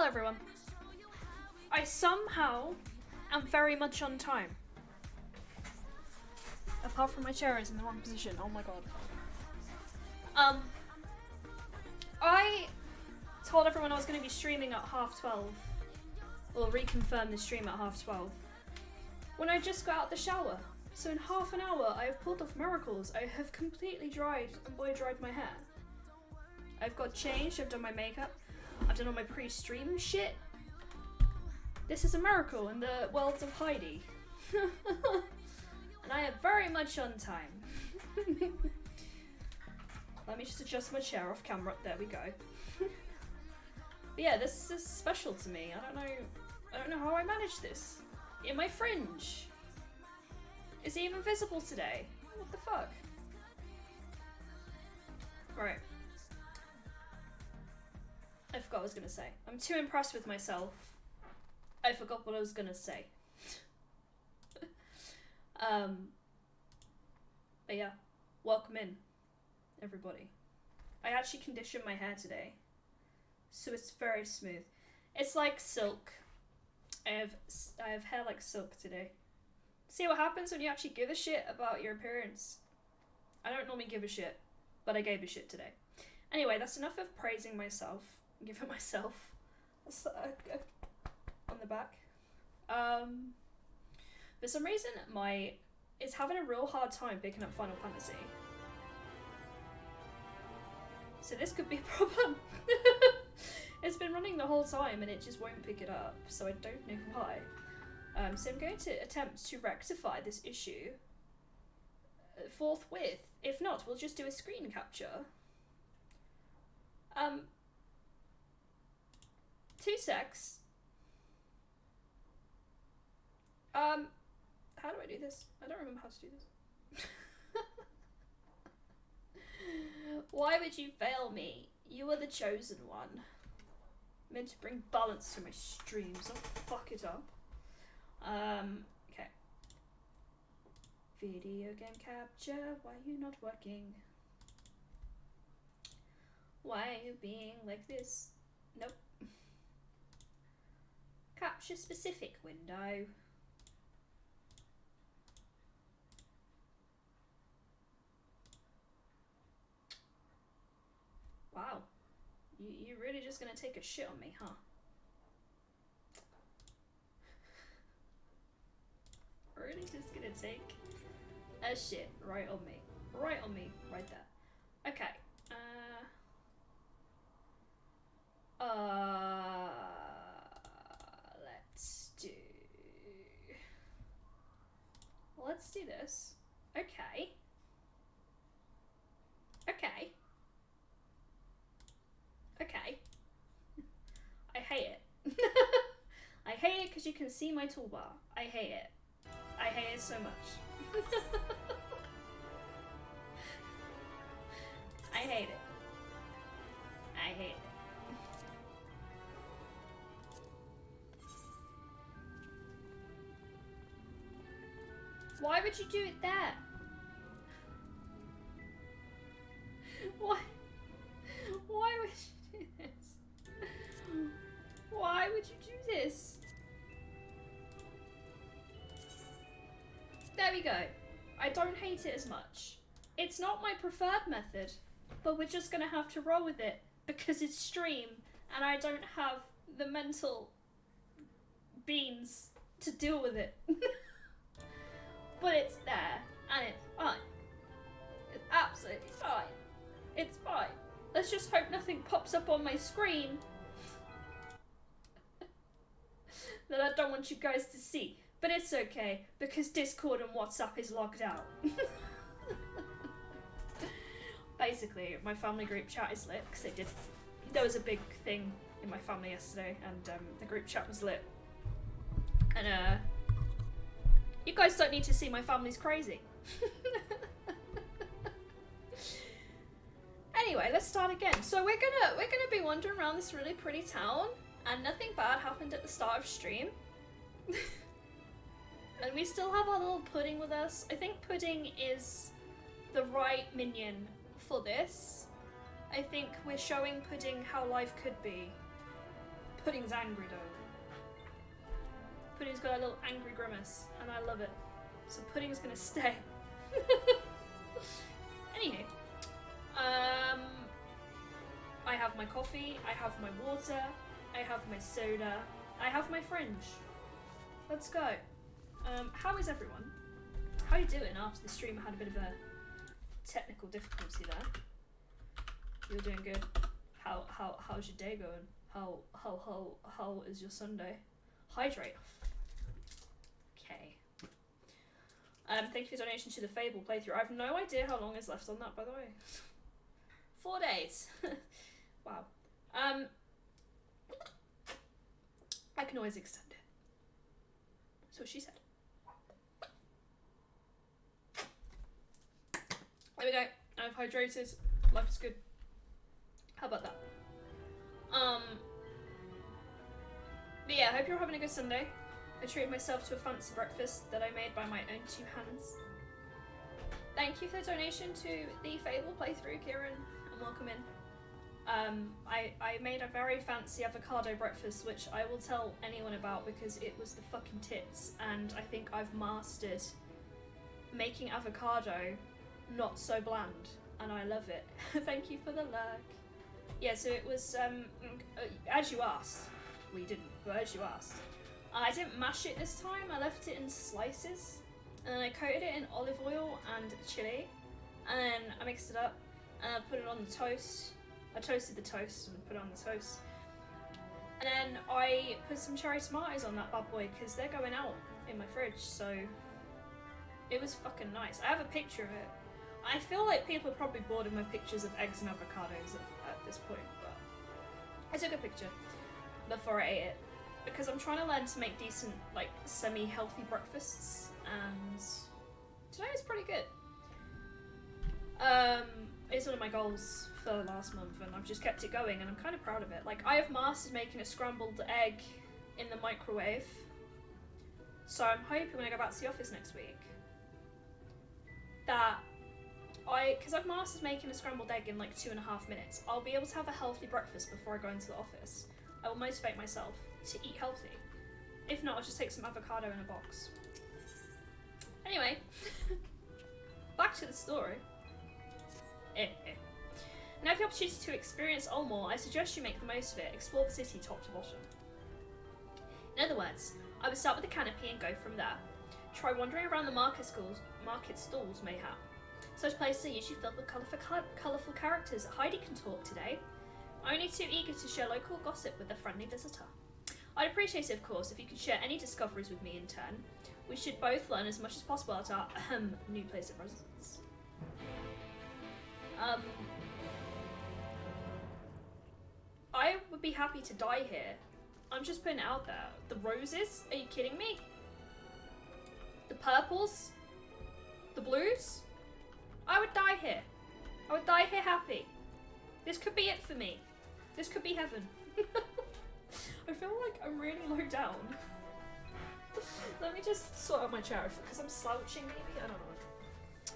everyone. I somehow am very much on time. Apart from my chair is in the wrong position. Oh my god. I told everyone I was going to be streaming at 12:30. Or reconfirm the stream at 12:30. When I just got out the shower. So in half an hour I have pulled off miracles. I have completely dried and blow dried my hair. I've got changed, I've done my makeup. I've done all my pre-stream shit. This is a miracle in the worlds of Heidi. And I am very much on time. Let me just adjust my chair off camera. There we go. But yeah, this is special to me. I don't know how I managed this. In my fringe. Is it even visible today? What the fuck? Right. I forgot what I was gonna say. I'm too impressed with myself. I forgot what I was gonna say. But yeah, welcome in, everybody. I actually conditioned my hair today, so it's very smooth. It's like silk. I have hair like silk today. See what happens when you actually give a shit about your appearance. I don't normally give a shit, but I gave a shit today. Anyway, that's enough of praising myself. Giving myself on the back. For some reason, it's having a real hard time picking up Final Fantasy. So this could be a problem. It's been running the whole time and it just won't pick it up, so I don't know why. So I'm going to attempt to rectify this issue forthwith. If not, we'll just do a screen capture. 2 secs. How do I do this? I don't remember how to do this. Why would you fail me? You were the chosen one. Meant to bring balance to my streams. Don't fuck it up. Okay. Video game capture. Why are you not working? Why are you being like this? Nope. Capture specific window. Wow. You're really just gonna take a shit on me, huh? Really just gonna take a shit right on me. Right on me, right there. Okay. Let's do this. Okay. Okay. Okay. I hate it. I hate it because you can see my toolbar. I hate it. I hate it so much. I hate it. I hate it. Why would you do it there? Why would you do this? Why would you do this? There we go. I don't hate it as much. It's not my preferred method, but we're just gonna have to roll with it because it's stream and I don't have the mental beans to deal with it. But it's there, and it's fine. It's absolutely fine. It's fine. Let's just hope nothing pops up on my screen that I don't want you guys to see. But it's okay, because Discord and WhatsApp is logged out. Basically, my family group chat is lit, because there was a big thing in my family yesterday, and the group chat was lit. And you guys don't need to see my family's crazy. Anyway, let's start again. So we're gonna be wandering around this really pretty town, and nothing bad happened at the start of stream. And we still have our little pudding with us. I think pudding is the right minion for this. I think we're showing pudding how life could be. Pudding's angry though. Pudding's got a little angry grimace, and I love it. So Pudding's gonna stay. Anywho, I have my coffee, I have my water, I have my soda, I have my fringe. Let's go. How is everyone? How are you doing after the stream? I had a bit of a technical difficulty there. You're doing good. How's your day going? How is your Sunday? Hydrate. Okay. Thank you for your donation to the Fable playthrough. I have no idea how long is left on that, by the way. 4 days. Wow. I can always extend it. That's what she said. There we go. I've hydrated. Life is good. How about that? But yeah, I hope you're having a good Sunday. I treated myself to a fancy breakfast that I made by my own 2 hands. Thank you for the donation to the Fable playthrough, Kieran, and welcome in. I made a very fancy avocado breakfast, which I will tell anyone about because it was the fucking tits, and I think I've mastered making avocado not so bland, and I love it. Thank you for the lurk. Yeah, so it was, as you asked. Well, you didn't, but as you asked. I didn't mash it this time, I left it in slices, and then I coated it in olive oil and chili, and then I mixed it up, and I put it on the toast. I toasted the toast and put it on the toast. And then I put some cherry tomatoes on that bad boy, because they're going out in my fridge, so it was fucking nice. I have a picture of it. I feel like people are probably bored of my pictures of eggs and avocados at this point, but I took a picture before I ate it. Because I'm trying to learn to make decent, like, semi-healthy breakfasts, and today was pretty good. It's one of my goals for last month, and I've just kept it going, and I'm kind of proud of it. Like, I have mastered making a scrambled egg in the microwave, so I'm hoping when I go back to the office next week that because I've mastered making a scrambled egg in like 2.5 minutes, I'll be able to have a healthy breakfast before I go into the office. I will motivate myself to eat healthy. If not, I'll just take some avocado in a box. Anyway, back to the story. Now if you have the opportunity to experience Ulmore, I suggest you make the most of it. Explore the city top to bottom. In other words, I would start with the canopy and go from there. Try wandering around the market stalls mayhap. Such places are usually filled with colourful characters. Heidi can talk today. Only too eager to share local gossip with a friendly visitor. I'd appreciate it, of course, if you could share any discoveries with me in turn. We should both learn as much as possible at our new place of residence. I would be happy to die here. I'm just putting it out there. The roses? Are you kidding me? The purples? The blues? I would die here. I would die here happy. This could be it for me. This could be heaven. I feel like I'm really low down. Let me just sort out my chair because I'm slouching maybe? I don't know.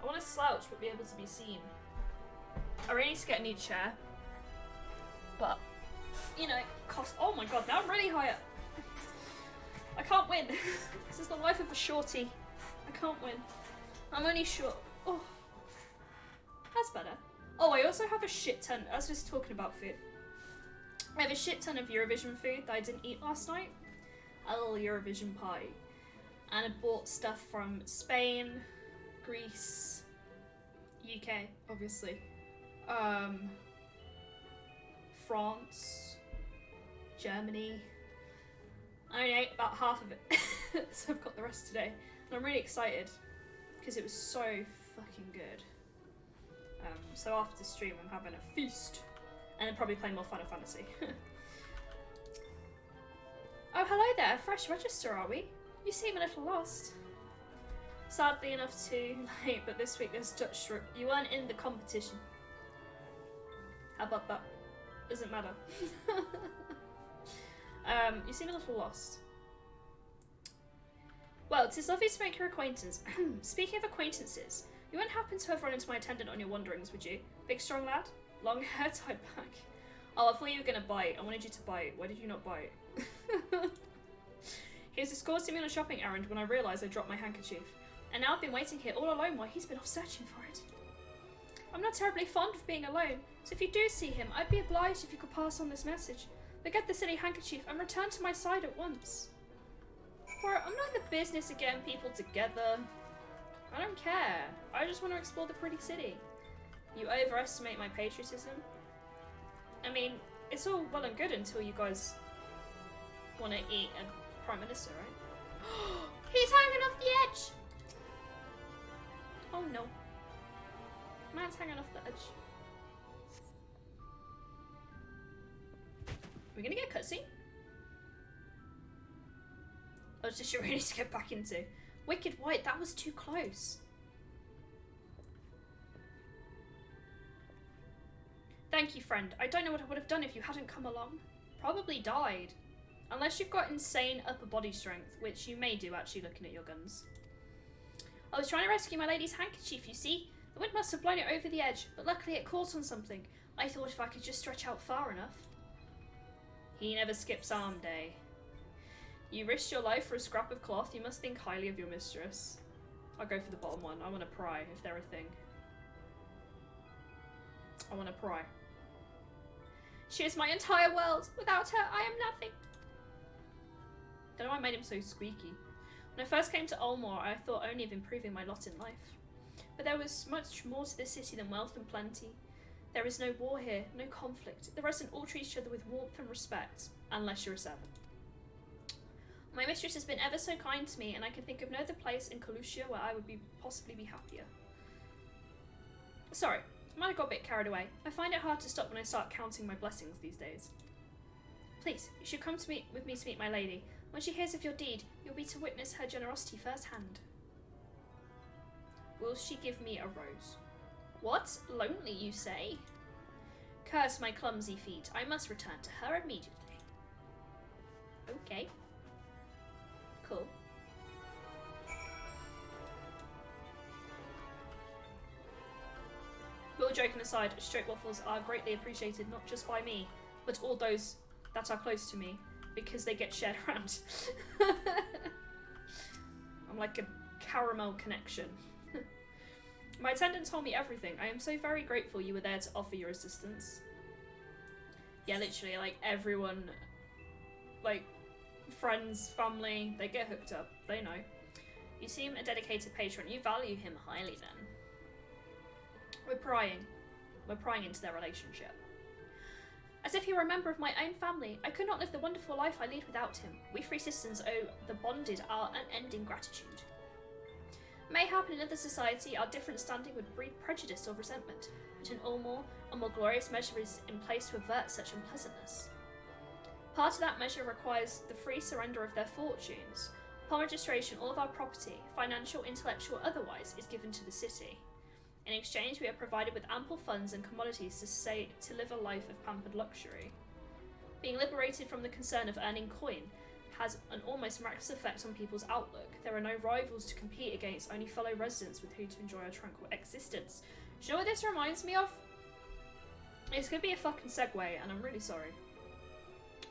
I want to slouch but be able to be seen. I really need to get a new chair. But, you know, cost. Oh my god, now I'm really high up. I can't win. This is the life of a shorty. I can't win. I'm only short. Oh, that's better. Oh, I also have a shit ton. I was just talking about food. I have a shit ton of Eurovision food that I didn't eat last night. A little Eurovision party. And I bought stuff from Spain, Greece, UK, obviously. France, Germany. I only ate about half of it, so I've got the rest today. And I'm really excited because it was so fucking good. So after the stream, I'm having a feast and then probably playing more Final Fantasy. Oh, hello there. Fresh register, are we? You seem a little lost. Sadly enough too late, but this week there's Dutch Strip. You weren't in the competition. How about that? Doesn't matter. You seem a little lost. Well, 'tis lovely to make your acquaintance. Speaking of acquaintances, you wouldn't happen to have run into my attendant on your wanderings, would you? Big strong lad? Long hair tied back. Oh, I thought you were gonna bite. I wanted you to bite. Why did you not bite? He was escorting me on a shopping errand when I realised I dropped my handkerchief. And now I've been waiting here all alone while he's been off searching for it. I'm not terribly fond of being alone, so if you do see him, I'd be obliged if you could pass on this message. But get the silly handkerchief and return to my side at once. Bro, I'm not in the business of getting people together. I don't care. I just want to explore the pretty city. You overestimate my patriotism. I mean, it's all well and good until you guys want to eat a prime minister, right? He's hanging off the edge! Oh no. Man's hanging off the edge. Are we gonna get a cutscene? Oh, it's just you really need to get back into. Wicked White, that was too close. Thank you, friend. I don't know what I would have done if you hadn't come along. Probably died. Unless you've got insane upper body strength, which you may do actually looking at your guns. I was trying to rescue my lady's handkerchief, you see? The wind must have blown it over the edge, but luckily it caught on something. I thought if I could just stretch out far enough. He never skips arm day. You risked your life for a scrap of cloth, you must think highly of your mistress. I'll go for the bottom one. I want to pry, if they're a thing. I want to pry. She is my entire world. Without her, I am nothing. Don't know why I made him so squeaky. When I first came to Ulmore, I thought only of improving my lot in life. But there was much more to this city than wealth and plenty. There is no war here, no conflict. The residents all treat each other with warmth and respect, unless you're a servant. My mistress has been ever so kind to me, and I can think of no other place in Calusia where I would possibly be happier. Sorry, I might have got a bit carried away. I find it hard to stop when I start counting my blessings these days. Please, you should come with me to meet my lady. When she hears of your deed, you'll be to witness her generosity firsthand. Will she give me a rose? What? Lonely, you say? Curse my clumsy feet. I must return to her immediately. Okay. Cool. Little joking aside, straight waffles are greatly appreciated not just by me, but all those that are close to me, because they get shared around. I'm like a caramel connection. My attendant told me everything. I am so very grateful you were there to offer your assistance. Yeah, literally, like everyone, like friends, family, they get hooked up. They know. You seem a dedicated patron. You value him highly then. We're prying. We're prying into their relationship. As if he were a member of my own family, I could not live the wonderful life I lead without him. We free citizens owe the bonded our unending gratitude. Mayhap in another society, our different standing would breed prejudice or resentment, but in Ulmore, a more glorious measure is in place to avert such unpleasantness. Part of that measure requires the free surrender of their fortunes. Upon registration, all of our property, financial, intellectual, otherwise, is given to the city. In exchange, we are provided with ample funds and commodities to live a life of pampered luxury. Being liberated from the concern of earning coin has an almost miraculous effect on people's outlook. There are no rivals to compete against, only fellow residents with whom to enjoy a tranquil existence. Do you know what this reminds me of? It's gonna be a fucking segue, and I'm really sorry.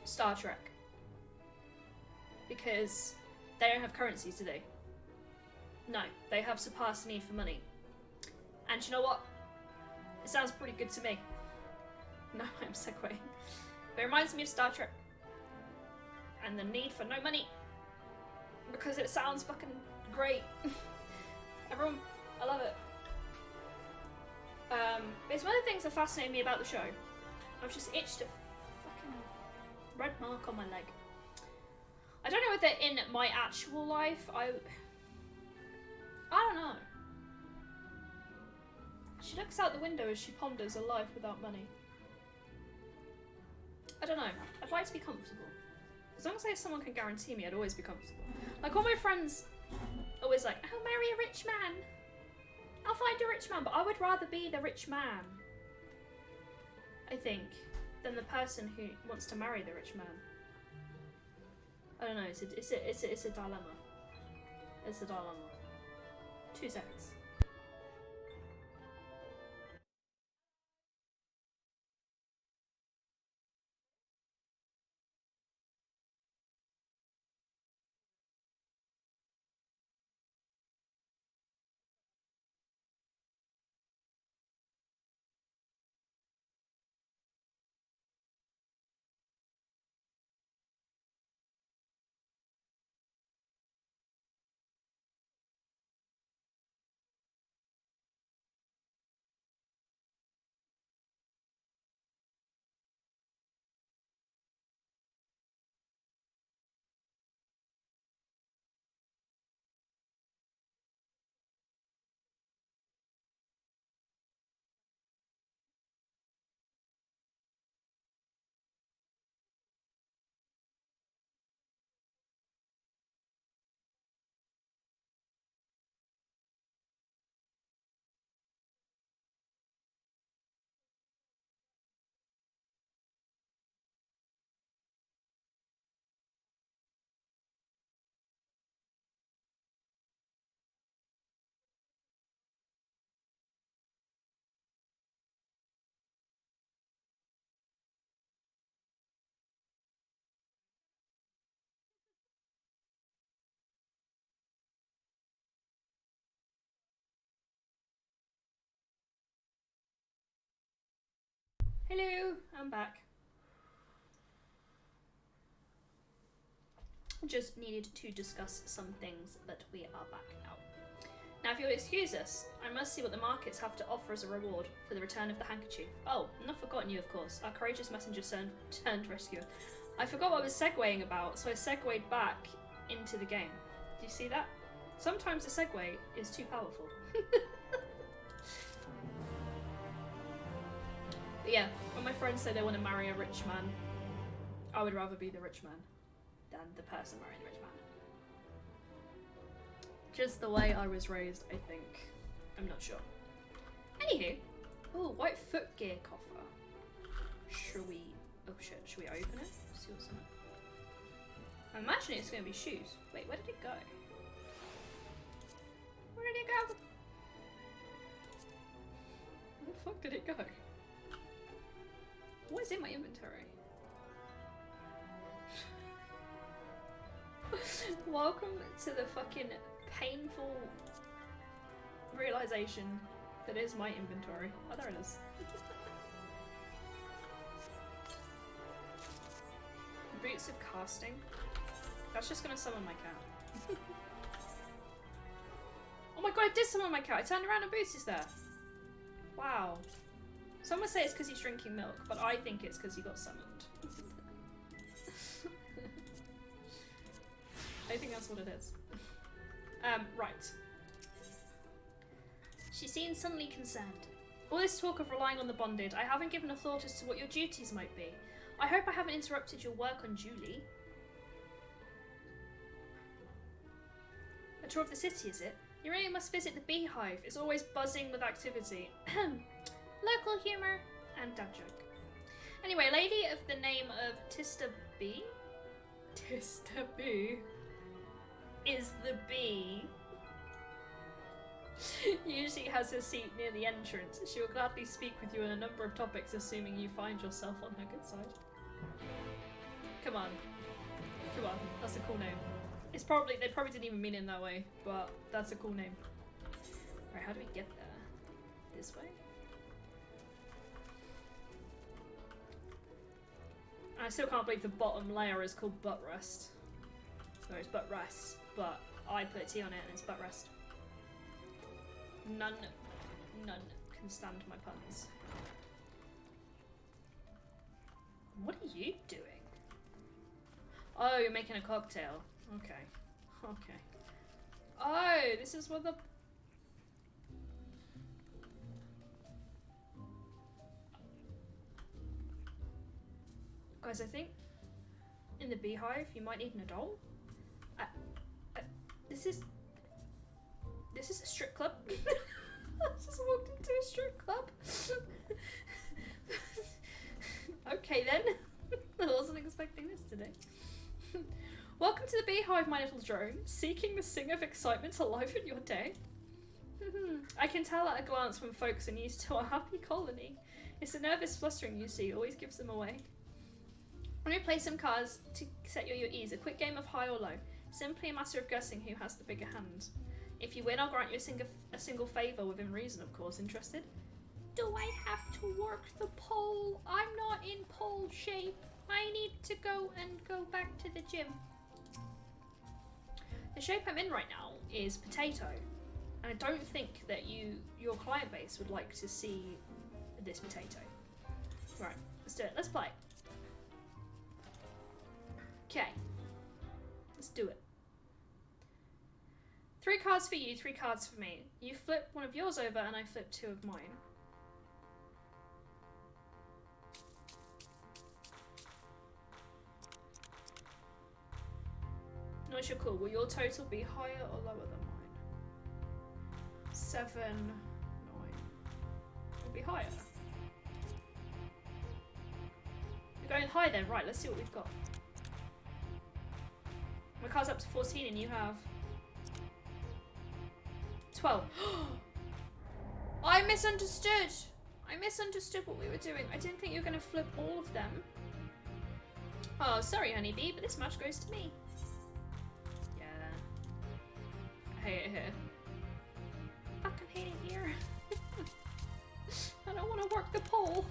Star Trek. Because they don't have currencies, do they? No, they have surpassed the need for money. And you know what? It sounds pretty good to me. No, I'm segueing. But it reminds me of Star Trek. And the need for no money. Because it sounds fucking great. Everyone, I love it. It's one of the things that fascinate me about the show. I've just itched a fucking red mark on my leg. I don't know whether in my actual life I don't know. She looks out the window as she ponders a life without money. I don't know. I'd like to be comfortable. As long as someone can guarantee me, I'd always be comfortable. Like all my friends always like, I'll marry a rich man. I'll find a rich man. But I would rather be the rich man, I think, than the person who wants to marry the rich man. I don't know. It's a dilemma. It's a dilemma. 2 seconds. Hello, I'm back. Just needed to discuss some things, but we are back now. Now, if you'll excuse us, I must see what the markets have to offer as a reward for the return of the handkerchief. Oh, not forgotten you, of course. Our courageous messenger turned rescuer. I forgot what I was segueing about, so I segued back into the game. Do you see that? Sometimes the segue is too powerful. But yeah, when my friends say they want to marry a rich man, I would rather be the rich man than the person marrying the rich man. Just the way I was raised, I think. I'm not sure. Anywho, oh, white foot gear coffer. Should we? Oh shit! Should we open it? See what's in it. I imagine it's going to be shoes. Wait, where did it go? Where did it go? Where the fuck did it go? What is in my inventory? Welcome to the fucking painful realization that is my inventory. Oh, there it is. Boots of casting. That's just gonna summon my cat. Oh my god, I did summon my cat! I turned around and Boots is there. Wow. Some would say it's because he's drinking milk, but I think it's because he got summoned. I think that's what it is. Right. She seemed suddenly concerned. All this talk of relying on the bonded, I haven't given a thought as to what your duties might be. I hope I haven't interrupted your work on Julie. A tour of the city, is it? You really must visit the beehive. It's always buzzing with activity. Local humour and dad joke. Anyway, a lady of the name of Tista B? Tista B is the bee. Usually has her seat near the entrance. She will gladly speak with you on a number of topics, assuming you find yourself on her good side. Come on. Come on. That's a cool name. It's probably, they probably didn't even mean it in that way, but that's a cool name. Alright, how do we get there? This way? I still can't believe the bottom layer is called butt rest. No, it's butt rest, but I put a T on it and it's butt rest. None can stand my puns. What are you doing? Oh, you're making a cocktail. Okay. Okay. Oh, this is what the... Guys, I think in the beehive you might need an adult. This is a strip club. I just walked into a strip club. Okay then. I wasn't expecting this today. Welcome to the beehive, my little drone. Seeking the sing of excitement to liven your day. I can tell at a glance when folks are used to a happy colony. It's the nervous flustering you see, always gives them away. When we play some cards to set you at your ease, a quick game of high or low. Simply a matter of guessing who has the bigger hand. If you win, I'll grant you a single favour within reason, of course. Interested? Do I have to work the pole? I'm not in pole shape. I need to go back to the gym. The shape I'm in right now is potato. And I don't think that your client base would like to see this potato. Right, let's do it. Let's play. Okay. Let's do it. 3 cards for you, 3 cards for me. You flip one of yours over and I flip 2 of mine. What's your call? Will your total be higher or lower than mine? 7, 9. Will be higher. We're going high then, right, let's see what we've got. My car's up to 14 and you have 12. I misunderstood! I misunderstood what we were doing. I didn't think you were going to flip all of them. Oh, sorry, honeybee, but this match goes to me. Yeah. I hate it here. Fucking hate it here. I don't want to work the pole.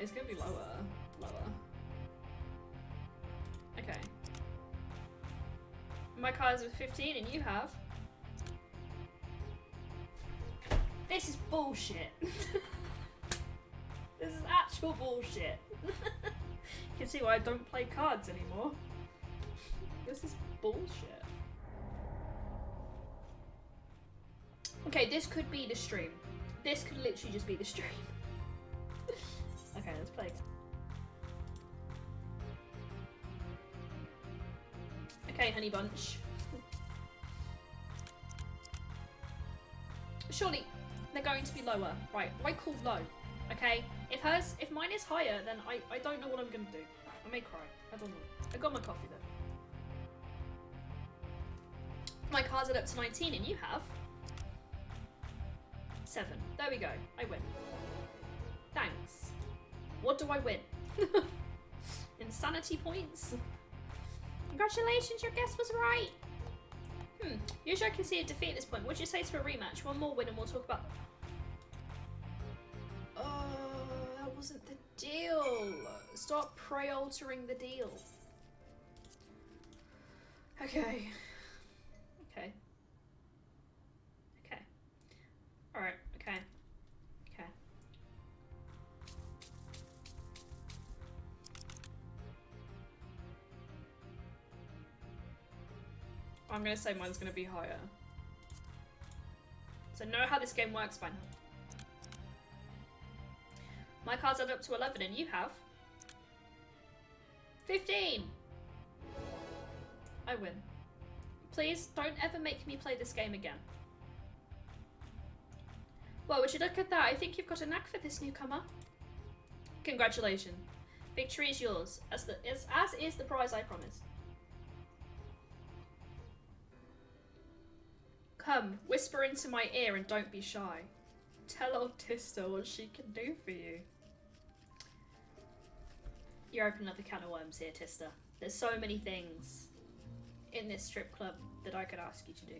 it's gonna be lower. Lower. Okay. My car's with 15 and you have... This is bullshit. This is actual bullshit. You can see why I don't play cards anymore. This is bullshit. Okay, this could be the stream. This could literally just be the stream. Okay, let's play. Okay, honey bunch. Surely they're going to be lower. Right, I called low. Okay? If mine is higher, then I don't know what I'm gonna do. I may cry. I don't know. I got my coffee though. My cards are up to 19 and you have 7. There we go. I win. Thanks. What do I win? Insanity points? Congratulations, your guess was right. Usually I can see a defeat at this point. What'd you say to a rematch? One more win and we'll talk about... that wasn't the deal. Stop pre-altering the deal. Okay. Okay. Okay. Alright, okay. Okay. I'm gonna say mine's gonna be higher. So know how this game works by now. My cards add up to 11 and you have 15. I win. Please don't ever make me play this game again. Well, would you look at that? I think you've got a knack for this, newcomer. Congratulations. Victory is yours, as is the prize I promised. Come, whisper into my ear and don't be shy. Tell old Tista what she can do for you. You're opening up a can of worms here, Tista. There's so many things in this strip club that I could ask you to do.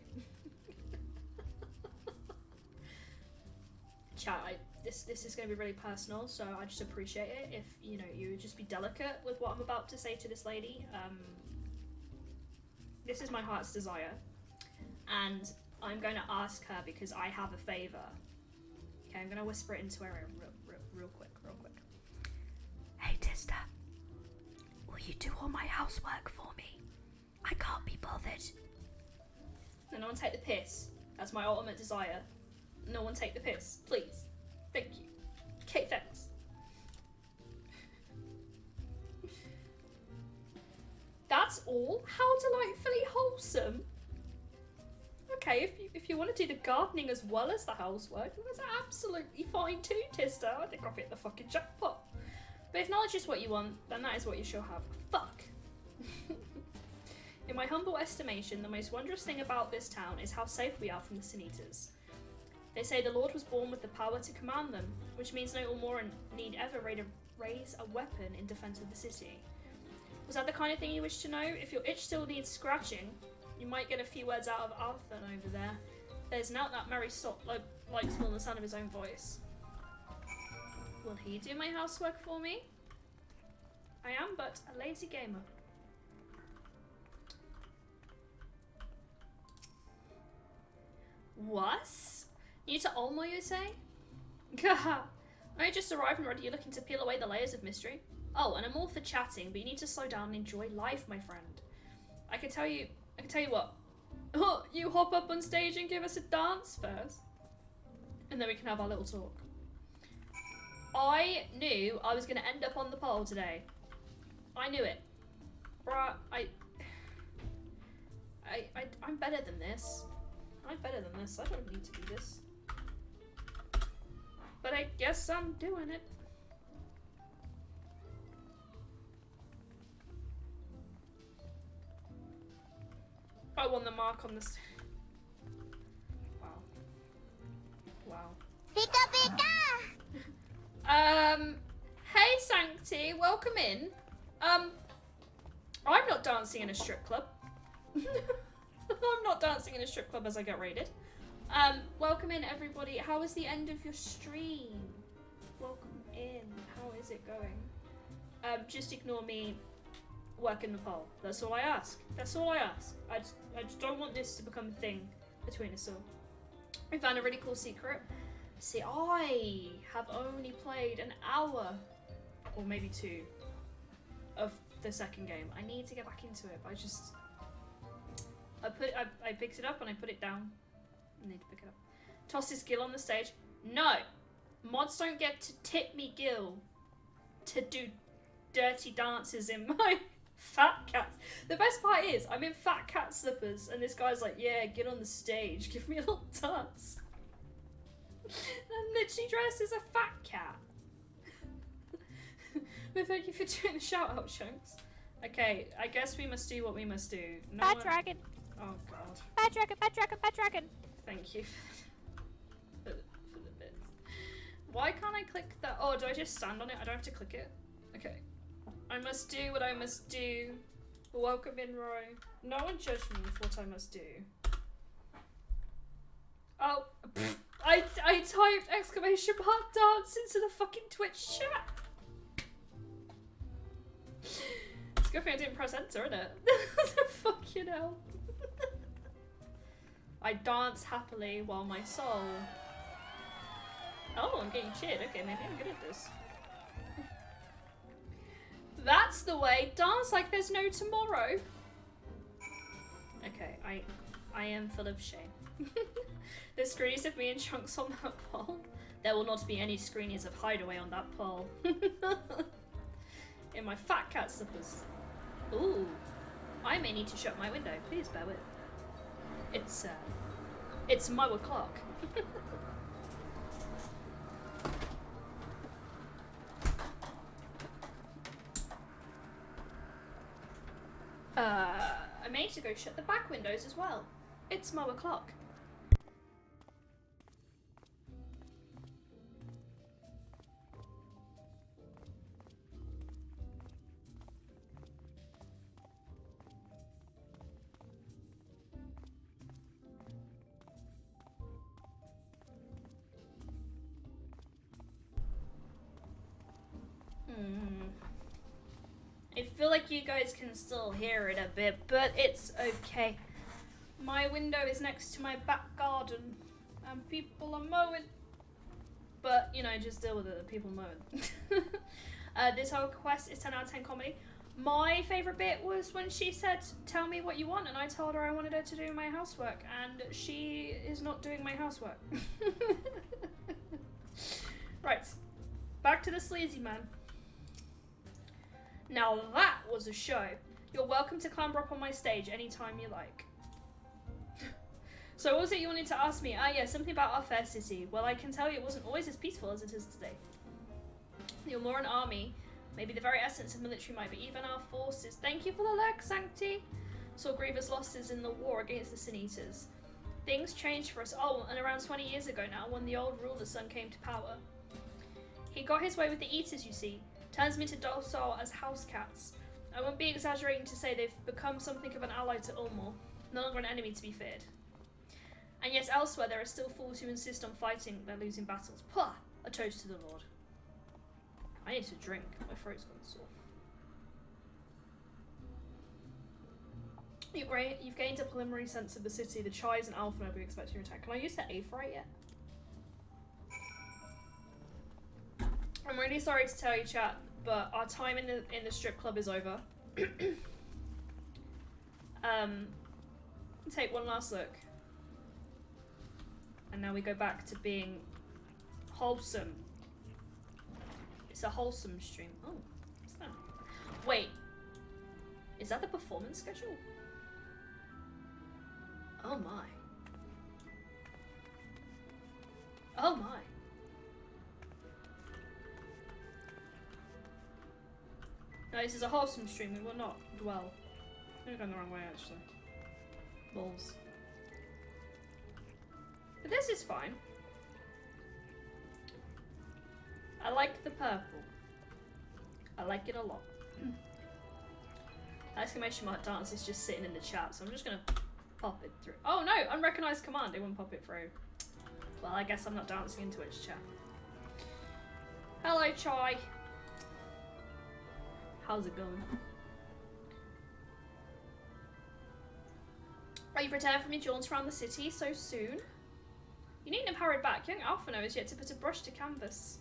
Chat, this is going to be really personal, so I just appreciate it if, you know, you would just be delicate with what I'm about to say to this lady. This is my heart's desire, and I'm going to ask her because I have a favour. Okay, I'm going to whisper it into her ear real quick. Hey, Tista. Will you do all my housework for me? I can't be bothered. No one take the piss. That's my ultimate desire. No one take the piss, please. Thank you. Okay, thanks. That's all? How delightfully wholesome. Okay, if you want to do the gardening as well as the housework, that's absolutely fine too, Tista. I think I've hit the fucking jackpot. But if knowledge is what you want, then that is what you shall have. Fuck. In my humble estimation, the most wondrous thing about this town is how safe we are from the Sin Eaters. They say the Lord was born with the power to command them, which means no Ilmoran need ever raise a weapon in defense of the city. Was that the kind of thing you wish to know? If your itch still needs scratching, you might get a few words out of Arthur over there. There's an out that merry sot likes more than the sound of his own voice. Will he do my housework for me? I am but a lazy gamer. What? New to Olmo, you say? Gah! I just arrived and already you're looking to peel away the layers of mystery. Oh, and I'm all for chatting, but you need to slow down and enjoy life, my friend. I can tell you what. Oh, you hop up on stage and give us a dance first. And then we can have our little talk. I knew I was going to end up on the pole today. I knew it. Bruh, I'm better than this. I'm better than this. I don't need to do this. But I guess I'm doing it. I won the mark on this. Wow. Wow. Pika pika! Hey Sancti, welcome in. I'm not dancing in a strip club. I'm not dancing in a strip club as I get raided. Welcome in everybody. How was the end of your stream? Welcome in. How is is it going? Just ignore me working the poll. That's all I ask. That's all I ask. I just don't want this to become a thing between us all. We found a really cool secret. See, I have only played an hour, or maybe 2, of the second game. I need to get back into it, but I picked it up and I put it down. I need to pick it up. Toss his gill on the stage. No! Mods don't get to tip me gill to do dirty dances in my fat cat. The best part is, I'm in fat cat slippers and this guy's like, yeah, get on the stage, give me a little dance. I'm literally dressed as a fat cat. But thank you for doing the shout out, Chunks. Okay, I guess we must do what we must do. Fat dragon. Oh god. Fat dragon, fat dragon, fat dragon. Thank you for the bits. Why can't I click that? Oh, do I just stand on it? I don't have to click it? Okay. I must do what I must do. Welcome in, Roy. No one judge me for what I must do. Oh, I typed exclamation mark dance into the fucking Twitch chat. It's a good thing I didn't press enter, isn't it? Fucking hell. I dance happily while my soul... Oh, I'm getting cheered. Okay, maybe I'm good at this. That's the way. Dance like there's no tomorrow. Okay, I am full of shame. The screenies of me and Chunks on that pole. There will not be any screenies of Hideaway on that pole. In my fat cat slippers. Ooh. I may need to shut my window. Please bear with. It's my o'clock. I may need to go shut the back windows as well. It's my o'clock. I feel like you guys can still hear it a bit, but it's okay. My window is next to my back garden, and people are mowing. But, you know, just deal with it, the people mowing. This whole quest is 10 out of 10 comedy. My favourite bit was when she said, tell me what you want, and I told her I wanted her to do my housework, and she is not doing my housework. Right, back to the sleazy man. Now that was a show. You're welcome to clamber up on my stage anytime you like. So what was it you wanted to ask me? Ah yeah, something about our fair city. Well, I can tell you it wasn't always as peaceful as it is today. You're more an army. Maybe the very essence of military might be even our forces. Thank you for the lurk, Sancti. Saw grievous losses in the war against the Sin Eaters. Things changed for us all, and around 20 years ago now, when the old ruler's son came to power. He got his way with the Eaters, you see. Turns them into docile as house cats. I won't be exaggerating to say they've become something of an ally to Ulmor, no longer an enemy to be feared. And yes, elsewhere there are still fools who insist on fighting their losing battles. Pah! A toast to the Lord. I need to drink. My throat's gone sore. You've gained a preliminary sense of the city. The Chais and Alpha will be expecting your attack. Can I use the Aephorite yet? I'm really sorry to tell you, chat, but our time in the strip club is over. Take one last look. And now we go back to being wholesome. It's a wholesome stream. Oh, what's that? Wait. Is that the performance schedule? Oh my. Oh my. No, this is a wholesome stream. We will not dwell. I'm going the wrong way, actually. Balls. But this is fine. I like the purple. I like it a lot. Exclamation mark dance is just sitting in the chat, so I'm just gonna pop it through. Oh no, unrecognized command. It won't pop it through. Well, I guess I'm not dancing in Twitch chat. Hello, Chai. How's it going? Are you returned from your jaunt around the city so soon? You needn't have hurried back. Young Alphino is yet to put a brush to canvas.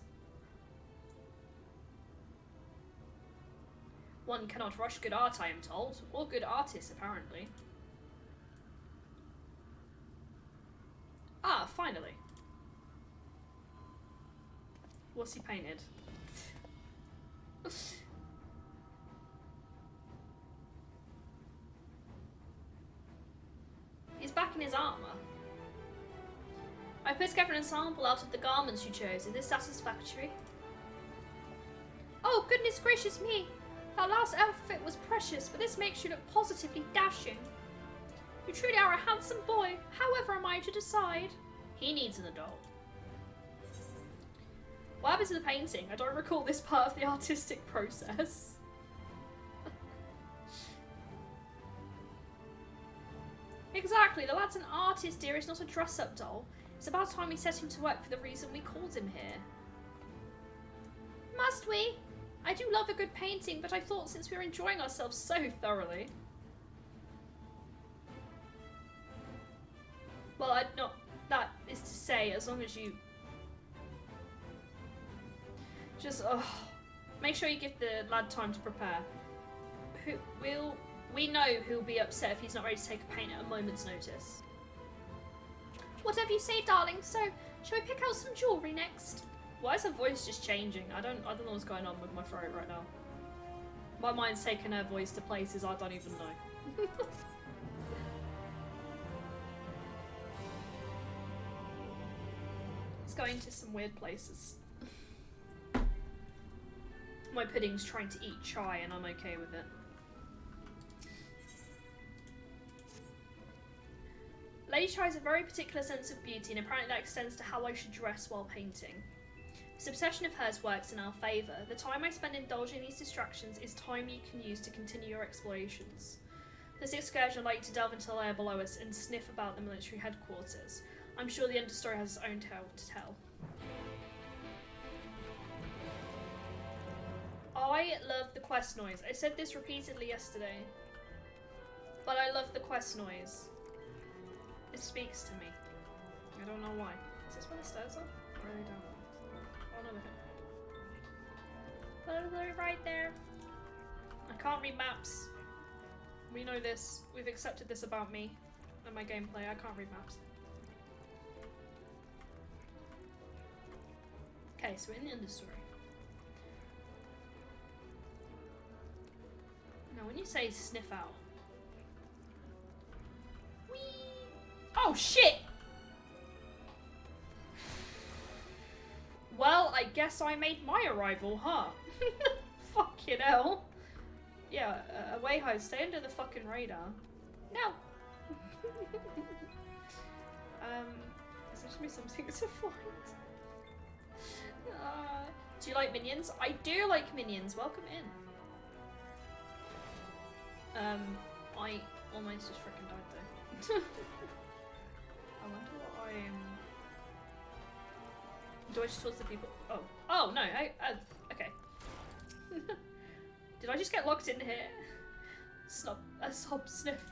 One cannot rush good art, I am told. Or good artists, apparently. Ah, finally. What's he painted? He's back in his armour. I put together an ensemble out of the garments you chose. Is this satisfactory? Oh, goodness gracious me! That last outfit was precious, but this makes you look positively dashing. You truly are a handsome boy. However am I to decide? He needs an adult. What happened to the painting? I don't recall this part of the artistic process. Exactly, the lad's an artist, dear. He's not a dress-up doll. It's about time we set him to work for the reason we called him here. Must we? I do love a good painting, but I thought since we were enjoying ourselves so thoroughly. Well, I'd not. That is to say, as long as you just make sure you give the lad time to prepare. We know who'll be upset if he's not ready to take a paint at a moment's notice. Whatever you say, darling. So, shall we pick out some jewellery next? Why is her voice just changing? I don't know what's going on with my throat right now. My mind's taken her voice to places I don't even know. It's going to some weird places. My pudding's trying to eat chai and I'm okay with it. Lady Chai has a very particular sense of beauty, and apparently that extends to how I should dress while painting. This obsession of hers works in our favour. The time I spend indulging these distractions is time you can use to continue your explorations. This excursion I'd like to delve into the layer below us and sniff about the military headquarters. I'm sure the understory has its own tale to tell. I love the quest noise. I said this repeatedly yesterday, but I love the quest noise. It speaks to me. I don't know why. Is this where the stairs are? Or are they down there? Oh no, they're here. They're right there. I can't read maps. We know this. We've accepted this about me and my gameplay. I can't read maps. Okay, so we're in the understory. Now when you say sniff out. Whee! Oh shit! Well, I guess I made my arrival, huh? Fucking hell. Yeah, away hide, stay under the fucking radar. No! Is there me something to find? Do you like minions? I do like minions, welcome in. I almost just freaking died though. I wonder what I am. Do I just talk to the people? Oh. Oh, no, okay. Did I just get locked in here? A sob sniff.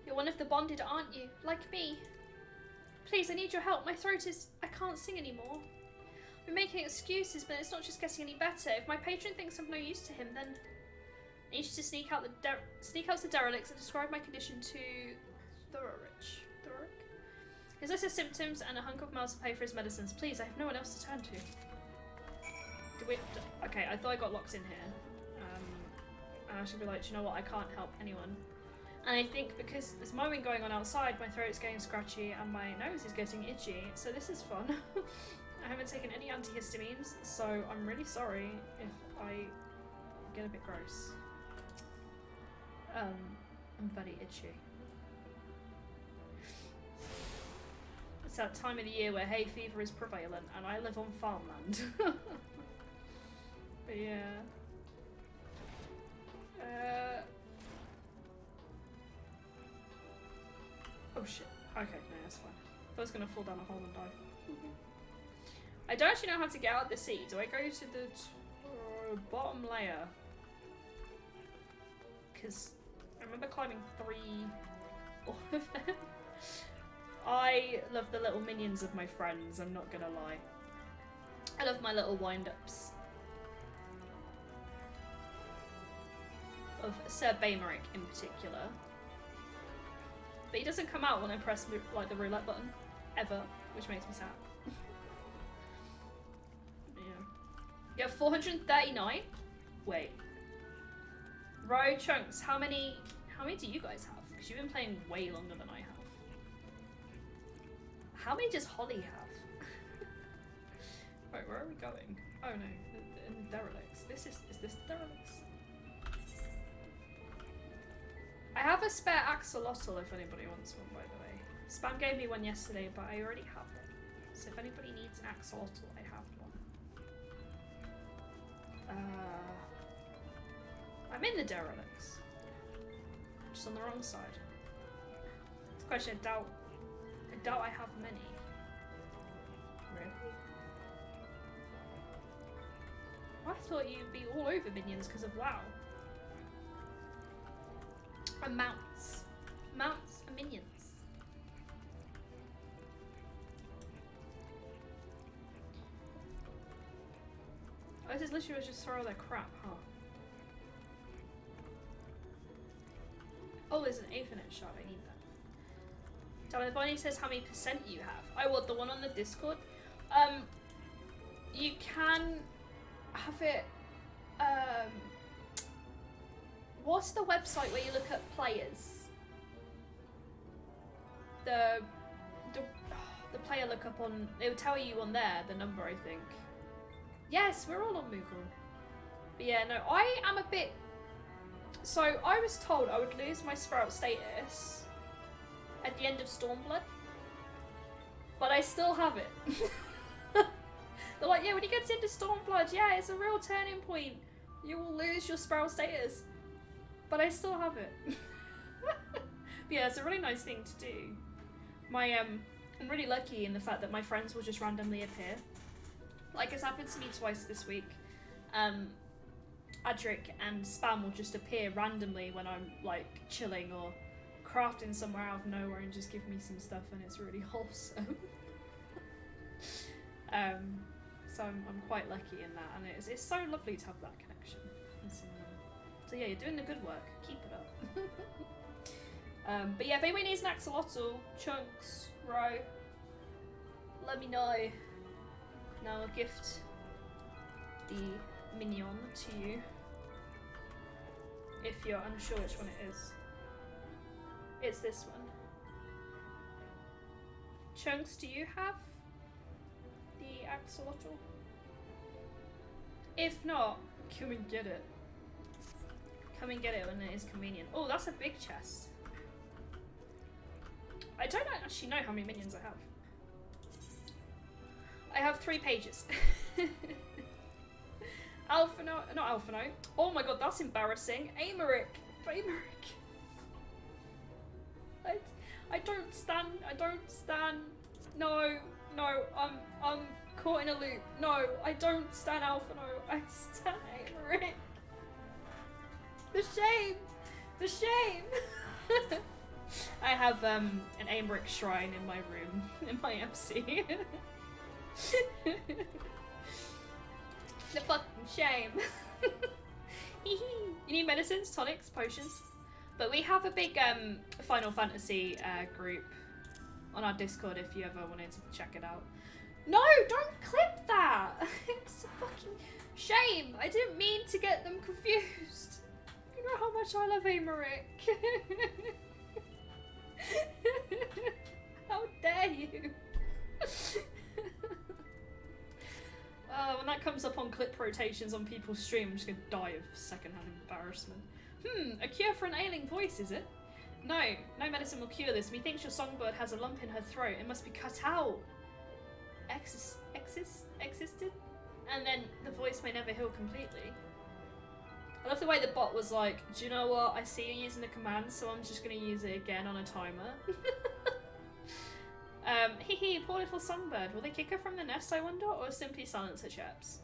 You're one of the bonded, aren't you? Like me. Please, I need your help. My throat is... I can't sing anymore. We're making excuses, but it's not just getting any better. If my patron thinks I'm no use to him, then I need you to sneak out the derelicts and describe my condition to Thorich. His list of symptoms and a hunk of miles to pay for his medicines. Please, I have no one else to turn to. Okay, I thought I got locked in here. And I should be like, do you know what? I can't help anyone. And I think because there's mowing going on outside, my throat's getting scratchy and my nose is getting itchy. So this is fun. I haven't taken any antihistamines, so I'm really sorry if I get a bit gross. I'm very itchy. It's that time of the year where hay fever is prevalent, and I live on farmland. But yeah. Oh shit. Okay, no, that's fine. I was gonna fall down a hole and die. I don't actually know how to get out of the sea. Do I go to the bottom layer? Because I remember climbing 3 of them. I love the little minions of my friends, I'm not gonna lie. I love my little wind-ups. Of Sir Baymeric in particular. But he doesn't come out when I press like the roulette button. Ever. Which makes me sad. You have 439? Wait. Row Chunks, how many do you guys have? Because you've been playing way longer than I have. How many does Holly have? Right, where are we going? Oh no, in the derelicts. Is this the derelicts? I have a spare axolotl if anybody wants one, by the way. Spam gave me one yesterday, but I already have one. So if anybody needs an axolotl, I have one. I'm in the derelicts. Just on the wrong side. It's a question, I doubt I have many. Really? I thought you'd be all over minions because of WoW. And mounts. Mounts and minions. Oh, this is literally just throw all their crap, huh? Oh, there's an Aethernet shard, I need that. Damn, Bonnie says how many percent you have. I want the one on the Discord. You can have it, what's the website where you look at players? The player lookup on, it will tell you on there, the number, I think. Yes, we're all on Moogle. But yeah, no, I am a bit... So, I was told I would lose my Sprout status at the end of Stormblood. But I still have it. They're like, yeah, when you get to the end of Stormblood, yeah, it's a real turning point. You will lose your Sprout status. But I still have it. But yeah, it's a really nice thing to do. I'm really lucky in the fact that my friends will just randomly appear. Like, it's happened to me twice this week. Adric and Spam will just appear randomly when I'm, like, chilling or crafting somewhere out of nowhere and just give me some stuff, and it's really wholesome. So I'm quite lucky in that, and it's so lovely to have that connection. So yeah, you're doing the good work. Keep it up. But yeah, if anybody needs an axolotl, Chunks, Row, let me know. And I'll gift the minion to you if you're unsure which one it is. It's this one. Chunks, do you have the axolotl? If not, come and get it. Come and get it when it is convenient. Oh, that's a big chest. I don't actually know how many minions I have. I have 3 pages. Alphano, not Alphano. Oh my god, that's embarrassing. Aymeric. I don't stand. No, I'm caught in a loop. No, I don't stand Alphano. I stand Aymeric. The shame. I have an Aymeric shrine in my room, in my MC. The fucking shame. You need medicines, tonics, potions. But we have a big Final Fantasy group on our Discord if you ever wanted to check it out. No, don't clip that! It's a fucking shame. I didn't mean to get them confused. You know how much I love Aymeric. How dare you? When that comes up on clip rotations on people's stream, I'm just gonna die of secondhand embarrassment. A cure for an ailing voice, is it? No medicine will cure this. Methinks your songbird has a lump in her throat. It must be cut out. Existed? And then the voice may never heal completely. I love the way the bot was like, do you know what? I see you using the command, so I'm just gonna use it again on a timer. Hee hee, poor little songbird. Will they kick her from the nest, I wonder, or simply silence her chirps?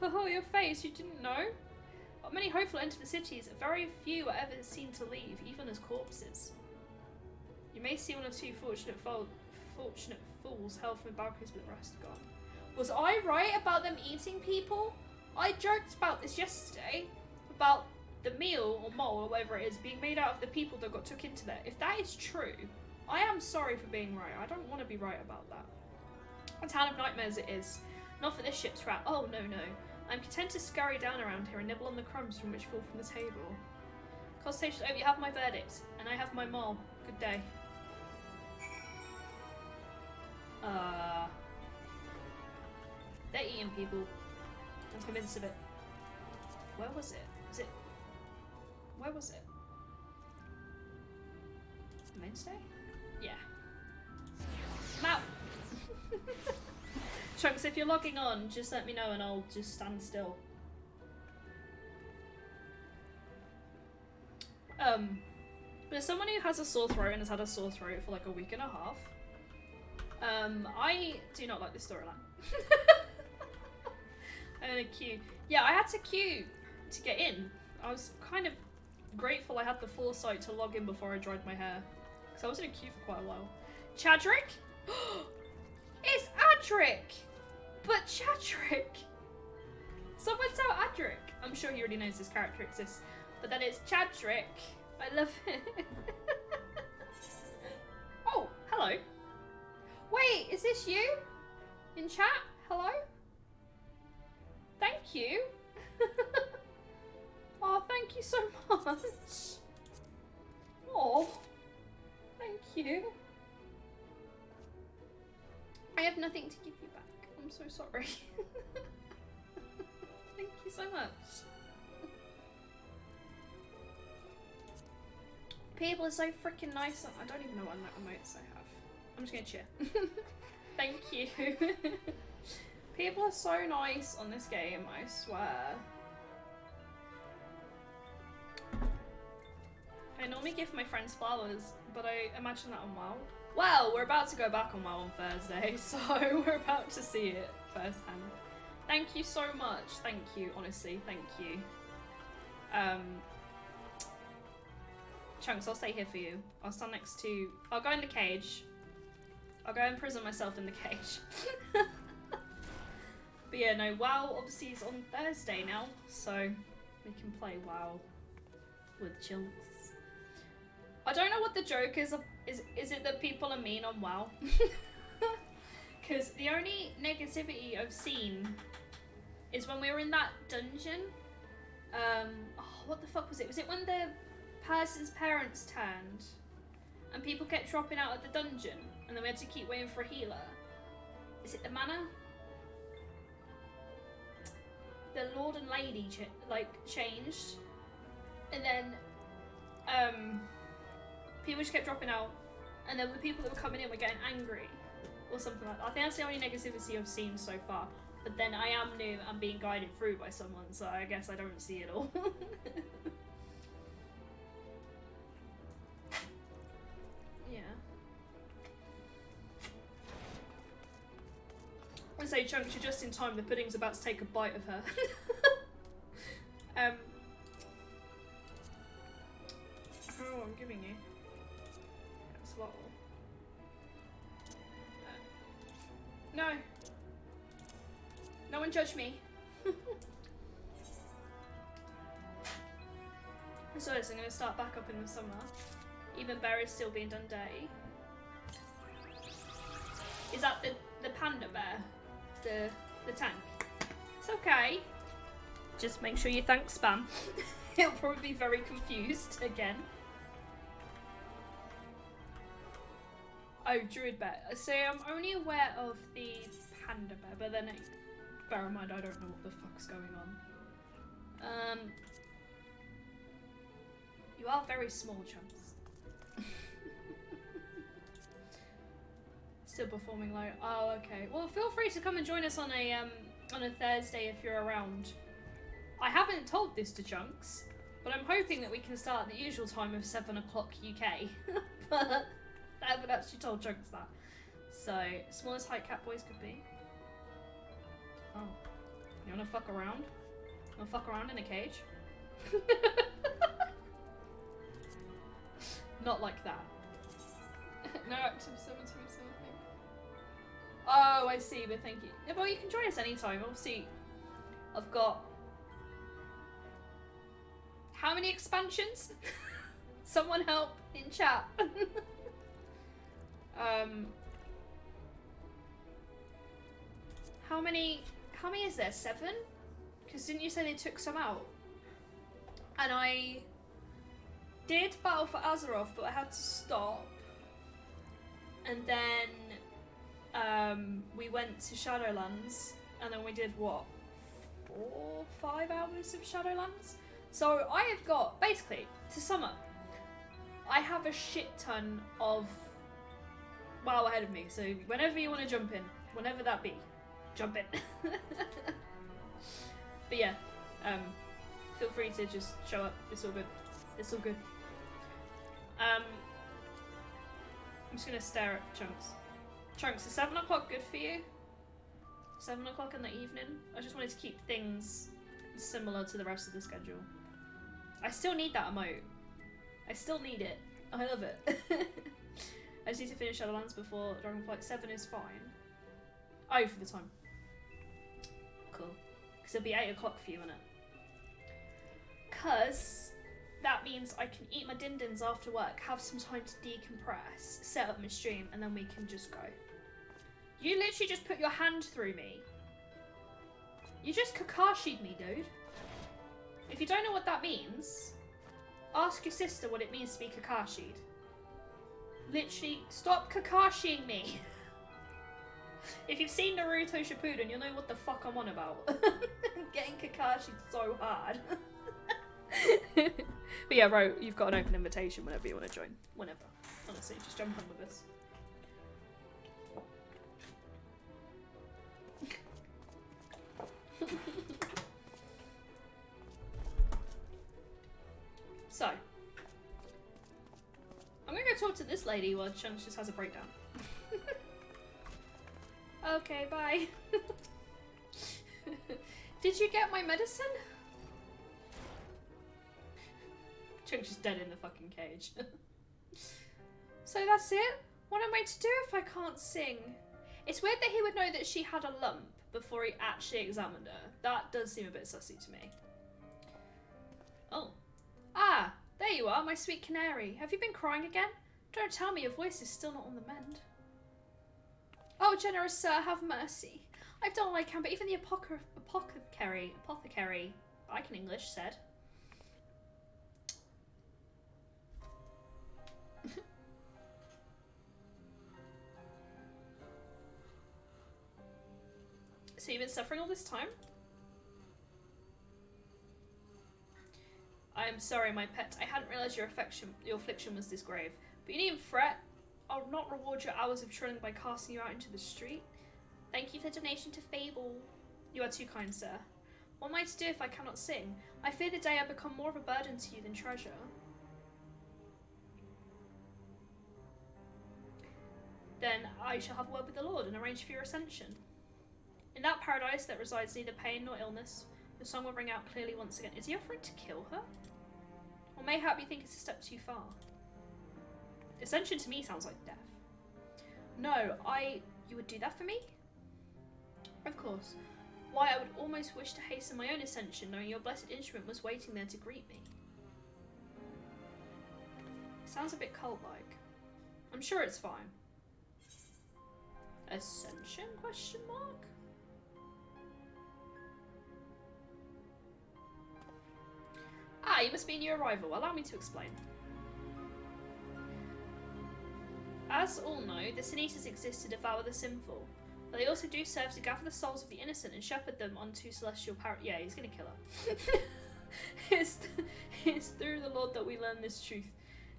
Oh, your face, you didn't know? But many hopeful enter the cities, very few are ever seen to leave, even as corpses. You may see one or two fortunate fools held from the balconies, but the rest are gone. Was I right about them eating people? I joked about this yesterday, about the meal, or mole, or whatever it is, being made out of the people that got took into there. If that is true, I am sorry for being right. I don't want to be right about that. A town of nightmares it is. Not for this ship's rat. Oh, no, no. I'm content to scurry down around here and nibble on the crumbs from which fall from the table. Consultation over, you have my verdict, and I have my mole. Good day. They're eating people. I'm convinced of it. Where was it? Where was it? Mainstay? Yeah. Mount! Chunks, if you're logging on, just let me know and I'll just stand still. But as someone who has a sore throat and has had a sore throat for like a week and a half, I do not like this storyline. I'm gonna queue. Yeah, I had to queue to get in. I was kind of grateful I had the foresight to log in before I dried my hair. Because I was in a queue for quite a while. Chadrick? It's Adric! But Chadrick! Someone tell Adric! I'm sure he already knows this character exists. But that is Chadrick. I love it. Oh, hello. Wait, is this you? In chat? Hello? Thank you. Oh, thank you so much. Oh, thank you. I have nothing to give you back. I'm so sorry. Thank you so much. People are so freaking nice. I don't even know what emotes I have. I'm just gonna cheer. Thank you. People are so nice on this game, I swear. I normally give my friends flowers, but I imagine that on WoW. Well, we're about to go back on WoW on Thursday, so we're about to see it firsthand. Thank you so much. Thank you, honestly, thank you. Chunks, I'll stay here for you. I'll stand next to... I'll go in the cage. I'll go imprison myself in the cage. But yeah, no, WoW obviously is on Thursday now, so we can play WoW with Chunks. I don't know what the joke is. Is it that people are mean on WoW? Because the only negativity I've seen is when we were in that dungeon. Oh, what the fuck was it? Was it when the person's parents turned and people kept dropping out of the dungeon and then we had to keep waiting for a healer? Is it the manor? The Lord and Lady changed, and then people just kept dropping out, and then the people that were coming in were getting angry or something like that. I think that's the only negativity I've seen so far. But then I am new and being guided through by someone, so I guess I don't see it all. Yeah. I say, Chunks, you're just in time. The pudding's about to take a bite of her. Oh, I'm giving you. That's a lot. No. No one judge me. So I'm going to start back up in the summer. Even bear is still being done dirty. Is that the panda bear? The tank? It's okay. Just make sure you thank spam. He'll probably be very confused again. Oh, druid bear. So I'm only aware of the panda bear, but then bear in mind I don't know what the fuck's going on. You are very small, Chunks. Still performing low. Oh, okay. Well, feel free to come and join us on a Thursday if you're around. I haven't told this to Chunks, But I'm hoping that we can start at the usual time of 7 o'clock UK. But I haven't actually told Chunks that. So, smallest height cat boys could be. Oh. You wanna fuck around? You wanna fuck around in a cage? Not like that. No active 727 thing. Oh, I see, but thank you. Yeah, well, you can join us anytime. Obviously, I've got... How many expansions? Someone help in chat. How many is there? 7? Because didn't you say they took some out? And I did battle for Azeroth, but I had to stop. And then we went to Shadowlands, and then we did what? 4 or 5 hours of Shadowlands? So I have got, basically, to sum up, I have a shit ton of WoW ahead of me, so whenever you want to jump in, whenever that be, jump in. But yeah, feel free to just show up, it's all good. It's all good. I'm just gonna stare at Chunks. Chunks, is 7 o'clock good for you? 7 o'clock in the evening? I just wanted to keep things similar to the rest of the schedule. I still need that emote. I still need it. I love it. I just need to finish Shadowlands before Dragonflight 7 is fine. Oh, for the time. Cool. Because it'll be 8 o'clock for you, innit? Because that means I can eat my din-dins after work, have some time to decompress, set up my stream, and then we can just go. You literally just put your hand through me. You just Kakashi'd me, dude. If you don't know what that means, ask your sister what it means to be Kakashi'd. Literally, stop Kakashi'ing me. If you've seen Naruto Shippuden, you'll know what the fuck I'm on about. Getting Kakashi'd so hard. But yeah, Ro, you've got an open invitation whenever you want to join. Whenever. Honestly, just jump on with us. So, I'm gonna go talk to this lady while Chunks just has a breakdown. Okay, bye. Did you get my medicine? Chunks is dead in the fucking cage. So that's it? What am I to do if I can't sing? It's weird that he would know that she had a lump before he actually examined her. That does seem a bit sussy to me. Oh. Ah, there you are, my sweet canary. Have you been crying again? Don't tell me your voice is still not on the mend. Oh, generous sir, have mercy. I've done all I can, but even the apothecary, I can English, said. So you've been suffering all this time? I am sorry, my pet. I hadn't realised your affliction was this grave. But you needn't fret. I'll not reward your hours of trilling by casting you out into the street. Thank you for the donation to Fable. You are too kind, sir. What am I to do if I cannot sing? I fear the day I become more of a burden to you than treasure. Then I shall have a word with the Lord and arrange for your ascension. In that paradise that resides neither pain nor illness, your song will ring out clearly once again. Is he offering to kill her? Or mayhap you think it's a step too far? Ascension to me sounds like death. No, you would do that for me? Of course. Why, I would almost wish to hasten my own ascension, knowing your blessed instrument was waiting there to greet me. Sounds a bit cult-like. I'm sure it's fine. Ascension? Question mark? Ah, you must be a new arrival. Allow me to explain. As all know, the Sin Eaters exist to devour the sinful, but they also do serve to gather the souls of the innocent and shepherd them onto celestial paradise. Yeah, he's gonna kill her. It's through the Lord that we learn this truth,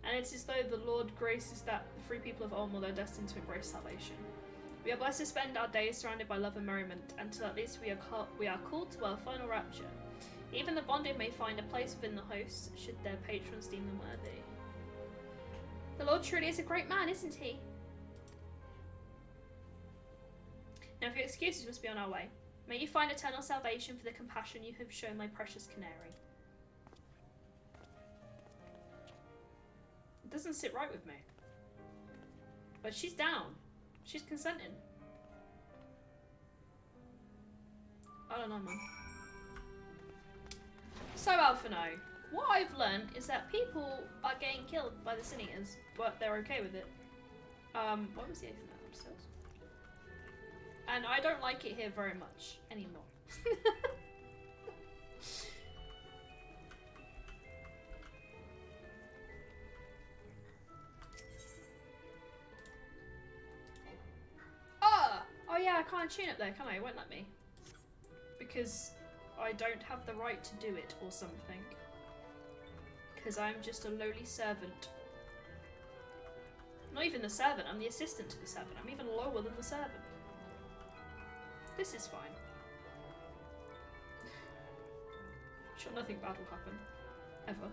and it is though the Lord graces that the free people of Olmul are destined to embrace salvation. We are blessed to spend our days surrounded by love and merriment, until at least we are called to our final rapture. Even the bonded may find a place within the host, should their patrons deem them worthy. The Lord truly is a great man, isn't he? Now, if your excuses, must be on our way. May you find eternal salvation for the compassion you have shown my precious canary. It doesn't sit right with me. But she's down. She's consenting. I don't know, man. So, Alphino, what I've learned is that people are getting killed by the Sin Eaters, but they're okay with it. What was the exit upstairs? And I don't like it here very much anymore. Oh yeah, I can't tune up there, can I? It won't let me. Because I don't have the right to do it or something. Because I'm just a lowly servant. Not even the servant, I'm the assistant to the servant. I'm even lower than the servant. This is fine. Sure, nothing bad will happen. Ever.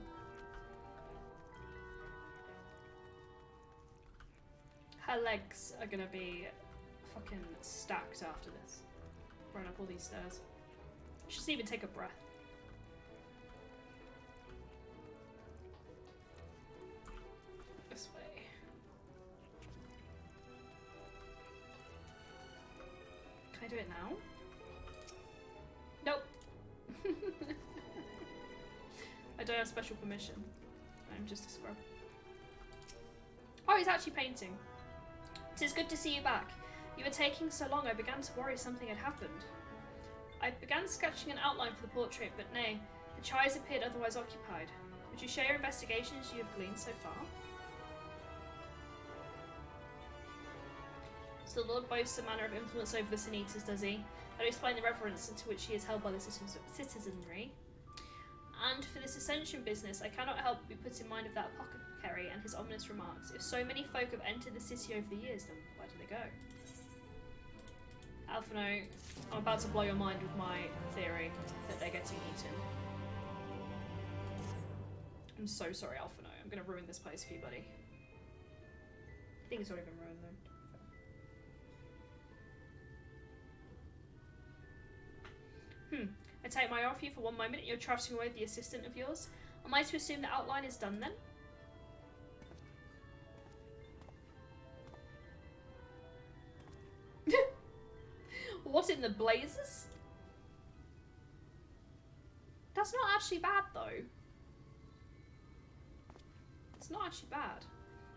Her legs are gonna be fucking stacked after this. Run up all these stairs. She doesn't even take a breath. This way. Can I do it now? Nope. I don't have special permission. I'm just a scrub. Oh, he's actually painting. It is good to see you back. You were taking so long, I began to worry something had happened. I began sketching an outline for the portrait, but nay, the chairs appeared otherwise occupied. Would you share your investigations you have gleaned so far? So the Lord boasts a manner of influence over the Sin Eaters, does he? I'll explain the reverence into which he is held by the citizenry. And for this ascension business, I cannot help but be put in mind of that apothecary and his ominous remarks. If so many folk have entered the city over the years, then where do they go? Alphino, I'm about to blow your mind with my theory that they're getting eaten. I'm so sorry, Alphino. I'm gonna ruin this place for you, buddy. I think it's already been ruined, though. I take my eye off you for one moment and you're trotting away with the assistant of yours. Am I to assume the outline is done then? What in the blazes? That's not actually bad though. It's not actually bad.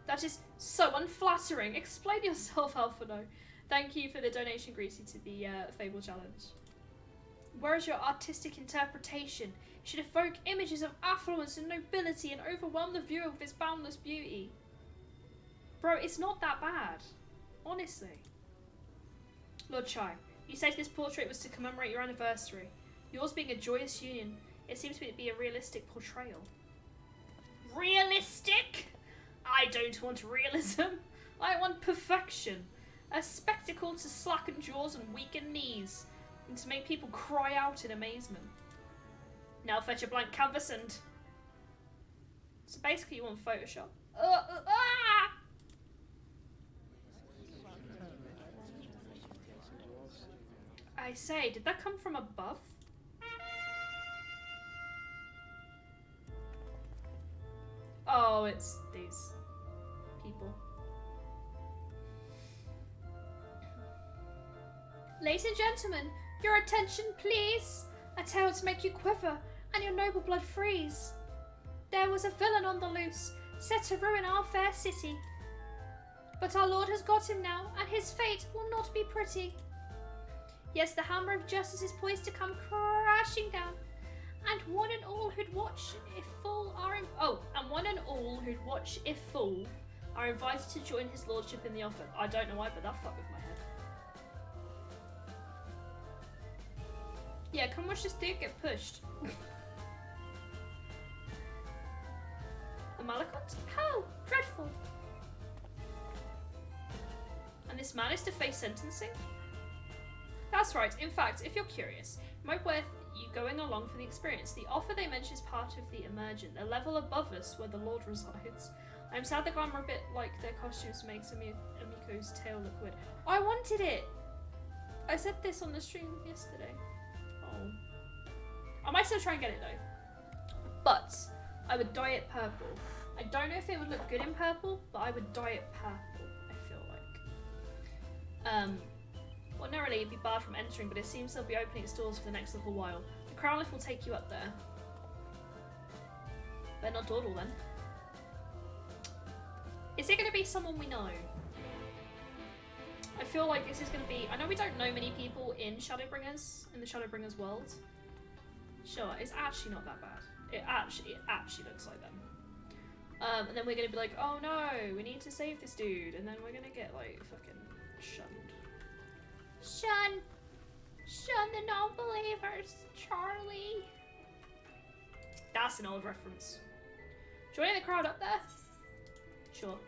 That is so unflattering. Explain yourself, Alphino. Thank you for the donation, Greasy, to the Fable Challenge. Where is your artistic interpretation? It should evoke images of affluence and nobility and overwhelm the viewer with its boundless beauty. Bro, it's not that bad. Honestly. Lord Chai, you said this portrait was to commemorate your anniversary. Yours being a joyous union, it seems to be a realistic portrayal. Realistic? I don't want realism. I want perfection. A spectacle to slacken jaws and weaken knees. And to make people cry out in amazement. Now fetch a blank canvas and... So basically you want Photoshop. I say, did that come from above? Oh, it's these people. Ladies and gentlemen, your attention, please. A tale to make you quiver and your noble blood freeze. There was a villain on the loose, set to ruin our fair city. But our Lord has got him now, and his fate will not be pretty. Yes, the hammer of justice is poised to come crashing down, and one and all who'd watch if full are invited to join his lordship in the offer. I don't know why, but that fucked with my head. Yeah, come watch this dude get pushed. A Malakot? How dreadful! And this man is to face sentencing? That's right. In fact, if you're curious, it might you going along for the experience. The offer they mention is part of the emergent, a level above us where the Lord resides. I'm sad the glamour a bit like their costumes makes Amiko's tail look weird. I wanted it! I said this on the stream yesterday. Oh. I might still try and get it though. But I would dye it purple. I don't know if it would look good in purple, but I would dye it purple, I feel like. Ordinarily it'd be barred from entering, but it seems they'll be opening its doors for the next little while. The crown lift will take you up there. Better not dawdle then. Is it going to be someone we know? I feel like this is going to be... I know we don't know many people in Shadowbringers, in the Shadowbringers world. Sure, it's actually not that bad. It actually looks like them. And then we're going to be like, oh no, we need to save this dude. And then we're going to get like fucking shunned. Shun the non-believers, Charlie. That's an old reference. Joining the crowd up there? Sure.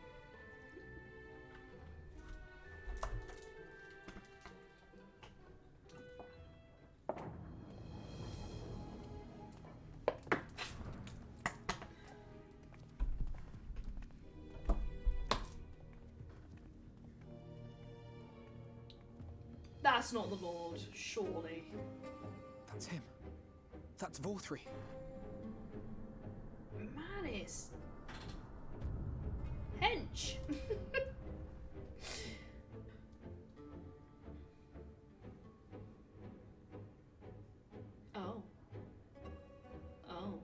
That's not the Lord, surely. That's him. That's Vorthri. Man, it's... hench. Oh. Oh.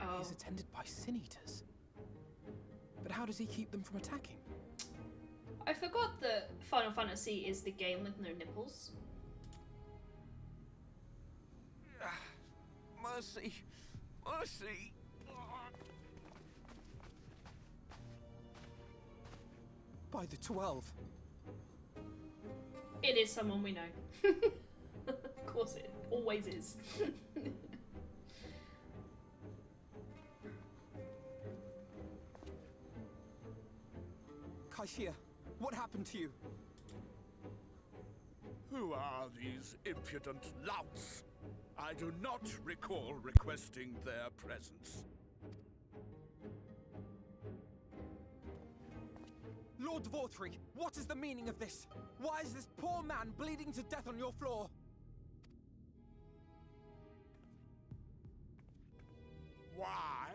Oh. He's attended by sin eaters. But how does he keep them from attacking? I forgot that Final Fantasy is the game with no nipples. Mercy. Mercy. By the 12. It is someone we know. Of course it always is. Hiya, what happened to you? Who are these impudent louts? I do not recall requesting their presence. Lord Vorthri, what is the meaning of this? Why is this poor man bleeding to death on your floor? Why?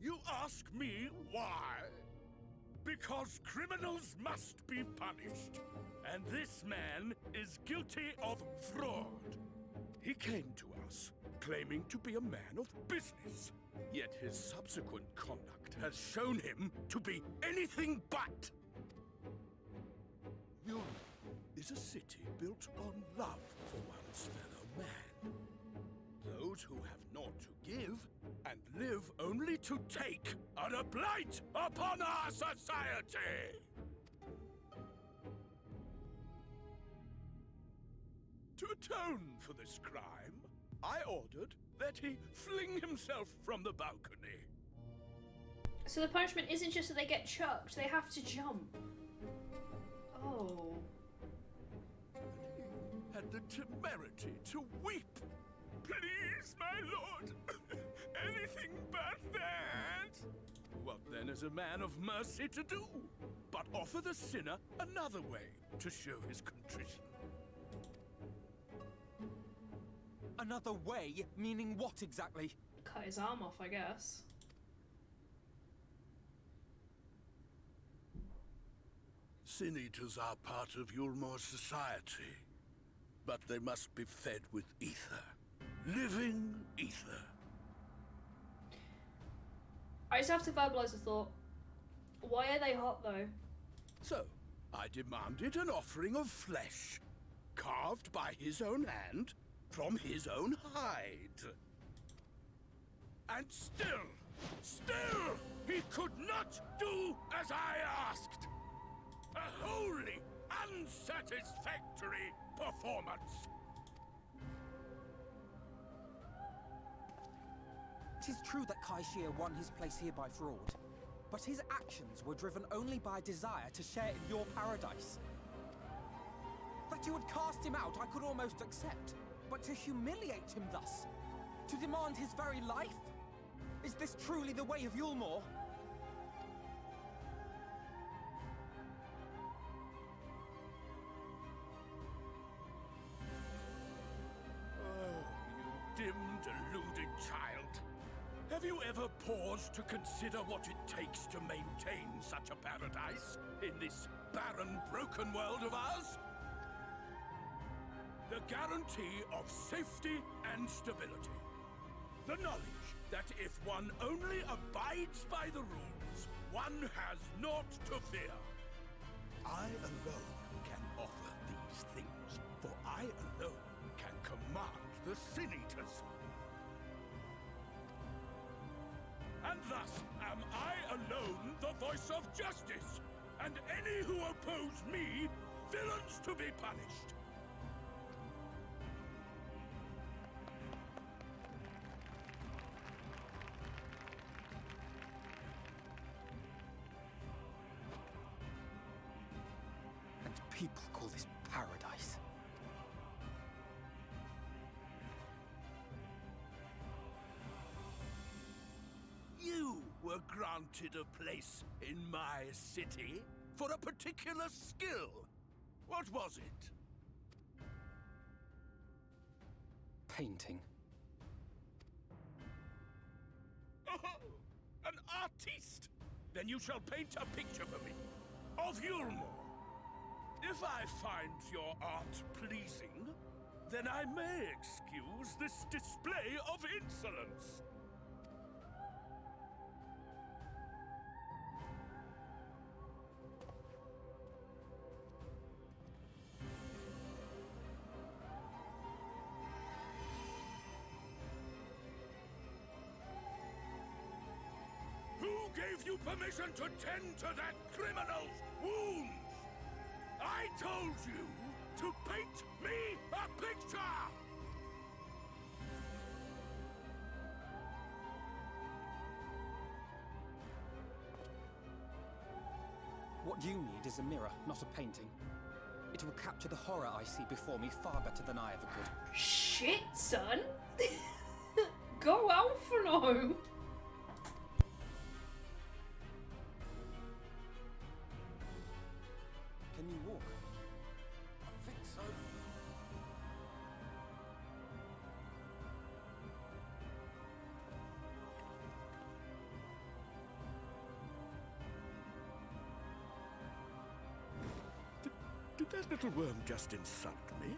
You ask me why? Because criminals must be punished, and this man is guilty of fraud. He came to us, claiming to be a man of business, yet his subsequent conduct has shown him to be anything but. Mjolnir is a city built on love for one's fellow man. Those who have naught to give and live only to take are a blight upon our society! To atone for this crime, I ordered that he fling himself from the balcony. So the punishment isn't just that they get chucked, they have to jump. Oh. And he had the temerity to weep. Please, my lord, anything but that. What then is a man of mercy to do? But offer the sinner another way to show his contrition. Another way? Meaning what exactly? Cut his arm off, I guess. Sin eaters are part of Yulmor's society, but they must be fed with ether. Living ether. I just have to verbalize a thought. Why are they hot though? So, I demanded an offering of flesh, carved by his own hand, from his own hide. And still, he could not do as I asked. A wholly unsatisfactory performance. It is true that Hiya won his place here by fraud, but his actions were driven only by a desire to share in your paradise. That That you would cast him out, I could almost accept. But to humiliate him thus? To demand his very life? Is this truly the way of Yulmore? Oh, you dim, deluded child. Have you ever paused to consider what it takes to maintain such a paradise in this barren, broken world of ours? The guarantee of safety and stability. The knowledge that if one only abides by the rules, one has naught to fear. I alone can offer these things, for I alone can command the Sin Eaters. And thus am I alone the voice of justice, and any who oppose me, villains to be punished. People call this paradise. You were granted a place in my city for a particular skill. What was it? Painting. Oh, an artiste! Then you shall paint a picture for me of Yulmore. If I find your art pleasing, then I may excuse this display of insolence. Who gave you permission to tend to that criminal's wounds? I told you to paint me a picture! What you need is a mirror, not a painting. It will capture the horror I see before me far better than I ever could. Shit, son. Go Alphino. Can you walk? I think so. Did that little worm just insult me?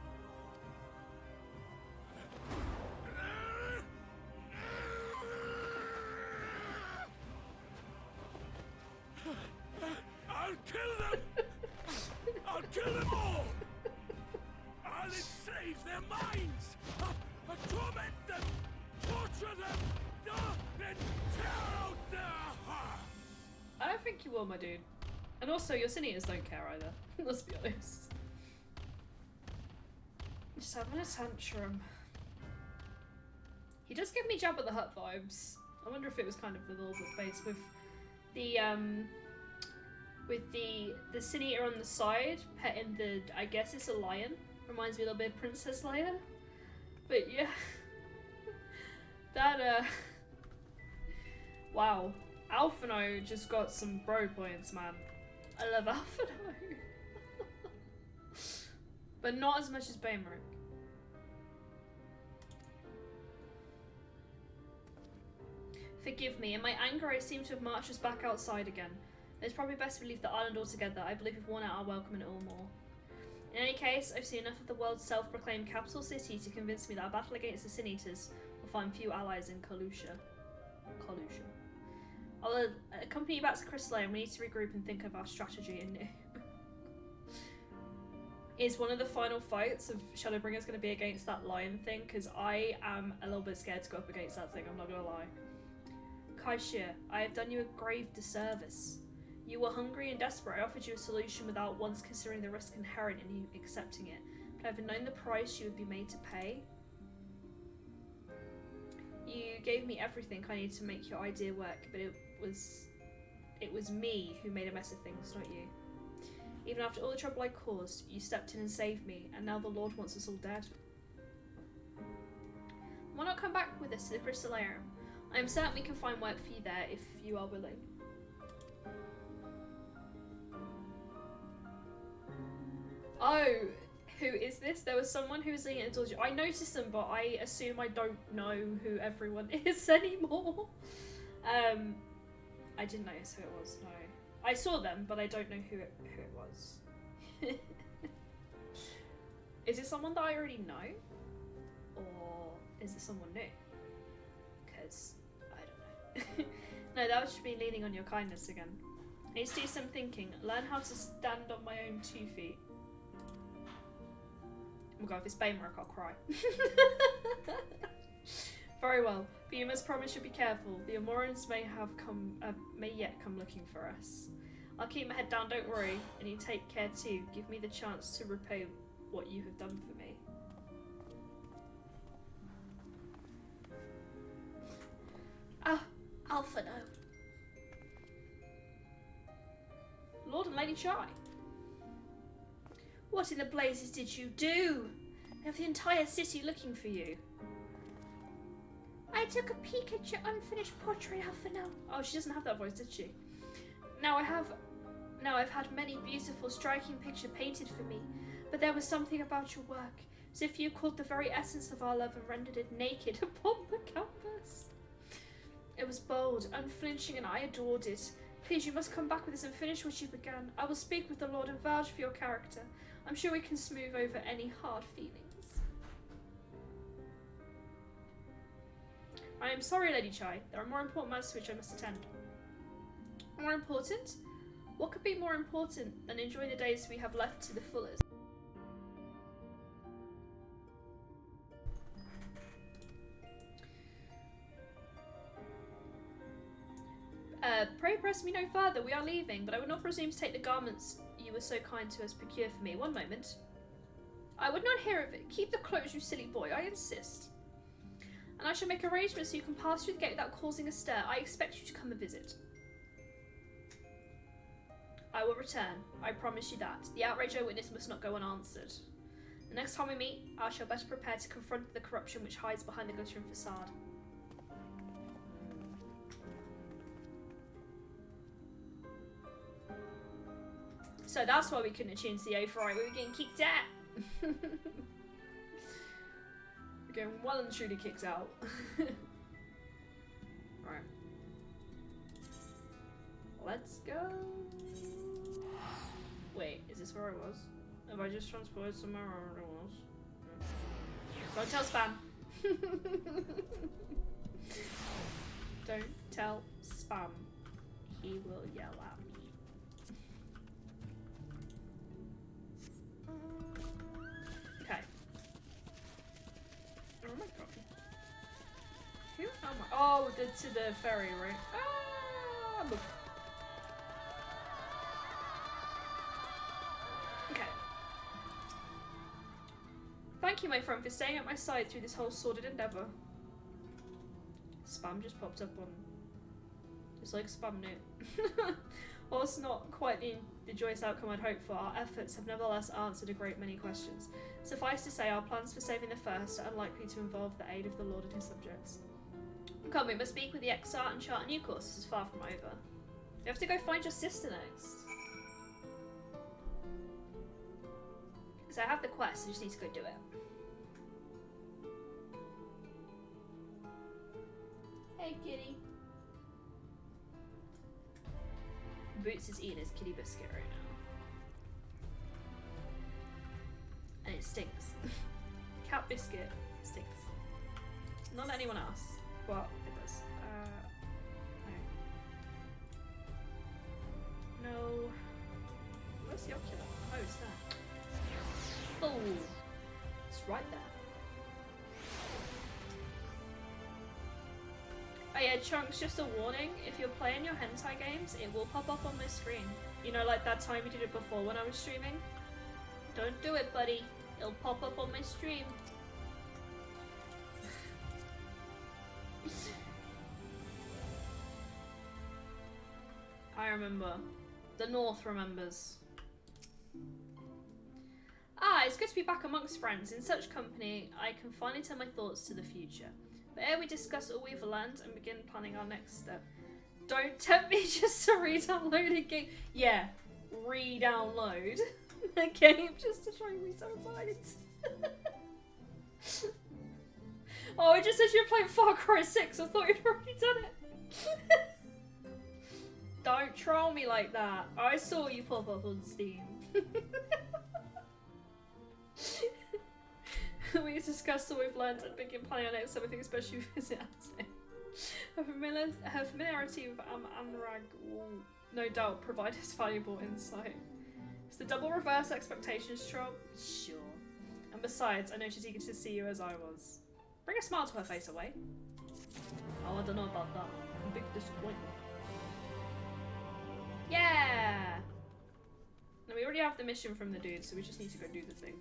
I'll kill them! I'll kill them all! I'll enslave their minds! I'll torment them! Torture them! And tear out their hearts! I don't think you will, my dude. And also, your Sin Eaters don't care either. Let's be honest. Just having a tantrum. He does give me Jabba the Hutt vibes. I wonder if it was kind of a little bit based with the Sin Eater on the side, petting the, I guess it's a lion. Reminds me a little bit of Princess Leia. But yeah. That, wow. Alphino just got some bro points, man. I love Alphino. But not as much as Baymeric. Forgive me, in my anger I seem to have marched us back outside again. It's probably best we leave the island altogether. I believe we've worn out our welcome in Ulmore. In any case, I've seen enough of the world's self-proclaimed capital city to convince me that our battle against the Sin Eaters will find few allies in Kalusha. I'll accompany you back to Crystal Lane. We need to regroup and think of our strategy anew. Is one of the final fights of Shadowbringers going to be against that lion thing? Because I am a little bit scared to go up against that thing, I'm not going to lie. Kaishir, I have done you a grave disservice. You were hungry and desperate. I offered you a solution without once considering the risk inherent in you accepting it. But I've known the price you would be made to pay. You gave me everything I needed to make your idea work, but it was me who made a mess of things, not you. Even after all the trouble I caused, you stepped in and saved me, and now the Lord wants us all dead. Why not come back with us to the Crystal Air? I am certain we can find work for you there if you are willing. Oh, who is this? There was someone who was leaning at the door. I noticed them, but I assume I don't know who everyone is anymore. I didn't notice who it was, no. I saw them, but I don't know who it was. Is it someone that I already know? Or is it someone new? Because, I don't know. No, that was just me leaning on your kindness again. I need to do some thinking. Learn how to stand on my own 2 feet. Oh my god, if it's Baymark, I'll cry. Very well, but you must promise you'll be careful. The Amorans may yet come looking for us. I'll keep my head down, don't worry, and you take care too. Give me the chance to repay what you have done for me. Ah, Alpha no. Lord and Lady Chai. What in the blazes did you do? They have the entire city looking for you. I took a peek at your unfinished portrait, Alphino. Oh, she doesn't have that voice, did she? Now I've had many beautiful, striking pictures painted for me, but there was something about your work, as if you caught the very essence of our love and rendered it naked upon the canvas. It was bold, unflinching, and I adored it. Please, you must come back with us and finish what you began. I will speak with the Lord and vouch for your character. I'm sure we can smooth over any hard feelings. I am sorry, Lady Chai. There are more important matters to which I must attend. More important? What could be more important than enjoying the days we have left to the fullest? Pray press me no further. We are leaving, but I would not presume to take the garments you were so kind to us procure for me. One moment. I would not hear of it. Keep the clothes, you silly boy. I insist. And I shall make arrangements so you can pass through the gate without causing a stir. I expect you to come and visit. I will return. I promise you that. The outrage I witnessed must not go unanswered. The next time we meet, I shall better prepare to confront the corruption which hides behind the glittering facade. So that's why we couldn't attune to the oath, right? We were getting kicked out. We're getting well and truly kicked out. Right. Let's go. Wait, is this where I was? Have I just transported somewhere where I was? No. Don't tell Spam. Don't tell Spam. He will yell at me. Okay. Oh my god. Who am I? Oh, to the ferry, right? Ah, look. Okay. Thank you, my friend, for staying at my side through this whole sordid endeavour. Spam just popped up on... Just like Spam knew. While it's not quite the joyous outcome I'd hoped for, our efforts have nevertheless answered a great many questions. Suffice to say, our plans for saving the first are unlikely to involve the aid of the Lord and his subjects. Come, we must speak with the Exart and chart a new course. This is far from over. We have to go find your sister next. So I have the quest, I just need to go do it. Hey, kitty. Boots is eating his kitty biscuit right now. And it stinks. Cat biscuit stinks. Not anyone else, but it does. No. No. Where's the ocular? Oh, it's there. Oh! It's right there. Oh yeah, Chunks, just a warning, if you're playing your hentai games, it will pop up on my screen. You know, like that time you did it before when I was streaming? Don't do it, buddy. It'll pop up on my stream. I remember. The North remembers. Ah, it's good to be back amongst friends. In such company, I can finally turn my thoughts to the future. But ere we discuss all we've learned and begin planning our next step, don't tempt me just to re-download a game. Yeah, re-download a game just to show me so minds. Oh, it just says you're playing Far Cry 6. I thought you'd already done it. Don't troll me like that. I saw you pop up on Steam. We discussed all we've learned and begin planning our next step. I think especially visit Aztec. Her familiarity with Anrag will no doubt provide us valuable insight. Is the double reverse expectations troll? Sure. And besides, I know she's eager to see you as I was. Bring a smile to her face away. Oh, I don't know about that. A big disappointment. Yeah! No, we already have the mission from the dude, so we just need to go do the thing.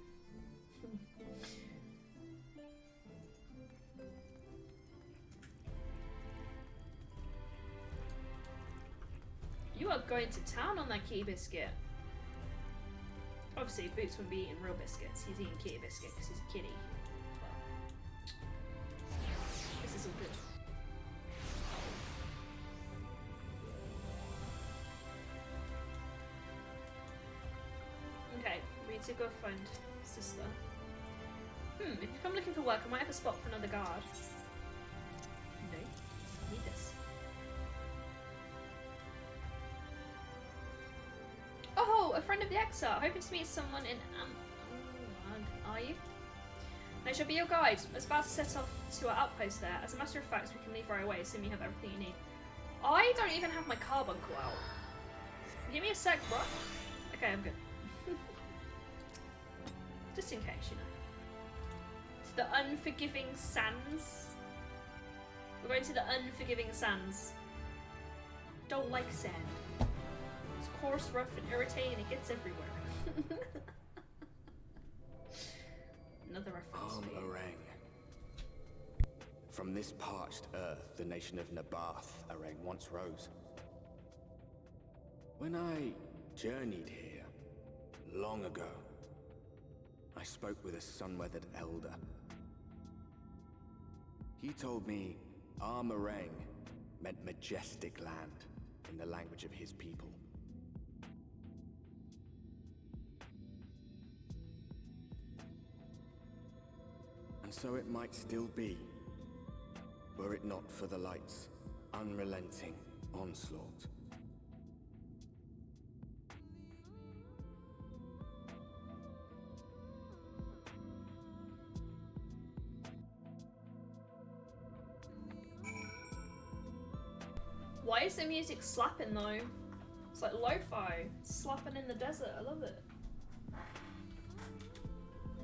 You are going to town on that kitty biscuit. Obviously, Boots wouldn't be eating real biscuits. He's eating kitty biscuit because he's a kitty. But this is all good. Okay, we need to go find sister. If you come looking for work, I might have a spot for another guard. No, I need this. Oh, a friend of the Exile. Hoping to meet someone in are you? I shall be your guide. I was about to set off to our outpost there. As a matter of fact, we can leave right away, assuming you have everything you need. I don't even have my carbuncle out. Give me a sec, bro. Okay, I'm good. Just in case, you know. It's the Unforgiving Sands. We're going to the Unforgiving Sands. Don't like sand. It's coarse, rough, and irritating, and it gets everywhere. Another reference. Arang. From this parched earth, the nation of Nabath, Arang once rose. When I journeyed here, long ago, I spoke with a sun-weathered elder. He told me Armarang meant majestic land in the language of his people. And so it might still be, were it not for the light's unrelenting onslaught. Why is the music slapping though? It's like lo-fi. It's slapping in the desert. I love it.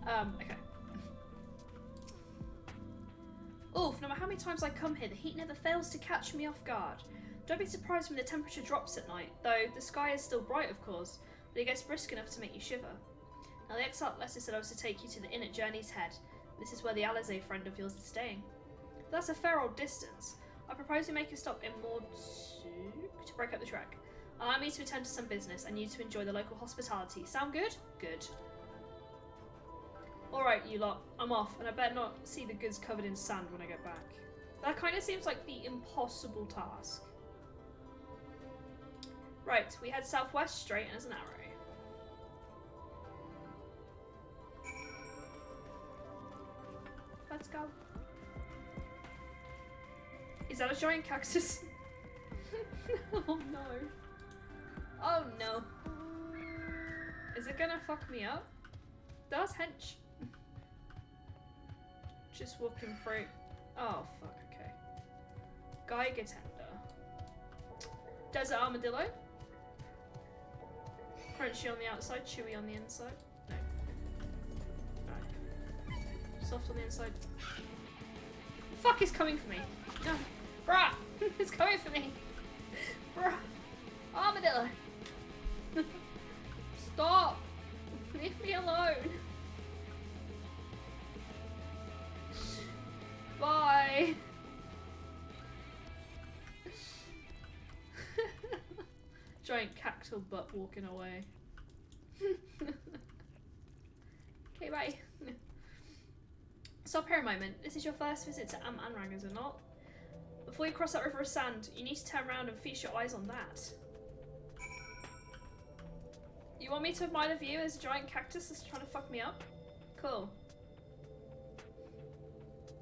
Okay. Oof, no matter how many times I come here, the heat never fails to catch me off guard. Don't be surprised when the temperature drops at night, though the sky is still bright, of course, but it gets brisk enough to make you shiver. Now, the exile letter said I was to take you to the inn at Journey's Head. This is where the Alizé friend of yours is staying. But that's a fair old distance. I propose we make a stop in Mordsuk to break up the trek. Allow me to attend to some business and you to enjoy the local hospitality. Sound good? Good. Alright, you lot. I'm off, and I better not see the goods covered in sand when I get back. That kind of seems like the impossible task. Right, we head southwest straight as an arrow. Let's go. Is that a giant cactus? Oh no. Oh no. Is it gonna fuck me up? That's hench. Just walking through. Oh fuck, okay. Geiger tender. Desert armadillo. Crunchy on the outside, chewy on the inside. No. Alright. Soft on the inside. The fuck is coming for me? No. Bruh! It's coming for me! Bruh! Armadillo! Stop! Leave me alone! Bye! Giant cactus butt walking away. Stop here a moment. This is your first visit to Anrang, is it not? Before you cross that river of sand, you need to turn around and feast your eyes on that. You want me to admire the view as a giant cactus is trying to fuck me up? Cool.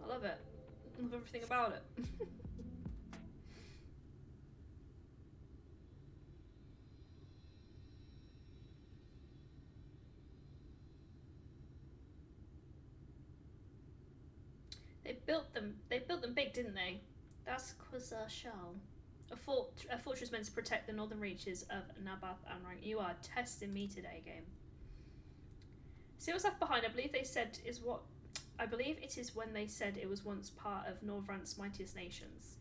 I love it. I love everything about it. They built them big, didn't they? That's Shell. A fortress meant to protect the northern reaches of Nabath Anrang. You are testing me today, game. See what's left behind? I believe it is when they said it was once part of Norvrant's mightiest nations.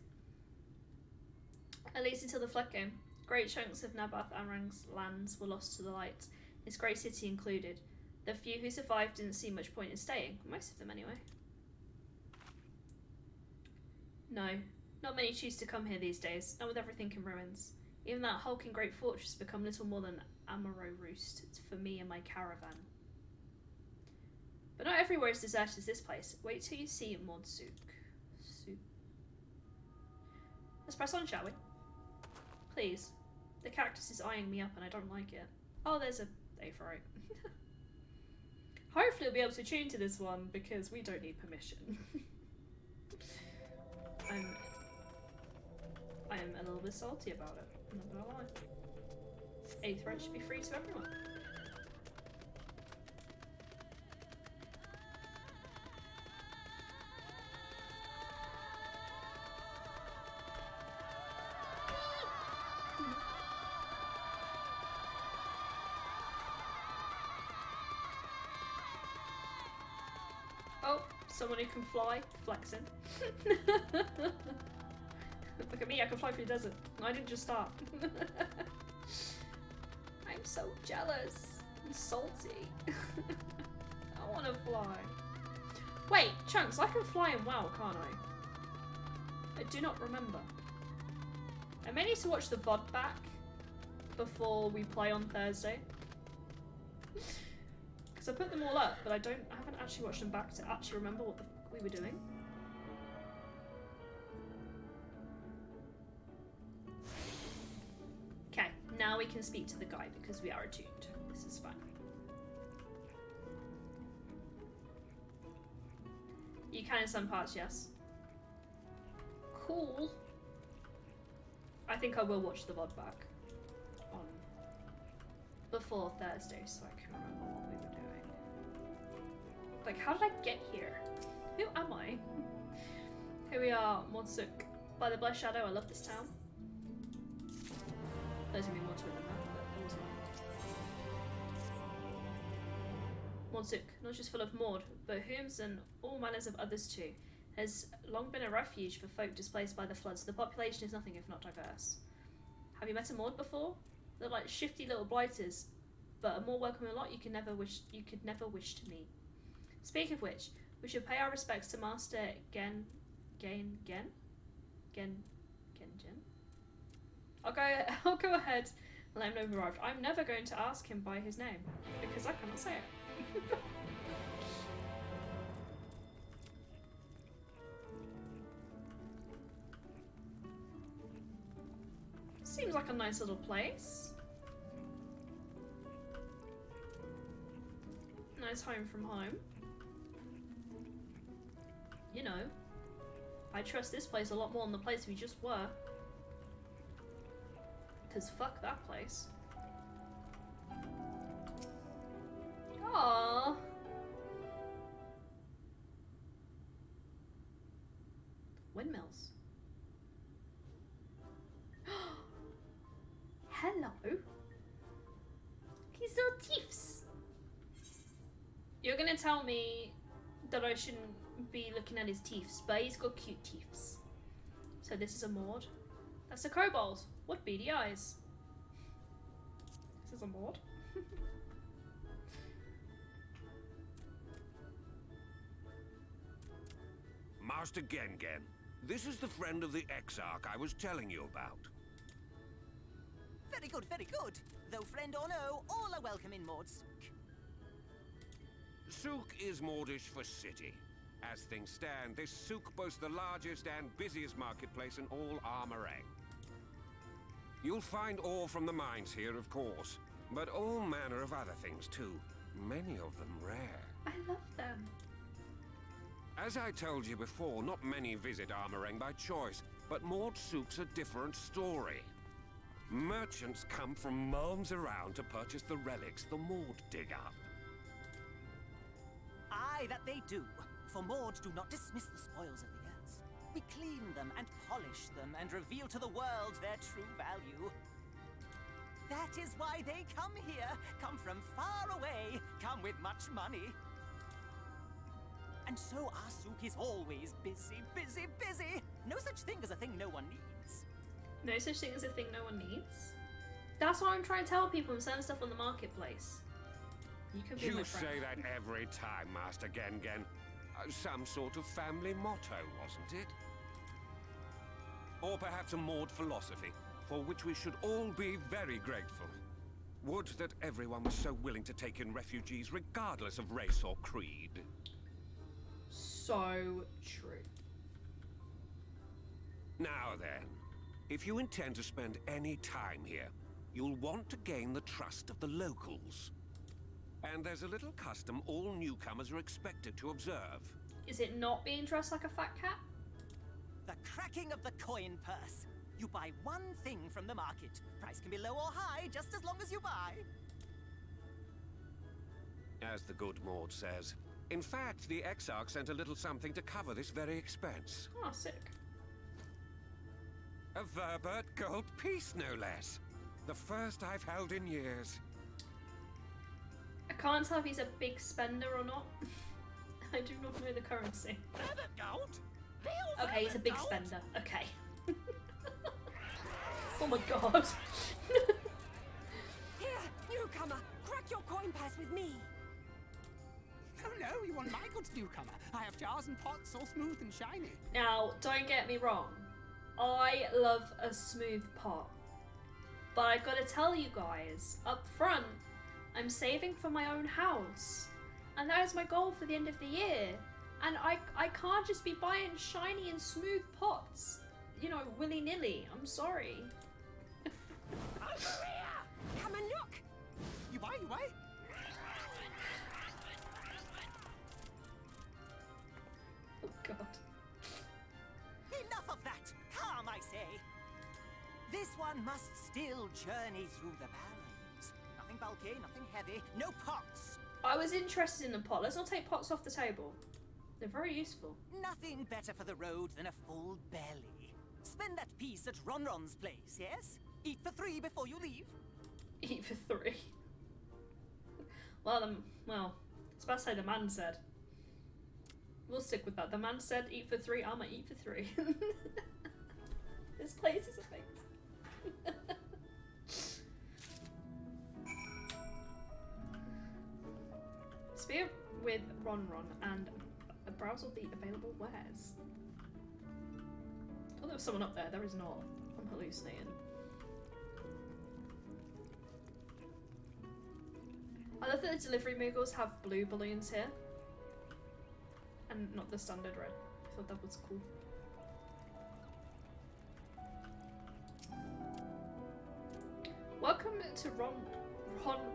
At least until the Flood came. Great chunks of Nabath Anrang's lands were lost to the light, this great city included. The few who survived didn't see much point in staying. Most of them, anyway. No, not many choose to come here these days, not with everything in ruins. Even that hulking great fortress has become little more than Amaro Roost for me and my caravan. But not everywhere is deserted as this place. Wait till you see Mordsuk. Let's press on, shall we? Please. The cactus is eyeing me up and I don't like it. Oh, there's a Aphorite. Hopefully we'll be able to tune to this one because we don't need permission. I am a little bit salty about it, I'm not gonna lie. Aetheryte should be free to everyone. Oh, someone who can fly, flexing. Look at me, I can fly through the desert. I didn't just start. I'm so jealous and salty. I want to fly. Wait, Chunks, I can fly in WoW, can't I? I do not remember. I may need to watch the VOD back before we play on Thursday. Because I put them all up, but I haven't actually watched them back to actually remember what the fuck we were doing. Now we can speak to the guy because we are attuned. This is fine. You can in some parts, yes. Cool. I think I will watch the VOD back on before Thursday so I can remember what we were doing. Like, how did I get here? Who am I? Here we are, Mordsuk. By the Blessed Shadow, I love this town. There's gonna be more to it than that, but it was mine. Mordsuk, not just full of Mord, but Whooms and all manners of others too, has long been a refuge for folk displaced by the floods. The population is nothing if not diverse. Have you met a Mord before? They're like shifty little blighters, but a more welcoming lot you could never wish to meet. Speaking of which, we should pay our respects to Master Gen. I'll go ahead and let him know we've arrived. I'm never going to ask him by his name because I cannot say it. Seems like a nice little place. Nice home from home. You know, I trust this place a lot more than the place we just were. Cause fuck that place. Aww. Windmills. Hello. His little teeths. You're gonna tell me that I shouldn't be looking at his teeths, but he's got cute teeths. So this is a Mord. That's a kobold. What beady eyes. This is a Mord. Master Gengen, this is the friend of the Exarch I was telling you about. Very good, very good. Though friend or no, all are welcome in Mordsuk. Sook is Mordish for city. As things stand, this souk boasts the largest and busiest marketplace in all Armorang. You'll find ore from the mines here, of course, but all manner of other things too. Many of them rare. I love them. As I told you before, not many visit Armorang by choice, but Maud Souk's a different story. Merchants come from miles around to purchase the relics the Maud dig up. Aye, that they do. For Maud do not dismiss the spoils of the earth. We clean them and polish them and reveal to the world their true value. That is why they come here, come from far away, come with much money. And so our souk is always busy, busy, busy. No such thing as a thing no one needs. No such thing as a thing no one needs. That's what I'm trying to tell people and selling stuff on the marketplace. You can be my friend. You say that every time, Master Gengen. Some sort of family motto, wasn't it? Or perhaps a Maud philosophy, for which we should all be very grateful. Would that everyone was so willing to take in refugees regardless of race or creed. So true. Now then, if you intend to spend any time here, you'll want to gain the trust of the locals. And there's a little custom all newcomers are expected to observe. Is it not being dressed like a fat cat? The cracking of the coin purse. You buy one thing from the market. Price can be low or high, just as long as you buy. As the good Maud says. In fact, the Exarch sent a little something to cover this very expense. Oh, sick. A Verbert gold piece, no less. The first I've held in years. I can't tell if he's a big spender or not. I do not know the currency. Verbert gold? Okay, he's a big spender. Okay. Oh my god. Here, newcomer, crack your coin purse with me. Oh no, you want my goods, newcomer? I have jars and pots all smooth and shiny. Now, don't get me wrong. I love a smooth pot. But I gotta tell you guys, up front, I'm saving for my own house. And that is my goal for the end of the year. And I can't just be buying shiny and smooth pots, you know, willy-nilly. I'm sorry. Over here! Come and look! You buy? Oh god. Enough of that! Calm, I say! This one must still journey through the valleys. Nothing bulky, nothing heavy, no pots. I was interested in the pot. Let's not take pots off the table. They're very useful. Nothing better for the road than a full belly. Spend that piece at Ronron's place, yes? Eat for 3 before you leave. Eat for 3. Well, it's about to say the man said. We'll stick with that. The man said eat for 3, I'ma eat for 3. This place is amazing. Spear with Ron and a browse of the available wares. I thought there was someone up there. There is not. I'm hallucinating. I love that the delivery Moogles have blue balloons here. And not the standard red. I thought that was cool. Welcome to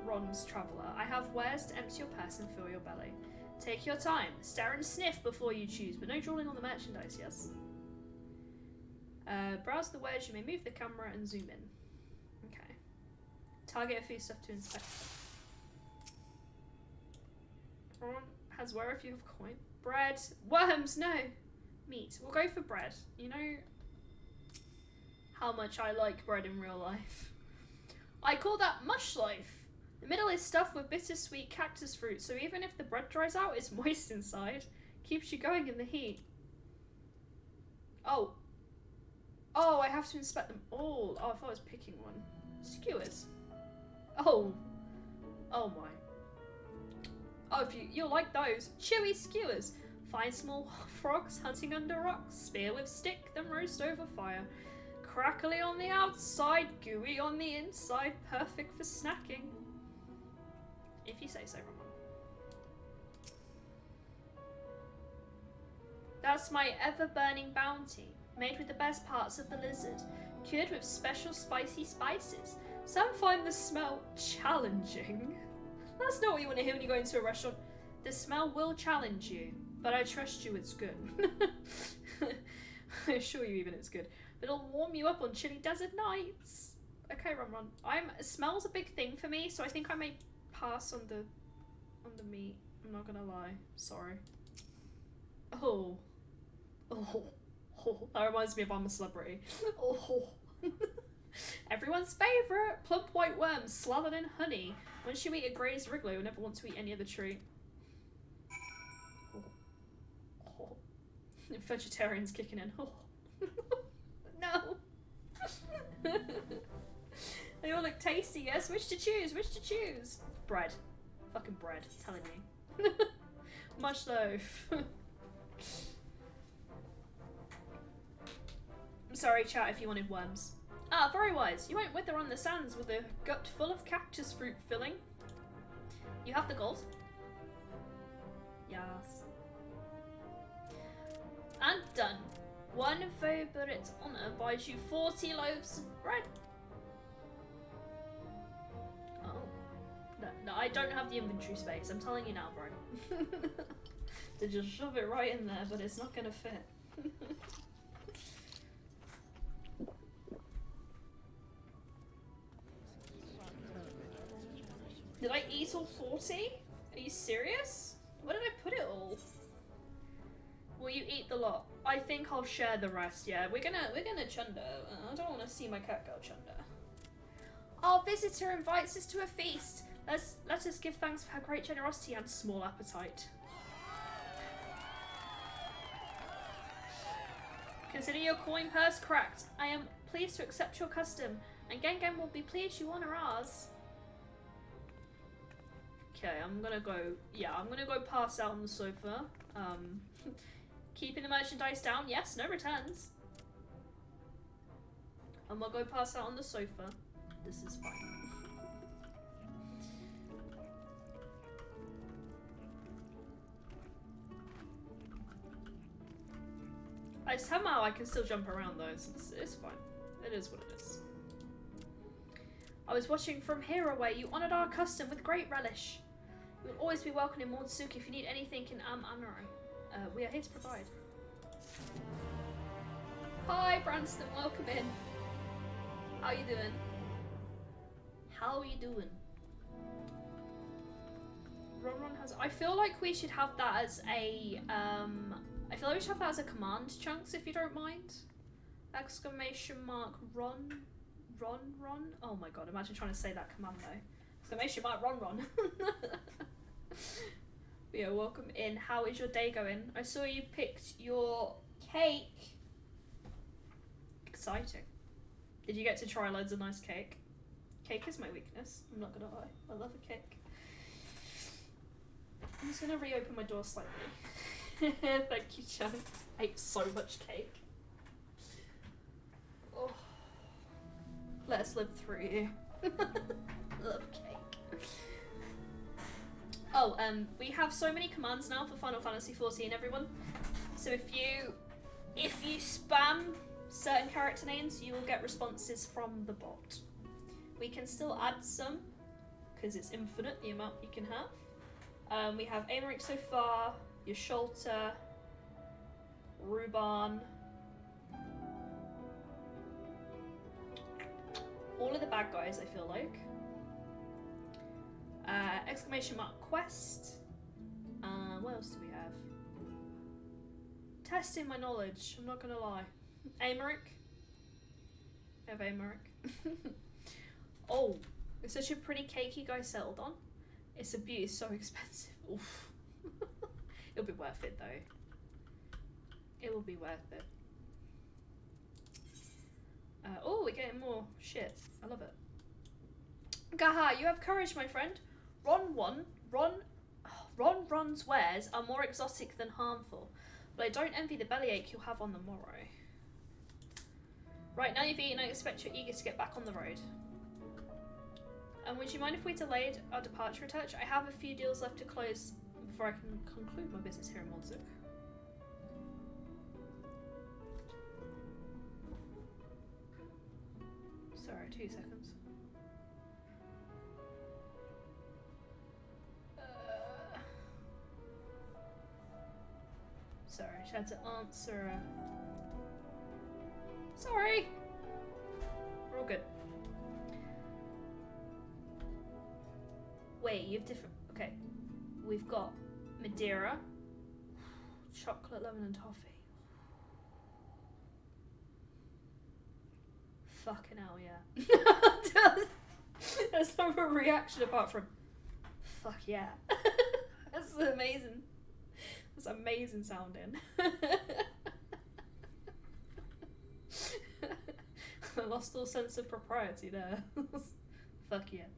Ron's Traveller. I have wares to empty your purse and fill your belly. Take your time. Stare and sniff before you choose, but no drawing on the merchandise, yes? Browse the wares. You may move the camera and zoom in. Okay. Target a few stuff to inspect. Ron has where if you have coin. Bread. Worms, no. Meat. We'll go for bread. You know how much I like bread in real life. I call that mush life. The middle is stuffed with bittersweet cactus fruit, so even if the bread dries out, it's moist inside. Keeps you going in the heat. Oh. Oh, I have to inspect them all. Oh, I thought I was picking one. Skewers. Oh. Oh my. Oh, if you'll like those. Chewy skewers. Find small frogs hunting under rocks. Spear with stick, then roast over fire. Crackly on the outside, gooey on the inside. Perfect for snacking. If you say so, Ramon. That's my ever-burning bounty, made with the best parts of the lizard, cured with special spicy spices. Some find the smell challenging. That's not what you want to hear when you go into a restaurant. The smell will challenge you, but I trust you it's good. I assure you even it's good. But it'll warm you up on chilly desert nights. Okay, Run. Smell's a big thing for me, so I think I may pass on the meat. I'm not gonna lie. Sorry. Oh. That reminds me of I'm a Celebrity. Oh. Everyone's favourite! Plump white worms slathered in honey. Once you eat a grazed wriggler, you'll never want to eat any other treat. Oh. Vegetarians kicking in. Oh. No! They all look tasty, yes? Which to choose? Bread. Fucking bread, I'm telling you. Much loaf. I'm sorry, chat, if you wanted worms. Ah, very wise. You won't wither on the sands with a gut full of cactus fruit filling. You have the gold. Yes. And done. One favorite honor buys you 40 loaves of bread. Oh. No, I don't have the inventory space. I'm telling you now, bro. To just shove it right in there, but it's not gonna fit. Did I eat all 40? Are you serious? Where did I put it all? Will you eat the lot? I think I'll share the rest, yeah. We're gonna chunder. I don't want to see my cat girl chunder. Our visitor invites us to a feast. Let us give thanks for her great generosity and small appetite. Consider your coin purse cracked. I am pleased to accept your custom, and Gengen will be pleased you honor ours. Okay, I'm gonna go pass out on the sofa. Keeping the merchandise down, yes, no returns. I'm gonna go pass out on the sofa. This is fine. Somehow I can still jump around though, so it's fine. It is what it is. I was watching from here away. You honoured our custom with great relish. You will always be welcome in Mordsuki if you need anything in Amuro. We are here to provide. Hi Branston, welcome in. How you doing? How are you doing? Ron has. I feel like we should have that as a I feel like we should have that as a command chunks if you don't mind. Exclamation mark Ron. Oh my god, imagine trying to say that command though. Exclamation mark Ron. Yeah, welcome in. How is your day going? I saw you picked your cake. Exciting. Did you get to try loads of nice cake? Cake is my weakness, I'm not gonna lie. I love a cake. I'm just gonna reopen my door slightly. Thank you, Chunks. I ate so much cake. Oh. Let us live through you. Love cake. Oh, we have so many commands now for Final Fantasy XIV, everyone. So if you spam certain character names, you will get responses from the bot. We can still add some, because it's infinite, the amount you can have. We have Aymeric so far, Yasholta, Ruban, all of the bad guys, I feel like. Exclamation mark Quest. What else do we have? Testing my knowledge, I'm not gonna lie. Aymeric. I have Aymeric. Oh, it's such a pretty cake you guys settled on. It's a beauty, it's so expensive. Oof. It'll be worth it though. It will be worth it. Oh, we're getting more shit. I love it. Gaha, you have courage, my friend. Ron's wares are more exotic than harmful, but I don't envy the bellyache you'll have on the morrow. Right, now you've eaten, I expect you're eager to get back on the road. And would you mind if we delayed our departure a touch? I have a few deals left to close before I can conclude my business here in Mordzook. Sorry, 2 seconds. Sorry, I just had to answer Sorry! We're all good. Wait, you have different... Okay. We've got Madeira, chocolate, lemon and toffee. Fucking hell, yeah. There's no reaction apart from fuck yeah. That's amazing. That's amazing sounding. I lost all sense of propriety there. Fuck yeah.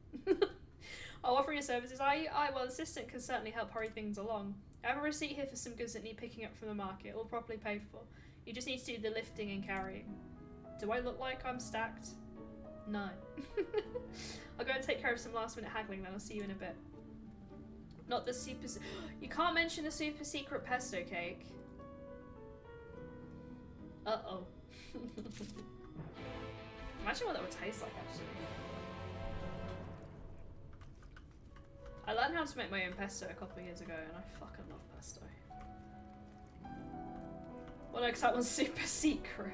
I'll offer your services. Well, assistant can certainly help hurry things along. I have a receipt here for some goods that need picking up from the market, all properly paid for. You just need to do the lifting and carrying. Do I look like I'm stacked? No. I'll go and take care of some last minute haggling, then I'll see you in a bit. Not the super... You can't mention the super secret pesto cake. Uh-oh. Imagine what that would taste like, actually. I learned how to make my own pesto a couple of years ago, and I fucking love pesto. Well, no, because that one's super secret.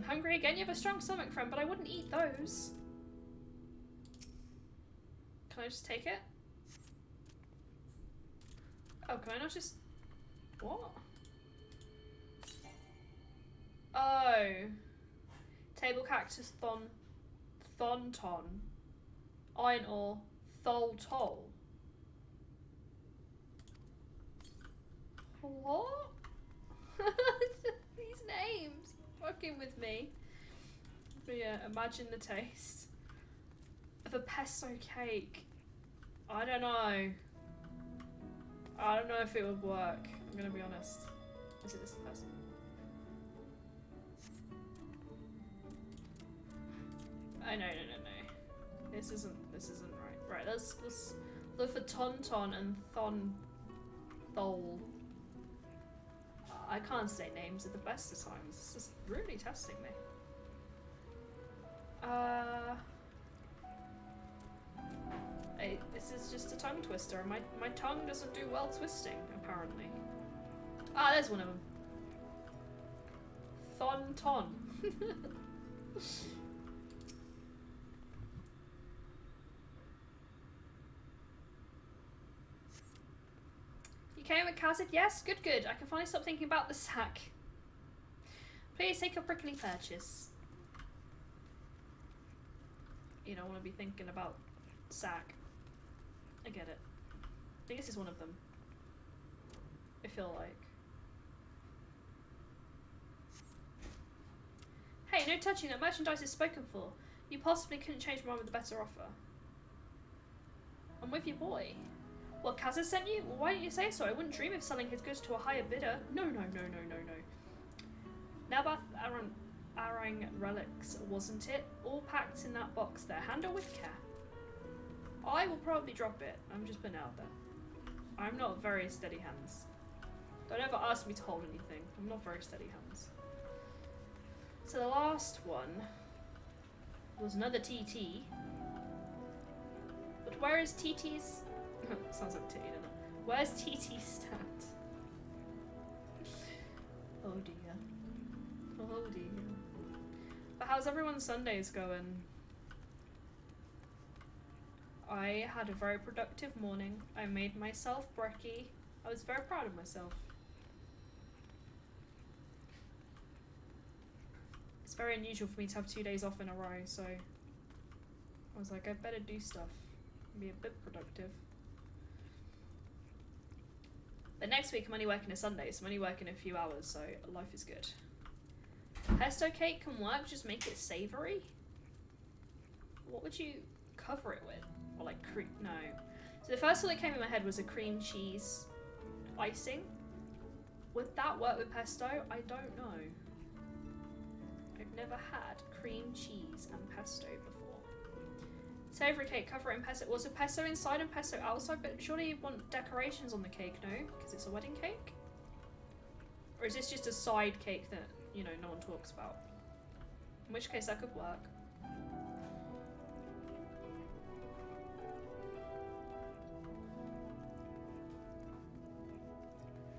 Hungry again? You have a strong stomach, friend, but I wouldn't eat those. Can I just take it? Oh, can I not just... What? Oh. Table cactus thonton. Iron ore. Thol. What? These names. Fucking with me. But yeah, imagine the taste of a pesto cake. I don't know. I don't know if it would work. I'm gonna be honest. Is it this person? Oh no. This isn't right. Right, let's look for Tonton and Thol. I can't say names at the best of times. It's just really testing me. Hey, this is just a tongue twister. My tongue doesn't do well twisting, apparently. Ah, there's one of them. Thon. You came with Kazid? Yes, good. I can finally stop thinking about the sack. Please take a prickly purchase. You don't want to be thinking about sack. I get it. I think this is one of them. I feel like. Hey, no touching. That merchandise is spoken for. You possibly couldn't change my mind with a better offer. I'm with your boy. What, Kazza sent you? Well, why didn't you say so? I wouldn't dream of selling his goods to a higher bidder. No. Nabath Arang relics, wasn't it? All packed in that box there. Handle with care. I will probably drop it. I'm just putting it out there. I'm not very steady hands. Don't ever ask me to hold anything. I'm not very steady hands. So the last one was another TT. But where is TT's... Sounds like titty, doesn't it? Where's TT's stand? Oh dear. Oh dear. But how's everyone's Sundays going? I had a very productive morning. I made myself brekkie. I was very proud of myself. It's very unusual for me to have 2 days off in a row, so I was like, I better do stuff and be a bit productive. But next week I'm only working a Sunday, so I'm only working a few hours, so life is good. Pesto cake can work, just make it savoury? What would you cover it with? Or like cream? No. So the first one that came in my head was a cream cheese icing. Would that work with pesto? I don't know. I've never had cream cheese and pesto before. Savoury cake, cover it in pesto. Was it pesto inside and pesto outside? But surely you want decorations on the cake, no? Because it's a wedding cake? Or is this just a side cake that, you know, no one talks about? In which case that could work.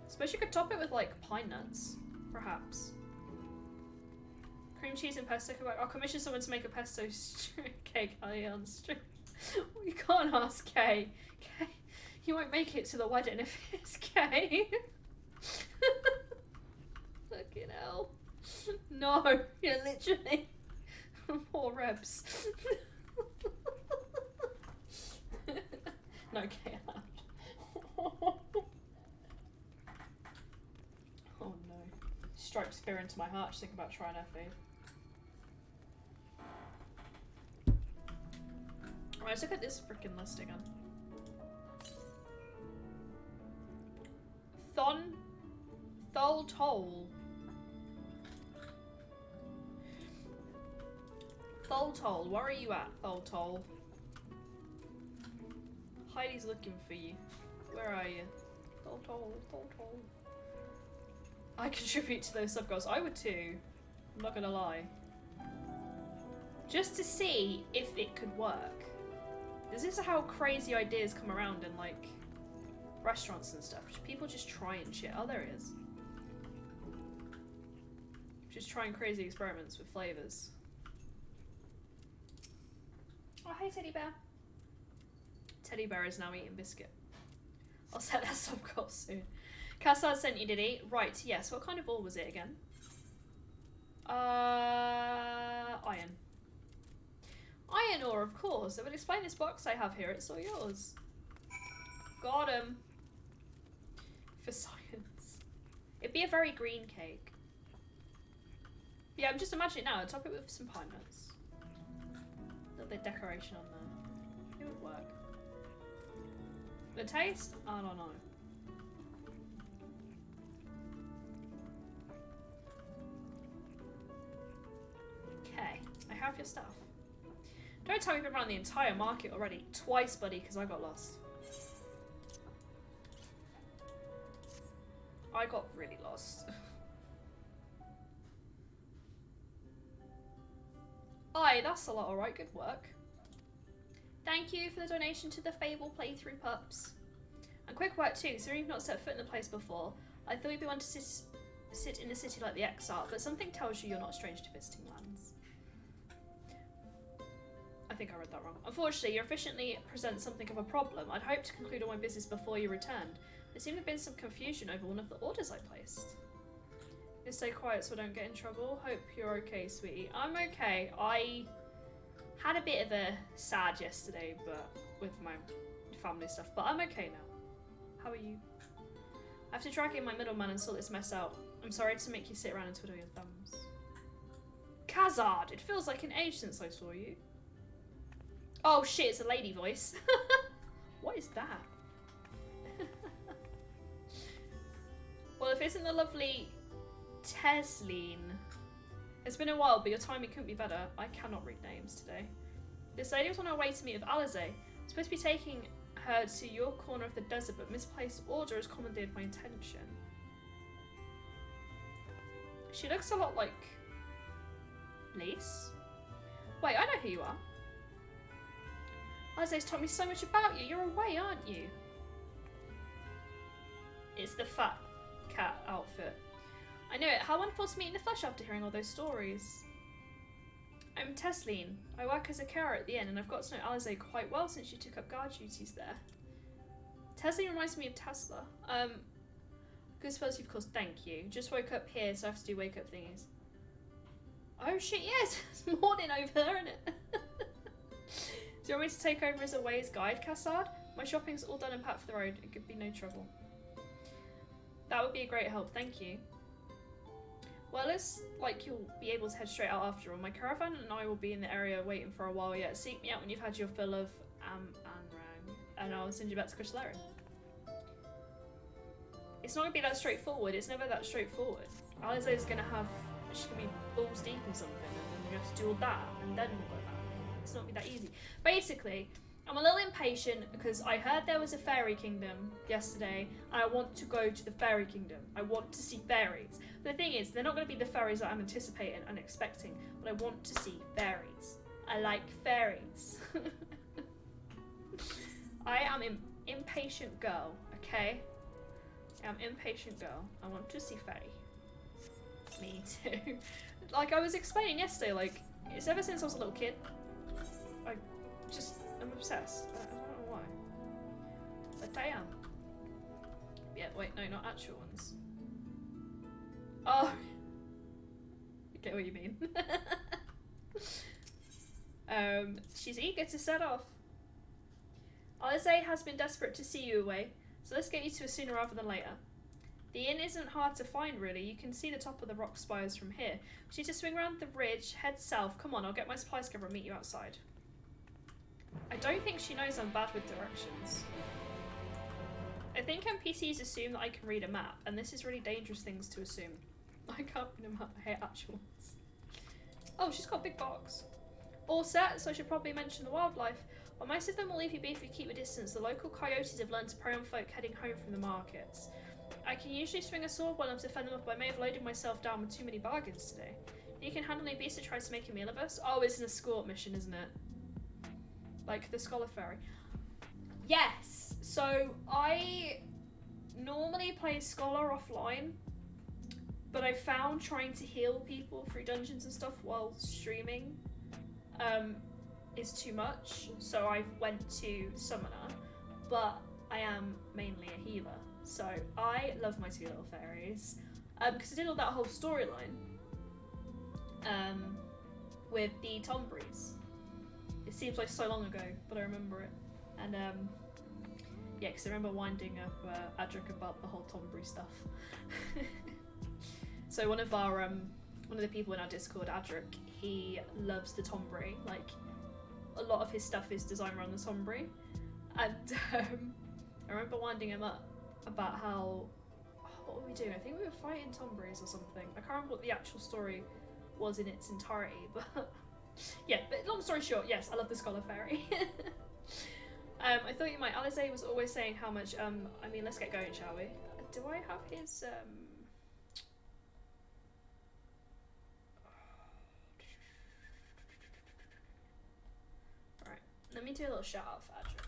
Suppose you could top it with like pine nuts, perhaps. Cream cheese and pesto could work. I'll commission someone to make a pesto cake on stream. You can't ask Kay. Kay, you won't make it to the wedding if it's Kay. Fucking hell. No, you're literally poor Rebs. No, Kay. Oh no. Strikes fear into my heart just thinking about trying her food. Alright, let's look at this freaking list again. Tholtol. Tholtol, where are you at, Tholtol? Heidi's looking for you. Where are you? Tholtol, Tholtol. I contribute to those sub-goals. I would too. I'm not gonna lie. Just to see if it could work. This is how crazy ideas come around in like restaurants and stuff. People just trying shit. Oh, there he is. Just trying crazy experiments with flavors. Oh, hey, Teddy Bear. Teddy Bear is now eating biscuit. I'll set that sub-goal soon. Cassard sent you, did he? Right, yes. What kind of ore was it again? Iron. Iron ore, of course. It would explain this box I have here. It's all yours. Got him. For science. It'd be a very green cake. Yeah, I'm just imagining it now. I'll top it with some pine nuts. A little bit of decoration on there. It would work. The taste? I don't know. Okay, I have your stuff. Don't tell me you've been around the entire market already. Twice, buddy, because I got lost. I got really lost. Aye, that's a lot, alright, good work. Thank you for the donation to the Fable playthrough, pups. And quick work too, so you've not set foot in the place before. I thought you'd be one to sit in the city like the Exarch, but something tells you you're not strange to visiting lands. I think I read that wrong. Unfortunately, your efficiently presents something of a problem. I'd hoped to conclude all my business before you returned. There seemed to have been some confusion over one of the orders I placed. Just stay quiet so I don't get in trouble. Hope you're okay, sweetie. I'm okay. I had a bit of a sad yesterday, but with my family stuff. But I'm okay now. How are you? I have to drag in my middleman and sort this mess out. I'm sorry to make you sit around and twiddle your thumbs. Kazard, it feels like an age since I saw you. Oh shit, it's a lady voice. What is that? Well, if it isn't the lovely Tesleen. It's been a while, but your timing couldn't be better. I cannot read names today. This lady was on her way to meet with Alize. I'm supposed to be taking her to your corner of the desert, but misplaced order has commandeered my attention. She looks a lot like Lise. Wait, I know who you are. Alize's taught me so much about you. You're away, aren't you? It's the fat cat outfit. I knew it. How wonderful to meet in the flesh after hearing all those stories. I'm Tesleen. I work as a carer at the inn, and I've got to know Alize quite well since she took up guard duties there. Tesleen reminds me of Tesla. Good spells, of course. Thank you. Just woke up here, so I have to do wake up thingies. Oh shit! Yes, it's morning over there, isn't it? Do you want me to take over as a ways guide, Cassard? My shopping's all done and packed for the road. It could be no trouble. That would be a great help. Thank you. Well, it's like you'll be able to head straight out after all. My caravan and I will be in the area waiting for a while yet. Seek me out when you've had your fill of Anrang, and I'll send you back to Kushalarin. It's not going to be that straightforward. It's never that straightforward. Alize is going to have... She's going to be balls deep or something, and then you have to do all that, and then we'll go back. It's not going to be that easy. Basically, I'm a little impatient because I heard there was a fairy kingdom yesterday and I want to go to the fairy kingdom. I want to see fairies. But the thing is, they're not going to be the fairies that I'm anticipating and expecting, but I want to see fairies. I like fairies. I am an impatient girl, okay? I'm an impatient girl. I want to see fairy. Me too. Like I was explaining yesterday, like, it's ever since I was a little kid. I'm obsessed. I don't know why. But I am. Yeah, wait, no, not actual ones. Oh! I get what you mean. She's eager to set off. Alize has been desperate to see you away, so let's get you to us sooner rather than later. The inn isn't hard to find, really. You can see the top of the rock spires from here. We need to swing around the ridge, head south. Come on, I'll get my supplies together and meet you outside. I don't think she knows I'm bad with directions. I think NPCs assume that I can read a map, and this is really dangerous things to assume. I can't read a map, I hate actual ones. Oh, she's got a big box. All set, so I should probably mention the wildlife. While most of them will leave you be if you keep a distance, the local coyotes have learned to prey on folk heading home from the markets. I can usually swing a sword well enough to fend them off, but I may have loaded myself down with too many bargains today. You can handle any beast that tries to make a meal of us? Oh, it's an escort mission, isn't it? Like the Scholar Fairy. Yes! So, I normally play Scholar offline, but I found trying to heal people through dungeons and stuff while streaming is too much. So I went to Summoner, but I am mainly a healer. So I love my two little fairies. Because I did all that whole storyline with the Tombreys. It seems like so long ago, but I remember it. And yeah, because I remember winding up Adric about the whole Tombrey stuff. So one of the people in our Discord, Adric, he loves the Tombrey. Like, a lot of his stuff is designed around the Tombrey. And I remember winding him up about how, what were we doing? I think we were fighting Tombreys or something. I can't remember what the actual story was in its entirety, but yeah, but long story short, yes, I love the Scholar Fairy. I thought you might. Alize was always saying how much, I mean, let's get going, shall we? Do I have his, Alright, let me do a little shout out for Adric.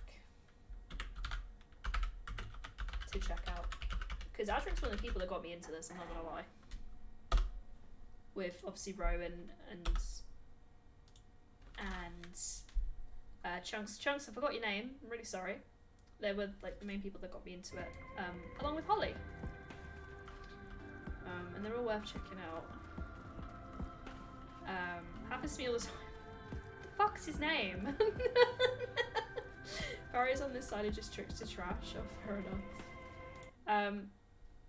To check out. Because Adric's one of the people that got me into this, I'm not gonna lie. With, obviously, Rowan and Chunks. Chunks, I forgot your name. I'm really sorry. They were like the main people that got me into it, along with Holly. And they're all worth checking out. Happens to me all the time. The fuck's his name? Barry's on this side of just tricks to trash. Oh, fair enough.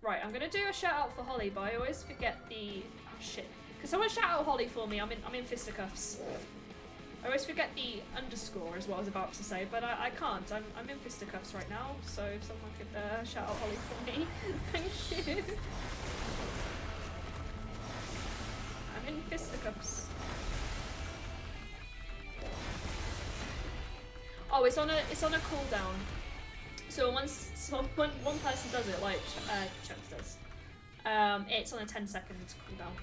Right, I'm gonna do a shout out for Holly, but I always forget the. Oh shit! Can someone shout out Holly for me? I'm in fisticuffs. I always forget the underscore is what I was about to say, but I can't. I'm in fisticuffs right now, so if someone could shout out Holly for me, thank you. I'm in fisticuffs. Oh, it's on a cooldown. So when one person does it, like Chucks does, it's on a 10-second cooldown.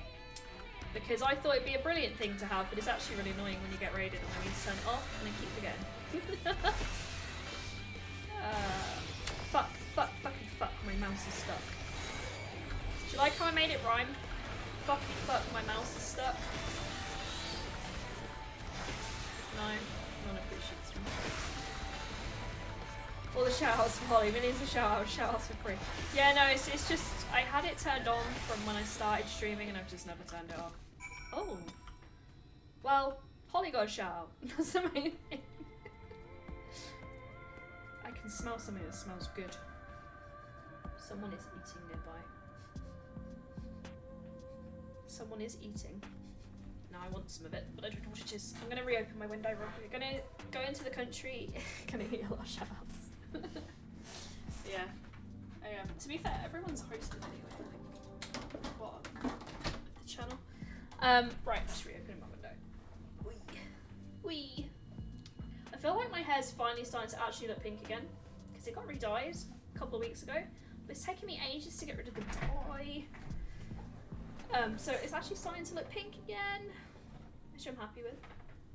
Because I thought it'd be a brilliant thing to have, but it's actually really annoying when you get raided and I need to turn it off and then keep forgetting. Fucking fuck, my mouse is stuck. Do you like how I made it rhyme? Fucking fuck, my mouse is stuck. No, none appreciates me. All the shout-outs for Holly, millions of shout-outs for free. Yeah, no, it's just, I had it turned on from when I started streaming and I've just never turned it off. Oh. Well, Holly got a shout-out. That's amazing. I can smell something that smells good. Someone is eating nearby. Someone is eating. Now I want some of it, but I don't know what it is. I'm gonna reopen my window real quick. I'm gonna go into the country. Gonna get a lot of shout-outs. Yeah. To be fair, everyone's hosted anyway. Like, what? The channel. Right, just reopening my window. Wee. I feel like my hair's finally starting to actually look pink again, because it got re-dyed a couple of weeks ago, but it's taken me ages to get rid of the dye. So it's actually starting to look pink again, which I'm happy with.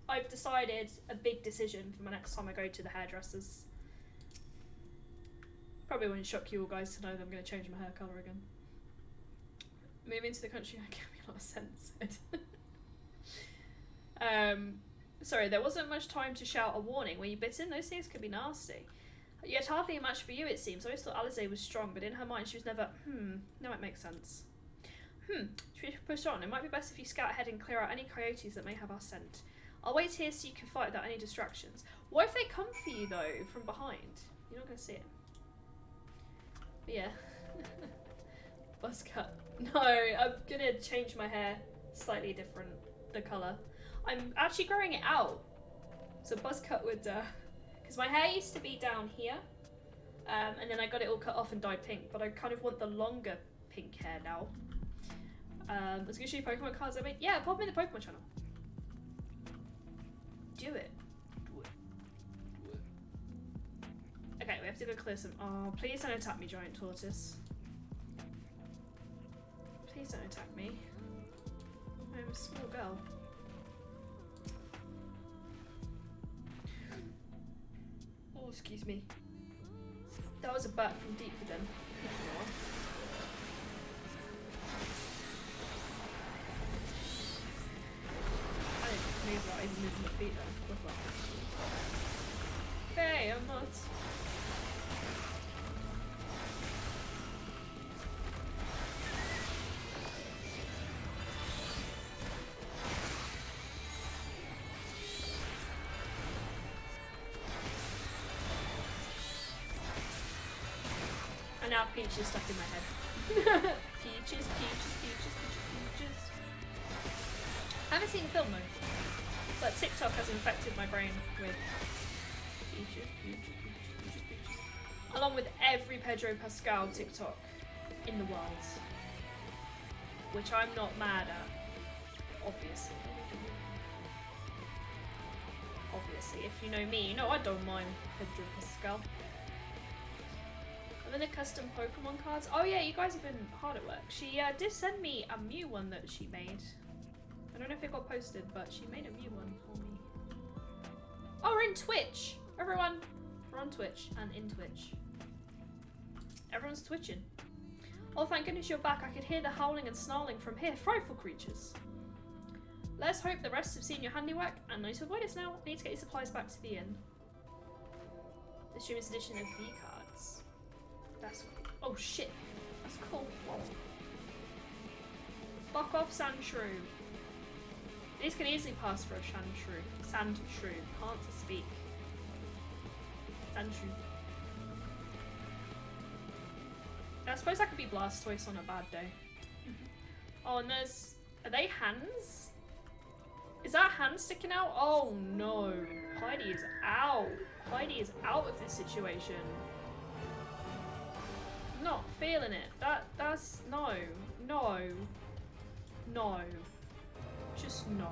I've decided a big decision for my next time I go to the hairdressers. Probably won't shock you all guys to know that I'm going to change my hair colour again. Moving to the country gave me a lot of sense. Sorry, there wasn't much time to shout a warning. Were you bitten? Those things could be nasty. Yet hardly a match for you, it seems. I always thought Alize was strong, but in her mind she was never, no, it makes sense. Should we push on? It might be best if you scout ahead and clear out any coyotes that may have our scent. I'll wait here so you can fight without any distractions. What if they come for you, though, from behind? You're not going to see it. But yeah. Buzz cut. No, I'm going to change my hair slightly different, the colour. I'm actually growing it out. So buzz cut would, because my hair used to be down here, and then I got it all cut off and dyed pink, but I kind of want the longer pink hair now. I was going to show you Pokemon cards I made. Yeah, pop them in the Pokemon channel. Do it. Okay, we have to go clear some. Oh, please don't attack me, giant tortoise. Please don't attack me. I'm a small girl. Oh, excuse me. That was a bat from deep within. I didn't move that, I even moved my feet though. Okay, I'm not. And now Peach is stuck in my head. Peaches, peaches, peaches, peaches, peaches. I haven't seen the film though, but TikTok has infected my brain with peaches, peaches, peaches, peaches, peaches. Along with every Pedro Pascal TikTok in the world. Which I'm not mad at, obviously. Obviously, if you know me, you know I don't mind Pedro Pascal. And then the custom Pokemon cards. Oh yeah, you guys have been hard at work. She did send me a Mew one that she made. I don't know if it got posted, but she made a Mew one for me. Oh, we're in Twitch! Everyone, we're on Twitch and in Twitch. Everyone's twitching. Oh, thank goodness you're back. I could hear the howling and snarling from here. Frightful creatures. Let's hope the rest have seen your handiwork and know to avoid us now. I need to get your supplies back to the inn. The streamer's edition of V cards. That's cool. Oh shit. That's cool. Fuck off, Sandshrew. These can easily pass for a Sandshrew. Sandshrew. Can't speak. Sandshrew. I suppose that could be Blastoise on a bad day. Oh, and there's... Are they hands? Is that a hand sticking out? Oh no. Heidi is out. Heidi is out of this situation. Not feeling it. That's no. No. No. Just no.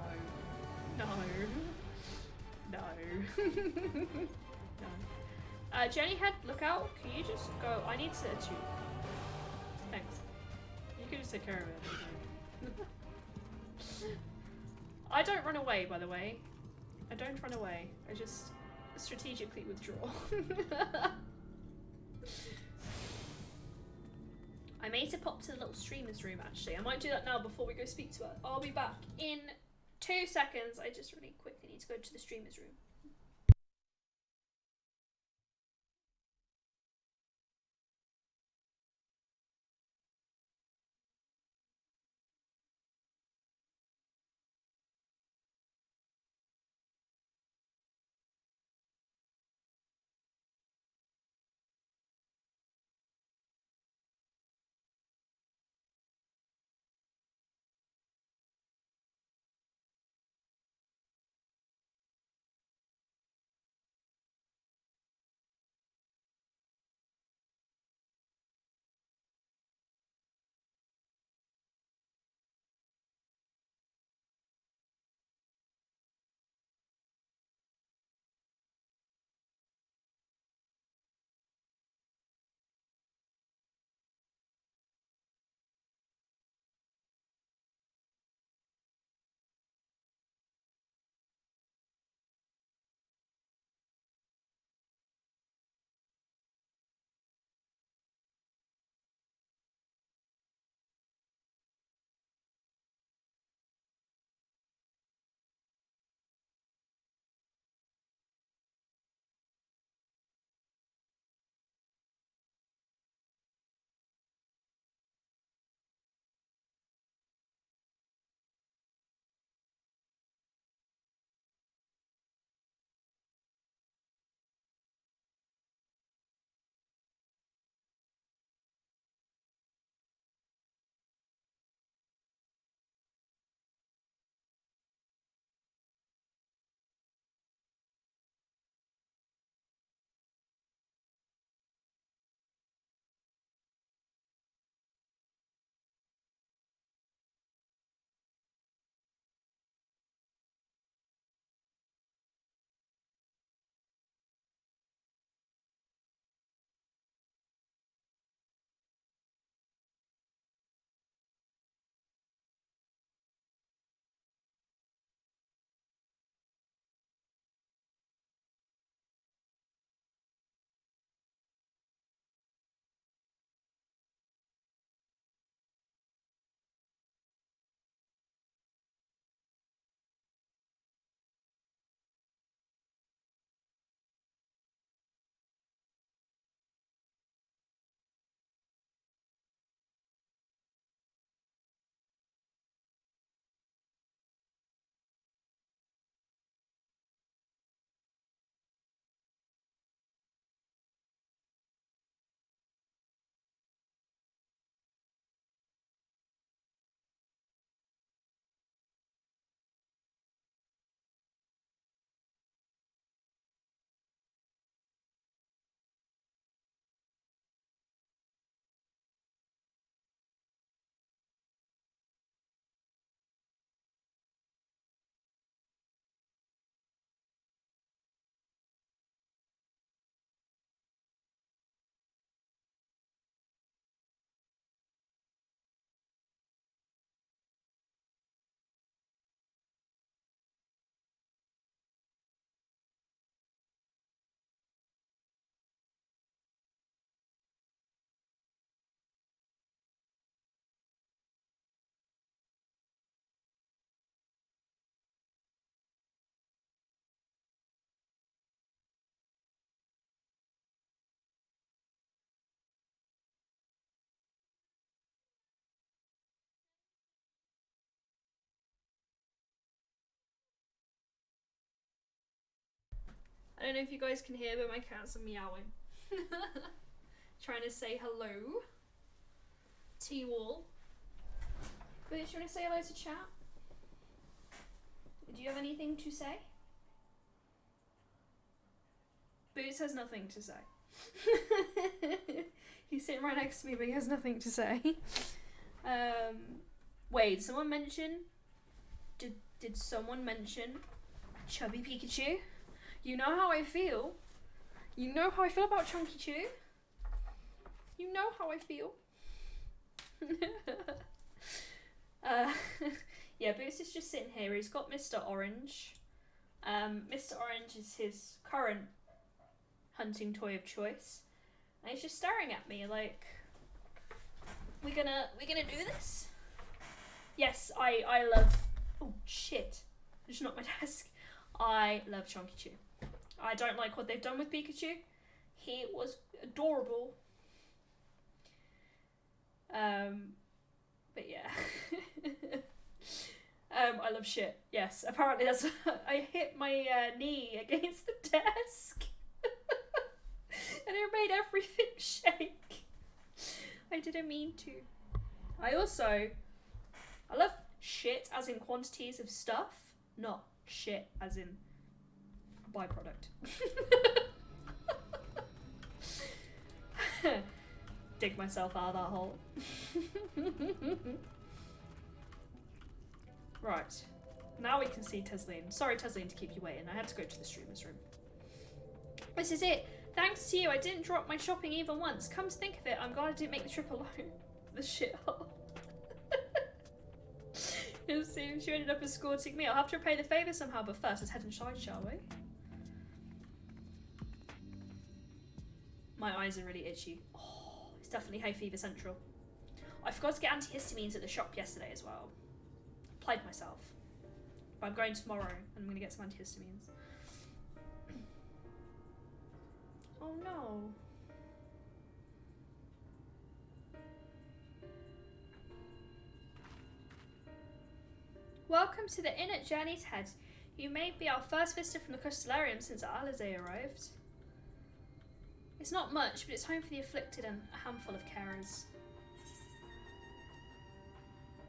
No. No. No. Jennyhead, look out. Can you just go? I need to too. Thanks. You can just take care of it. I don't run away, by the way. I don't run away. I just strategically withdraw. I made to pop to the little streamer's room, actually. I might do that now before we go speak to her. I'll be back in 2 seconds. I just really quickly need to go to the streamer's room. I don't know if you guys can hear, but my cats are meowing. Trying to say hello to you all. But do you want to say hello to chat? Do you have anything to say? Boots has nothing to say. He's sitting right next to me, but he has nothing to say. Wait, someone mention? Did someone mention Chubby Pikachu? You know how I feel. You know how I feel about Chunky Chew. You know how I feel. Yeah, Boots is just sitting here. He's got Mr. Orange. Mr. Orange is his current hunting toy of choice. And he's just staring at me like, we gonna do this? Yes, I love, oh shit, I just knocked my desk. I love Chunky Chew. I don't like what they've done with Pikachu. He was adorable. But yeah. I love shit. Yes, apparently that's I hit my knee against the desk. And it made everything shake. I didn't mean to. I love shit as in quantities of stuff, not shit as in byproduct. Dig myself out of that hole. Right. Now we can see Tesleen. Sorry, Tesleen, to keep you waiting. I had to go to the streamer's room. This is it. Thanks to you, I didn't drop my shopping even once. Come to think of it, I'm glad I didn't make the trip alone. The shithole. It seems you ended up escorting me. I'll have to repay the favour somehow, but first let's head inside, shall we? My eyes are really itchy. Oh, it's definitely hay fever central. I forgot to get antihistamines at the shop yesterday as well. Played myself. But I'm going tomorrow and I'm going to get some antihistamines. Oh no. Welcome to the inn at Journey's Head. You may be our first visitor from the Crystallarium since Alizé arrived. It's not much, but it's home for the afflicted and a handful of carers.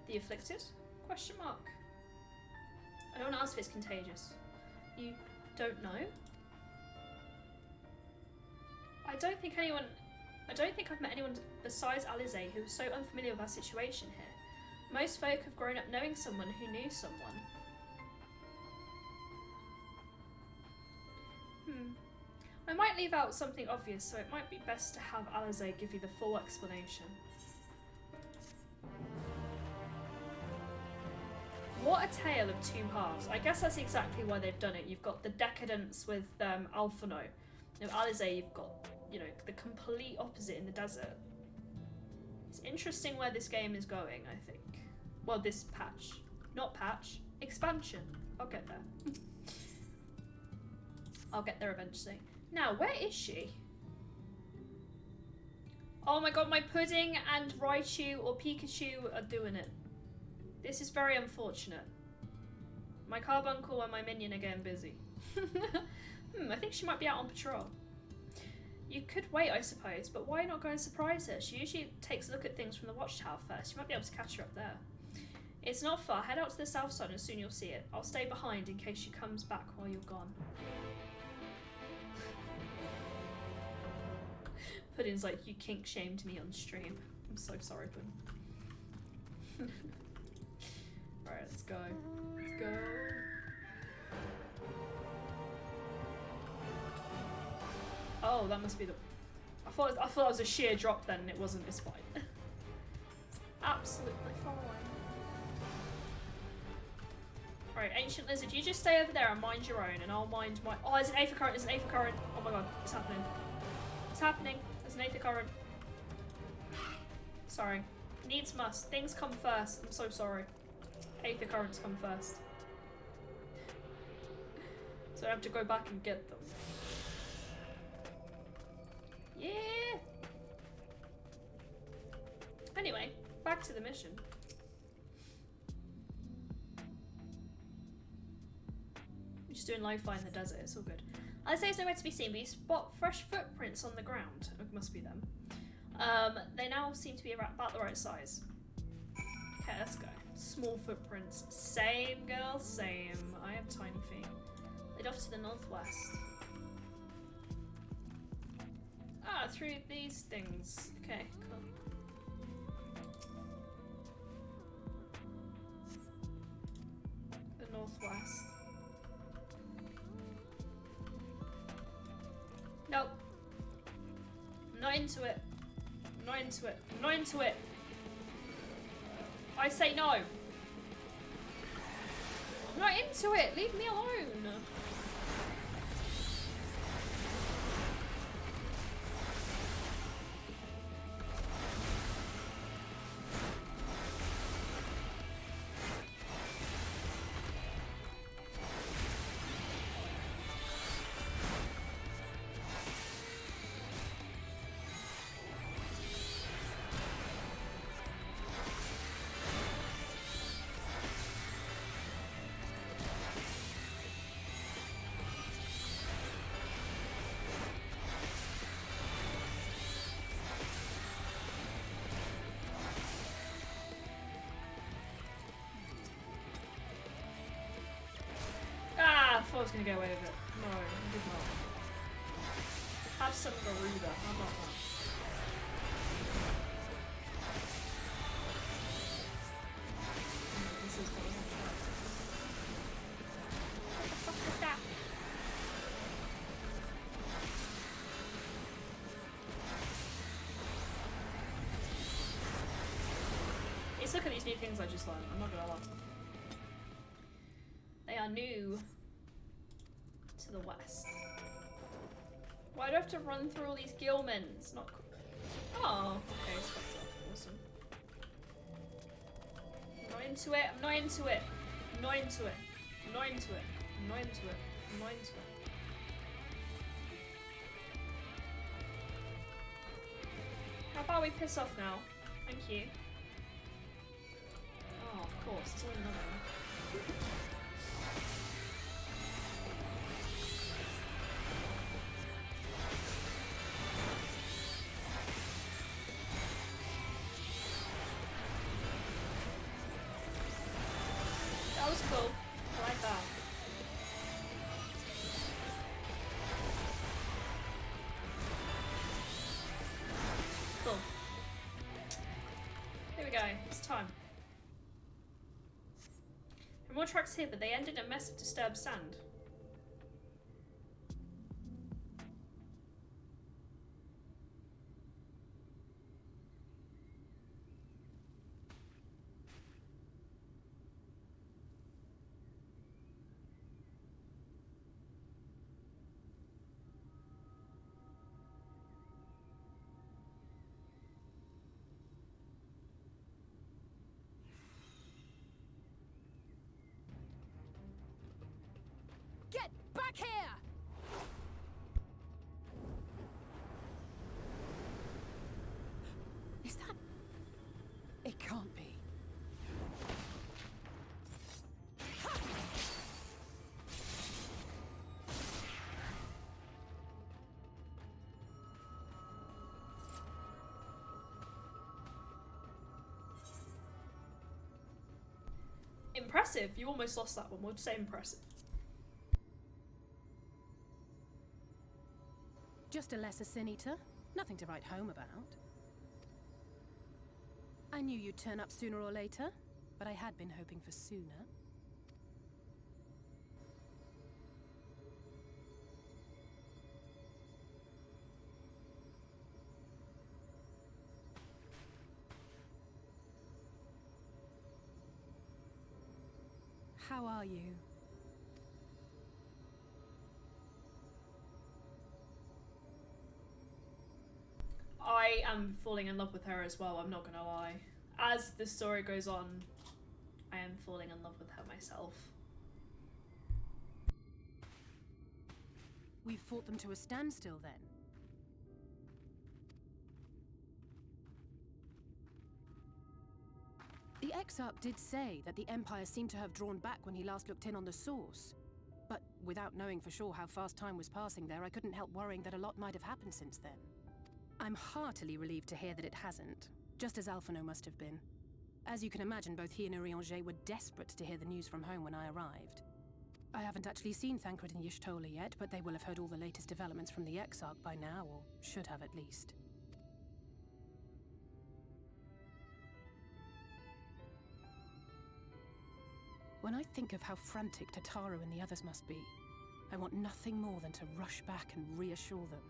The afflicted? Question mark. I don't ask if it's contagious. You don't know? I don't think I've met anyone besides Alizé who was so unfamiliar with our situation here. Most folk have grown up knowing someone who knew someone. I might leave out something obvious, so it might be best to have Alizé give you the full explanation. What a tale of two halves. I guess that's exactly why they've done it. You've got the decadence with Alphino. With Alizé, you've got, you know, the complete opposite in the desert. It's interesting where this game is going, I think. Well, this patch. Not patch. Expansion. I'll get there. I'll get there eventually. Now, where is she? Oh my god, my Pudding and Raichu or Pikachu are doing it. This is very unfortunate. My Carbuncle and my minion are getting busy. I think she might be out on patrol. You could wait, I suppose, but why not go and surprise her? She usually takes a look at things from the watchtower first. You might be able to catch her up there. It's not far. Head out to the south side and soon you'll see it. I'll stay behind in case she comes back while you're gone. Pudding's like, you kink shamed me on stream. I'm so sorry, Pudding. Alright, let's go. Let's go. Oh, that must be the... I thought it was a sheer drop then and it wasn't. It's fine. Absolutely fine. Right, Ancient Lizard, you just stay over there and mind your own and I'll mind my... Oh, there's an Aether Current, there's an Aether Current. Oh my god, it's happening. It's happening. There's an Aether Current. Sorry. Needs must. Things come first. I'm so sorry. Aether Currents come first. So I have to go back and get them. Yeah! Anyway, back to the mission. We're just doing live fire in the desert, it's all good. Alistair is nowhere to be seen, but you spot fresh footprints on the ground. It must be them. They now seem to be about the right size. Okay, let's go. Small footprints. Same, girl, same. I have tiny feet. Lead off to the northwest. Ah, through these things. Okay, cool. The northwest. Nope. I'm not into it. I'm not into it. I'm not into it. I say no. I'm not into it. Leave me alone. I thought I was going to get away with it. No, I did not. Have some Garuda. How about that? This is what I'm trying. What the fuck is that? Let's look at these new things I just learned. I'm not going to lie. They are new to the west. Why do I have to run through all these Gilmans? Not cool. Oh, okay, Spectre. Awesome. I'm not into it. I'm not into it. I'm not into it. I'm not into it. I'm not into it. I'm not into it. How about we piss off now? Thank you. Oh, of course. It's only another one. That was cool. I like that. Cool. Here we go. It's time. There are more tracks here, but they end in a mess of disturbed sand. Get back here! Is that... It can't be. Impressive. You almost lost that one. We'll say impressive. Just a lesser sin eater. Nothing to write home about. I knew you'd turn up sooner or later, but I had been hoping for sooner. How are you? I am falling in love with her as well, I'm not gonna lie. As the story goes on, I am falling in love with her myself. We've fought them to a standstill then. The Exarch did say that the Empire seemed to have drawn back when he last looked in on the source. But without knowing for sure how fast time was passing there, I couldn't help worrying that a lot might have happened since then. I'm heartily relieved to hear that it hasn't, just as Alphino must have been. As you can imagine, both he and Urianger were desperate to hear the news from home when I arrived. I haven't actually seen Thancred and Y'shtola yet, but they will have heard all the latest developments from the Exarch by now, or should have at least. When I think of how frantic Tataru and the others must be, I want nothing more than to rush back and reassure them.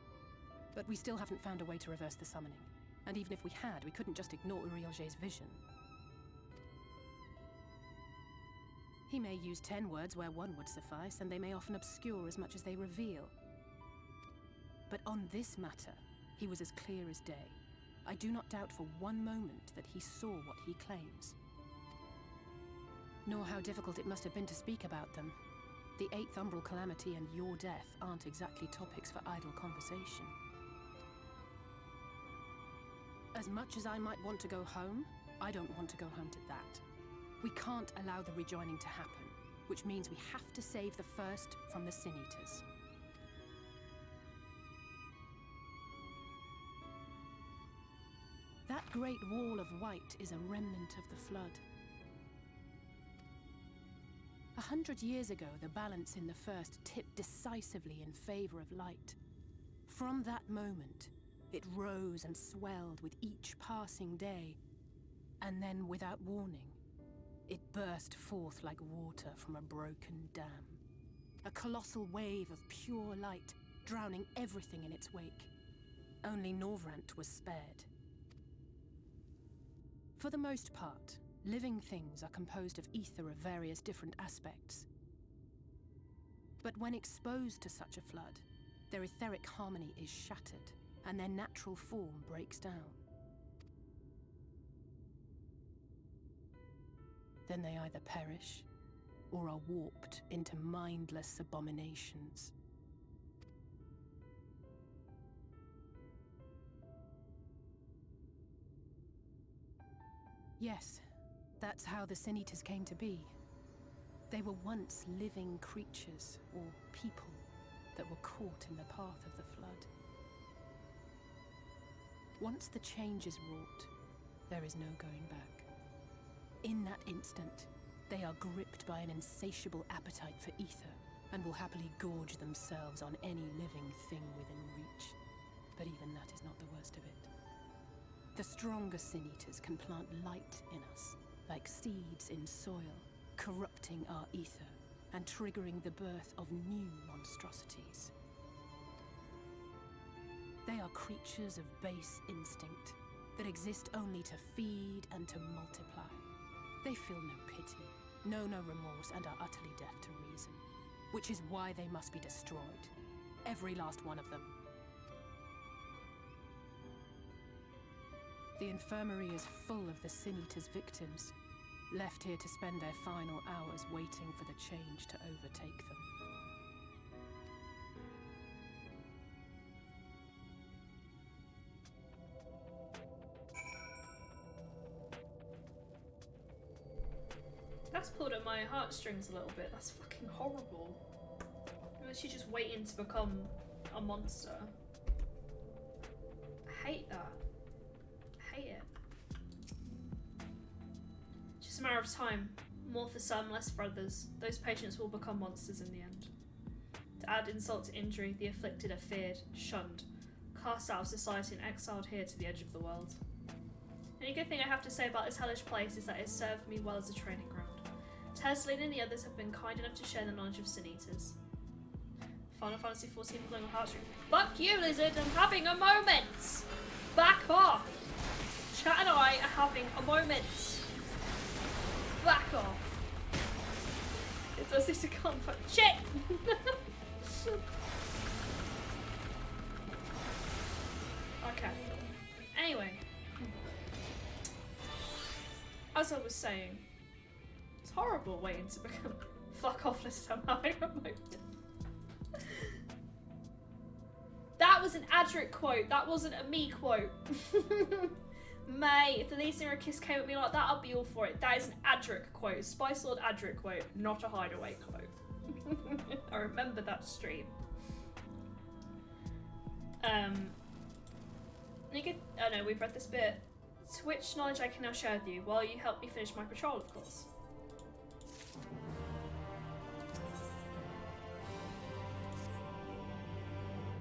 But we still haven't found a way to reverse the summoning. And even if we had, we couldn't just ignore Urianger's vision. He may use 10 words where one would suffice, and they may often obscure as much as they reveal. But on this matter, he was as clear as day. I do not doubt for one moment that he saw what he claims. Nor how difficult it must have been to speak about them. The 8th Umbral Calamity and your death aren't exactly topics for idle conversation. As much as I might want to go home, I don't want to go home to that. We can't allow the rejoining to happen, which means we have to save the first from the Sin Eaters. That great wall of white is a remnant of the flood. 100 years ago, the balance in the first tipped decisively in favor of light. From that moment, it rose and swelled with each passing day, and then, without warning, it burst forth like water from a broken dam. A colossal wave of pure light, drowning everything in its wake. Only Norvrant was spared. For the most part, living things are composed of ether of various different aspects. But when exposed to such a flood, their etheric harmony is shattered, and their natural form breaks down. Then they either perish, or are warped into mindless abominations. Yes, that's how the Sin Eaters came to be. They were once living creatures, or people, that were caught in the path of the flood. Once the change is wrought, there is no going back. In that instant, they are gripped by an insatiable appetite for ether, and will happily gorge themselves on any living thing within reach. But even that is not the worst of it. The stronger Sin Eaters can plant light in us, like seeds in soil, corrupting our ether and triggering the birth of new monstrosities. They are creatures of base instinct that exist only to feed and to multiply. They feel no pity, know no remorse, and are utterly deaf to reason, which is why they must be destroyed. Every last one of them. The infirmary is full of the Sin Eaters' victims, left here to spend their final hours waiting for the change to overtake them. That's pulled at my heartstrings a little bit. That's fucking horrible. Unless you're just waiting to become a monster. I hate that. I hate it. Just a matter of time. More for some, less for others. Those patients will become monsters in the end. To add insult to injury, the afflicted are feared, shunned, cast out of society and exiled here to the edge of the world. Any good thing I have to say about this hellish place is that it served me well as a training ground. Tesleen and the others have been kind enough to share the knowledge of Sin Eaters. Final Fantasy 14 pulling a heartstring. Fuck you, Lizard! I'm having a moment! Back off! Chat and I are having a moment. Back off. It does need to come back. Shit! Okay. Anyway. As I was saying, it's horrible waiting to become. Fuck off, Lizard, I'm having a moment. That was an Adric quote. That wasn't a me quote. May, if the Lysander Kiss came at me like that, I'd be all for it. That is an Adric quote. Spice Lord Adric quote, not a hideaway quote. I remember that stream. Oh no, we've read this bit. Switch knowledge I can now share with you while you help me finish my patrol, of course.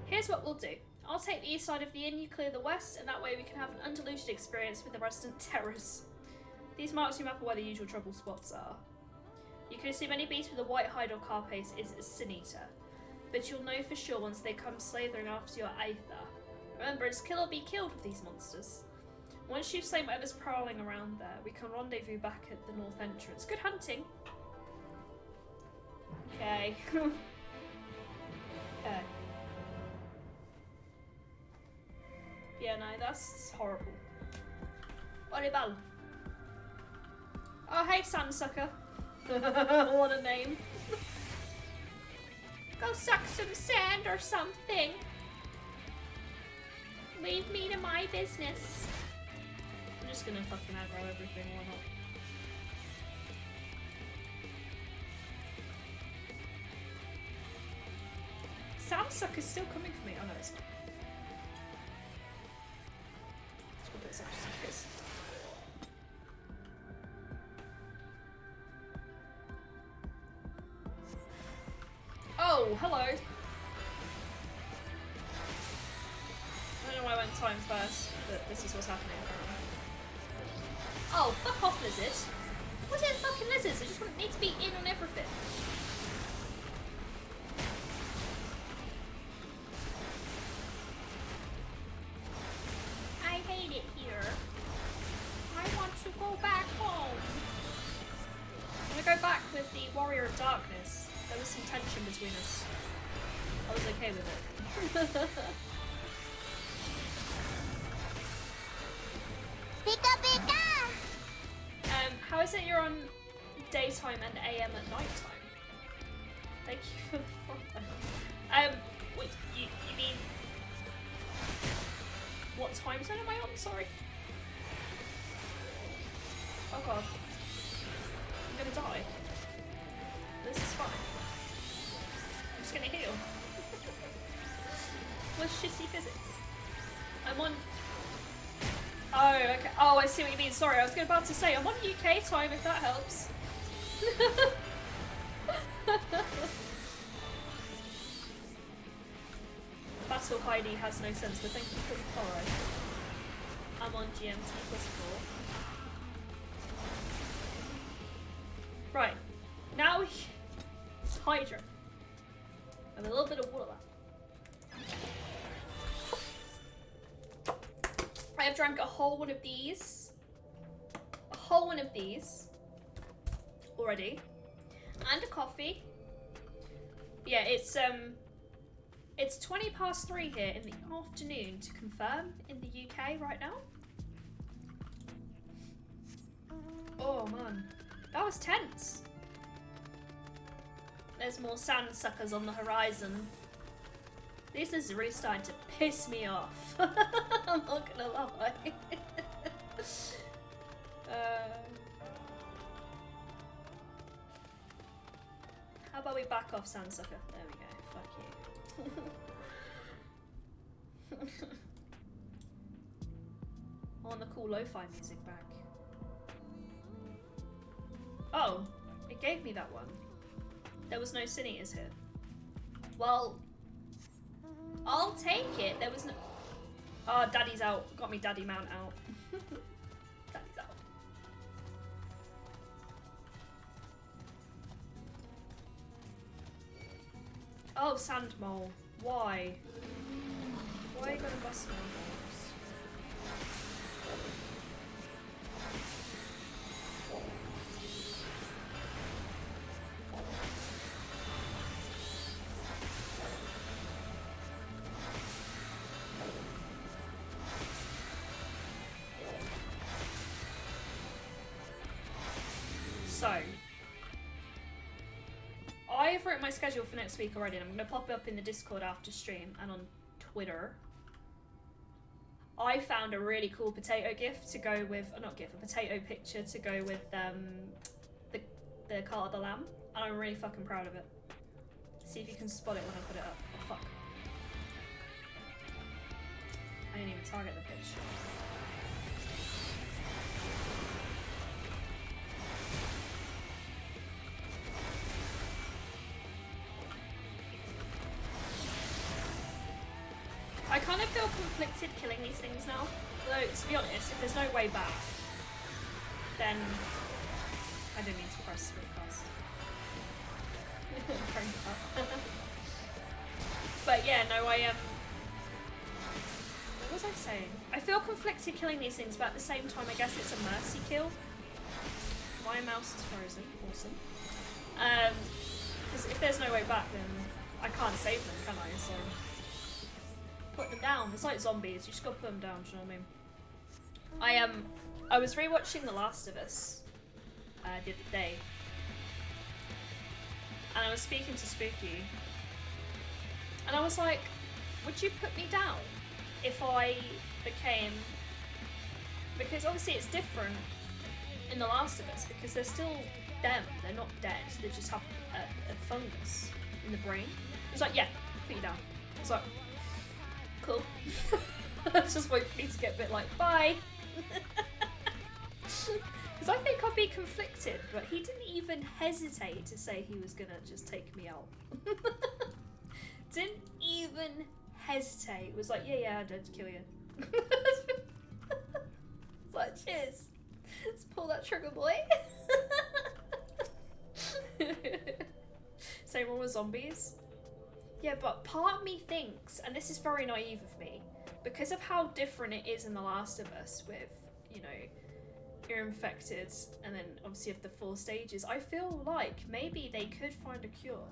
Here's what we'll do. I'll take the east side of the inn, you clear the west, and that way we can have an undiluted experience with the resident terrors. These marks your map are where the usual trouble spots are. You can assume any beast with a white hide or carapace is a sin eater, but you'll know for sure once they come slavering after your aether. Remember, it's kill or be killed with these monsters. Once you've slain whatever's prowling around there, we can rendezvous back at the north entrance. Good hunting! Okay. Okay. Yeah, no, that's horrible. Horrible. Oh, hey, Sandsucker. What a name. Go suck some sand or something. Leave me to my business. I'm just gonna fucking aggro everything, why not? Sandsucker's still coming for me. Oh no, it's not. Let's go put Sandsuckers. Oh, hello. I don't know why I went time first, but this is what's happening apparently. Oh, fuck off, lizard. What's it fucking lizards? I just want need to be in on everything. I hate it here. I want to go back home. I'm gonna go back with the Warrior of Darkness. There was some tension between us. I was okay with it. Pika pika! How is it you're on daytime and AM at nighttime? Thank you for the follow. Wait, you mean... What time zone am I on? Sorry. Oh god. I'm gonna die. This is fine. I'm just gonna heal. What's shitty physics? I'm on... Oh, okay. Oh, I see what you mean. Sorry, I was about to say, I'm on UK time if that helps. Battle Heidi has no sense, but thank you for the follow. I'm on GMT +4. Right. Now we... Hydra. With a little bit of water left. I have drank a whole one of these. A whole one of these. Already. And a coffee. Yeah, it's 3:20 here in the afternoon to confirm in the UK right now. Oh man. That was tense. There's more sand suckers on the horizon. This is really starting to piss me off. I'm not gonna lie. How about we back off, Sandsucker? There we go. Fuck you. I want the cool lo-fi music back. Oh, it gave me that one. There was no Sin Eaters here. Well, I'll take it. There was no... Oh, Daddy's out. Got me Daddy Mount out. Daddy's out. Oh, Sand Mole. Why? Why are you gonna bust my balls? So, I've written my schedule for next week already, and I'm going to pop it up in the Discord after stream and on Twitter. I found a really cool potato gif to go with, not gif, a potato picture to go with the Cult of the Lamb, and I'm really fucking proud of it. See if you can spot it when I put it up. Oh, fuck. I didn't even target the pitch. I kind of feel conflicted killing these things now. Though, to be honest, if there's no way back, then I didn't mean to press recast. But yeah, no, what was I saying? I feel conflicted killing these things, but at the same time, I guess it's a mercy kill. My mouse is frozen. Awesome. Because if there's no way back, then I can't save them, can I? So put them down. It's like zombies. You just gotta put them down. Do you know what I mean? I was rewatching The Last of Us the other day, and I was speaking to Spooky, and I was like, "Would you put me down if I became?" Because obviously it's different in The Last of Us because they're still them. They're not dead. They just have a fungus in the brain. It's like, yeah, put you down. It's like, cool. Let's just wait for me to get a bit like, bye. Because I think I'd be conflicted, but he didn't even hesitate to say he was gonna just take me out. Didn't even hesitate. It was like, yeah, I'd kill you. It's like, cheers. Let's pull that trigger, boy. Same one with zombies. Yeah, but part of me thinks, and this is very naive of me, because of how different it is in The Last of Us with, you know, you're infected and then obviously of the 4 stages, I feel like maybe they could find a cure.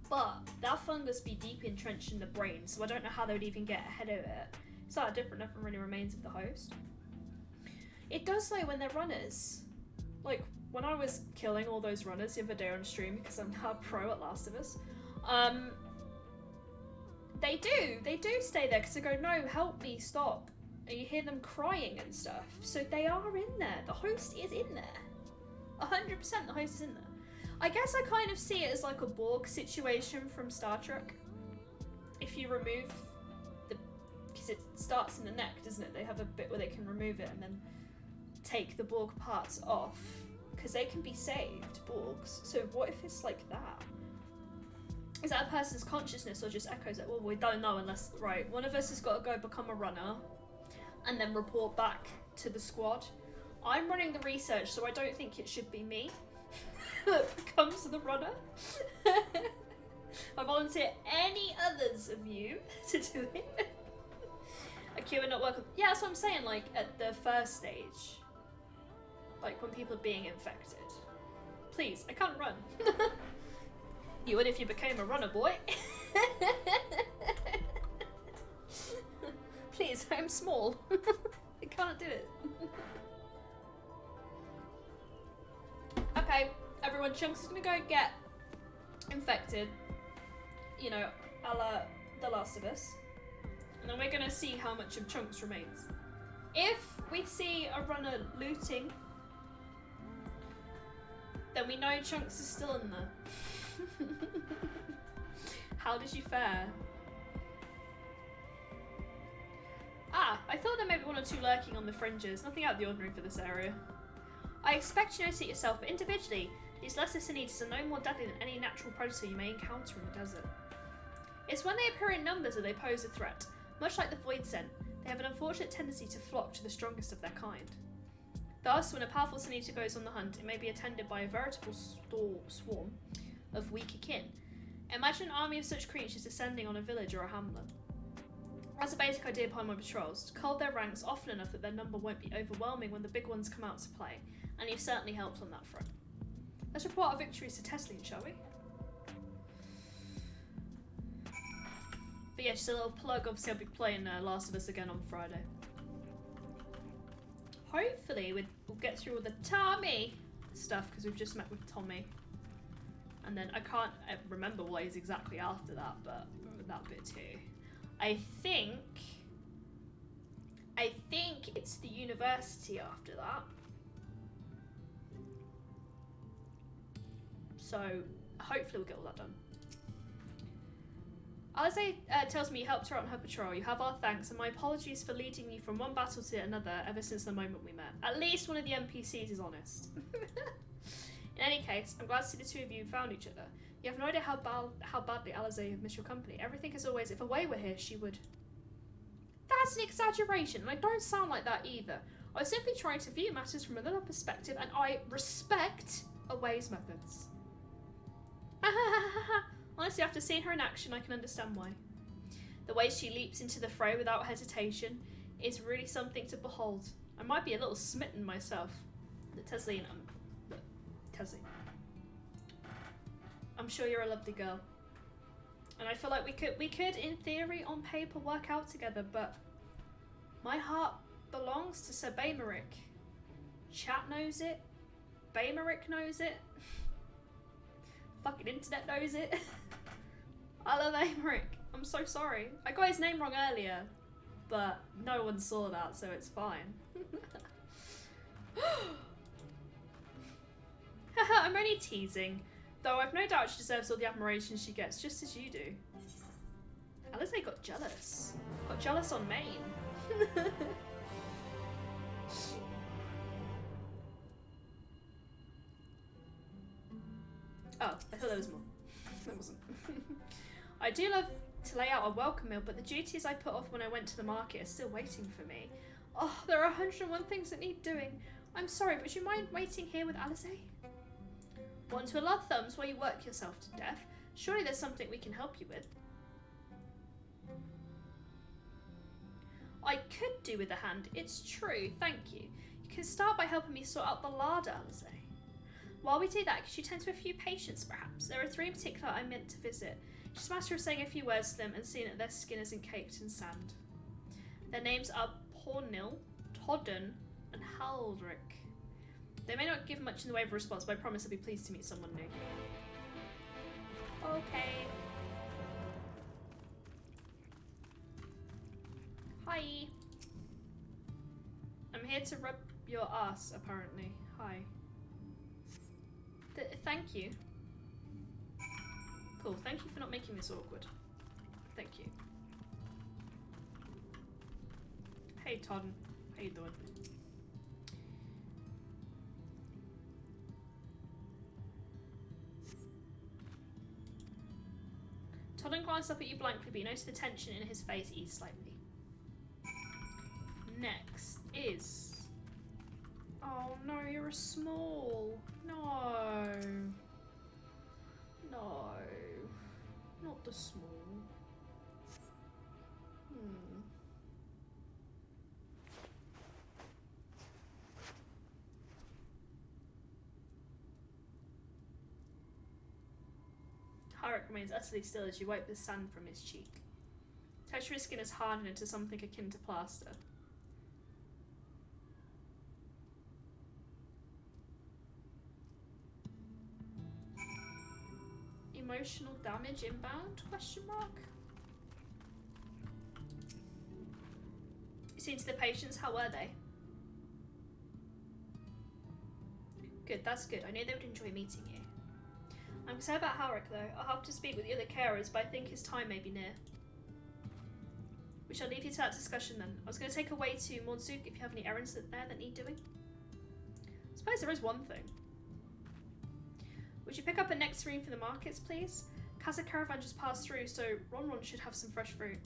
But that fungus be deep entrenched in the brain, so I don't know how they would even get ahead of it. It's not different, nothing really remains of the host. It does though when they're runners. Like, when I was killing all those runners the other day on stream, because I'm now pro at Last of Us, they do stay there because they go, no, help me, stop. And you hear them crying and stuff. So they are in there. The host is in there. 100% the host is in there. I guess I kind of see it as like a Borg situation from Star Trek. If you remove the... because it starts in the neck, doesn't it? They have a bit where they can remove it and then take the Borg parts off. Because they can be saved, Borgs. So what if it's like that? Is that a person's consciousness or just echoes it? Well, we don't know unless... Right, one of us has got to go become a runner and then report back to the squad. I'm running the research, so I don't think it should be me that becomes the runner. I volunteer any others of you to do it. A queue and not work with... Yeah, that's what I'm saying, like, at the first stage. Like, when people are being infected. Please, I can't run. You would if you became a runner, boy. Please, I'm small. I can't do it. Okay, everyone, Chunks is gonna go get infected. You know, a la The Last of Us. And then we're gonna see how much of Chunks remains. If we see a runner looting, then we know Chunks is still in there. How did you fare? Ah, I thought there may be 1 or 2 lurking on the fringes. Nothing out of the ordinary for this area. I expect you notice it yourself, but individually, these lesser sin eaters are no more deadly than any natural predator you may encounter in the desert. It's when they appear in numbers that they pose a threat. Much like the void scent, they have an unfortunate tendency to flock to the strongest of their kind. Thus, when a powerful sin eater goes on the hunt, it may be attended by a veritable swarm of weaker kin. Imagine an army of such creatures descending on a village or a hamlet. That's a basic idea behind my patrols, to cull their ranks often enough that their number won't be overwhelming when the big ones come out to play, and you've certainly helped on that front. Let's report our victories to Tesleen, shall we? But yeah, just a little plug, obviously I'll be playing Last of Us again on Friday. Hopefully we'll get through all the Tommy stuff, because we've just met with Tommy. And then I can't remember what is exactly after that, but that bit too. I think it's the university after that. So hopefully we'll get all that done. Alize tells me you helped her on her patrol. You have our thanks, and my apologies for leading you from one battle to another ever since the moment we met. At least one of the NPCs is honest. In any case, I'm glad to see the two of you found each other. You have no idea how badly Alize have missed your company. Everything is always, if Away were here, she would... That's an exaggeration, and I don't sound like that either. I was simply trying to view matters from another perspective, and I respect Away's methods. Honestly, after seeing her in action, I can understand why. The way she leaps into the fray without hesitation is really something to behold. I might be a little smitten myself. Tesleen, Tesleen. I'm sure you're a lovely girl. And I feel like we could, in theory, on paper, work out together, but my heart belongs to Sir Baymeric. Chat knows it. Baymeric knows it. Fucking internet knows it. I love Baymeric. I'm so sorry. I got his name wrong earlier, but no one saw that, so it's fine. I'm only teasing. Though I've no doubt she deserves all the admiration she gets, just as you do. Alice got jealous. Got jealous on Maine. Oh, I thought there was more. There wasn't. I do love to lay out a welcome meal, but the duties I put off when I went to the market are still waiting for me. Oh, there are 101 things that need doing. I'm sorry, but would you mind waiting here with Alice? Want to a lot of thumbs while you work yourself to death? Surely there's something we can help you with. I could do with a hand, it's true, thank you. You can start by helping me sort out the larder, Alice. While we do that, could you tend to a few patients, perhaps? There are 3 in particular I meant to visit. It's just a matter of saying a few words to them and seeing that their skin isn't caked in sand. Their names are Pornil, Todden, and Haldrick. They may not give much in the way of a response, but I promise I'll be pleased to meet someone new. Okay. Hi. I'm here to rub your ass, apparently. Hi. Thank you. Cool, thank you for not making this awkward. Thank you. Hey, Todden. How you doing? Todden glanced up at you blankly, but you noticed the tension in his face ease slightly. Next is... Oh no, you're a small. No. No. Not the small. Harik remains utterly still as you wipe the sand from his cheek. Texture of his skin is hardened into something akin to plaster. Emotional damage inbound? Question mark. You seen to the patients? How were they? Good, that's good. I knew they would enjoy meeting you. I'm concerned about Harik though. I'll have to speak with the other carers, but I think his time may be near. We shall leave you to that discussion then. I was going to take away to Mordzuk if you have any errands there that need doing. I suppose there is one thing. Would you pick up a nectarine for the markets, please? Casa Caravan just passed through, so Ron should have some fresh fruit.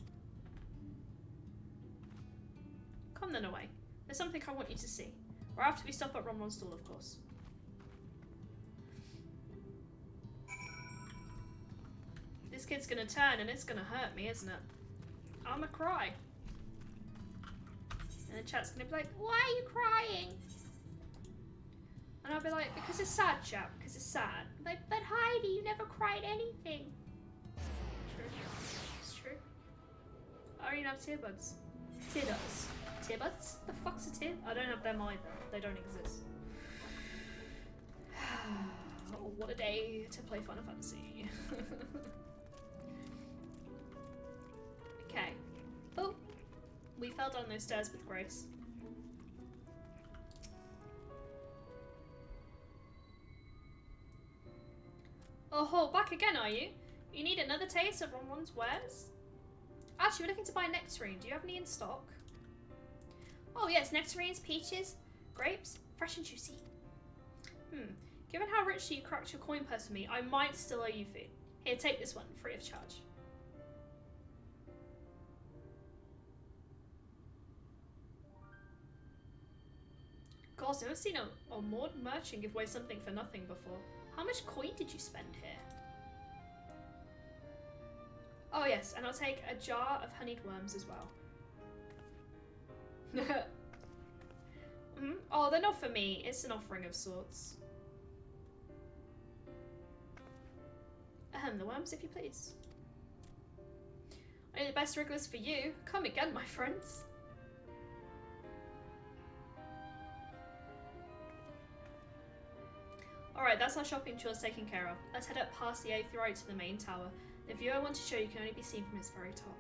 Come then away. There's something I want you to see. Or after we stop at Ron's stall, of course. This kid's gonna turn and it's gonna hurt me, isn't it? I'ma cry. And the chat's gonna be like, why are you crying? And I'll be like, because it's sad, chat, because it's sad. Like, but Heidi, you never cried anything. True. It's true. I don't even have tear buds. Tear ducts. Tear buds? The fuck's a tear? I don't have them either. They don't exist. Oh, what a day to play Final Fantasy. Okay. Oh, we fell down those stairs with grace. Oh, back again, are you? You need another taste of Ronron's wares? Actually, we're looking to buy nectarine. Do you have any in stock? Oh yes, nectarines, peaches, grapes, fresh and juicy. Given how richly you cracked your coin purse for me, I might still owe you food. Here, take this one, free of charge. Gosh, I've never seen a mod merchant give away something for nothing before. How much coin did you spend here? Oh yes, and I'll take a jar of honeyed worms as well. Oh, they're not for me. It's an offering of sorts. The worms, if you please. Only the best wrigglers for you. Come again, my friends. Alright, that's our shopping chores taken care of. Let's head up past the 8th right to the main tower. The view I want to show you can only be seen from its very top.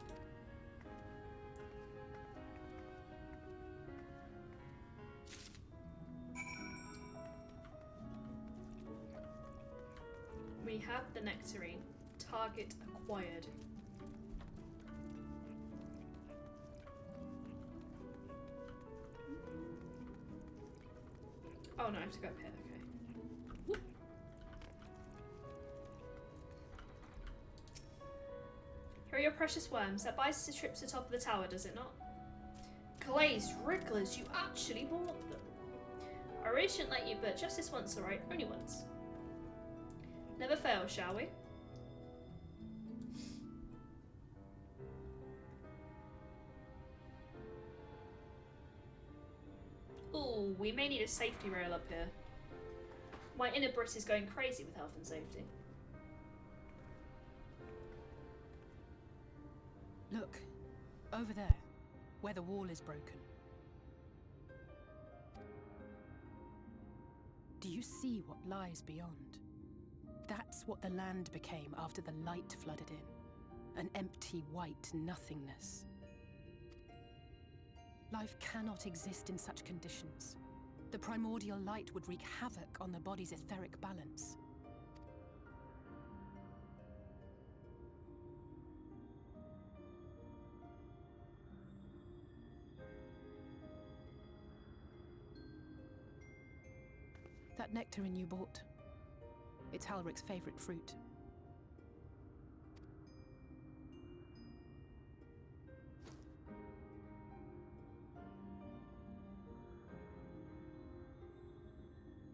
We have the nectarine. Target acquired. Oh no, I have to go up here, okay. Whoop. Here are your precious worms. That buys us a trip to the top of the tower, does it not? Glazed wrigglers, you actually bought them. I really shouldn't let you, but just this once, alright? Only once. Never fail, shall we? Ooh, we may need a safety rail up here. My inner Brit is going crazy with health and safety. Look, over there, where the wall is broken. Do you see what lies beyond? That's what the land became after the light flooded in. An empty white nothingness. Life cannot exist in such conditions. The primordial light would wreak havoc on the body's etheric balance. That nectarine you bought, it's Halric's favorite fruit.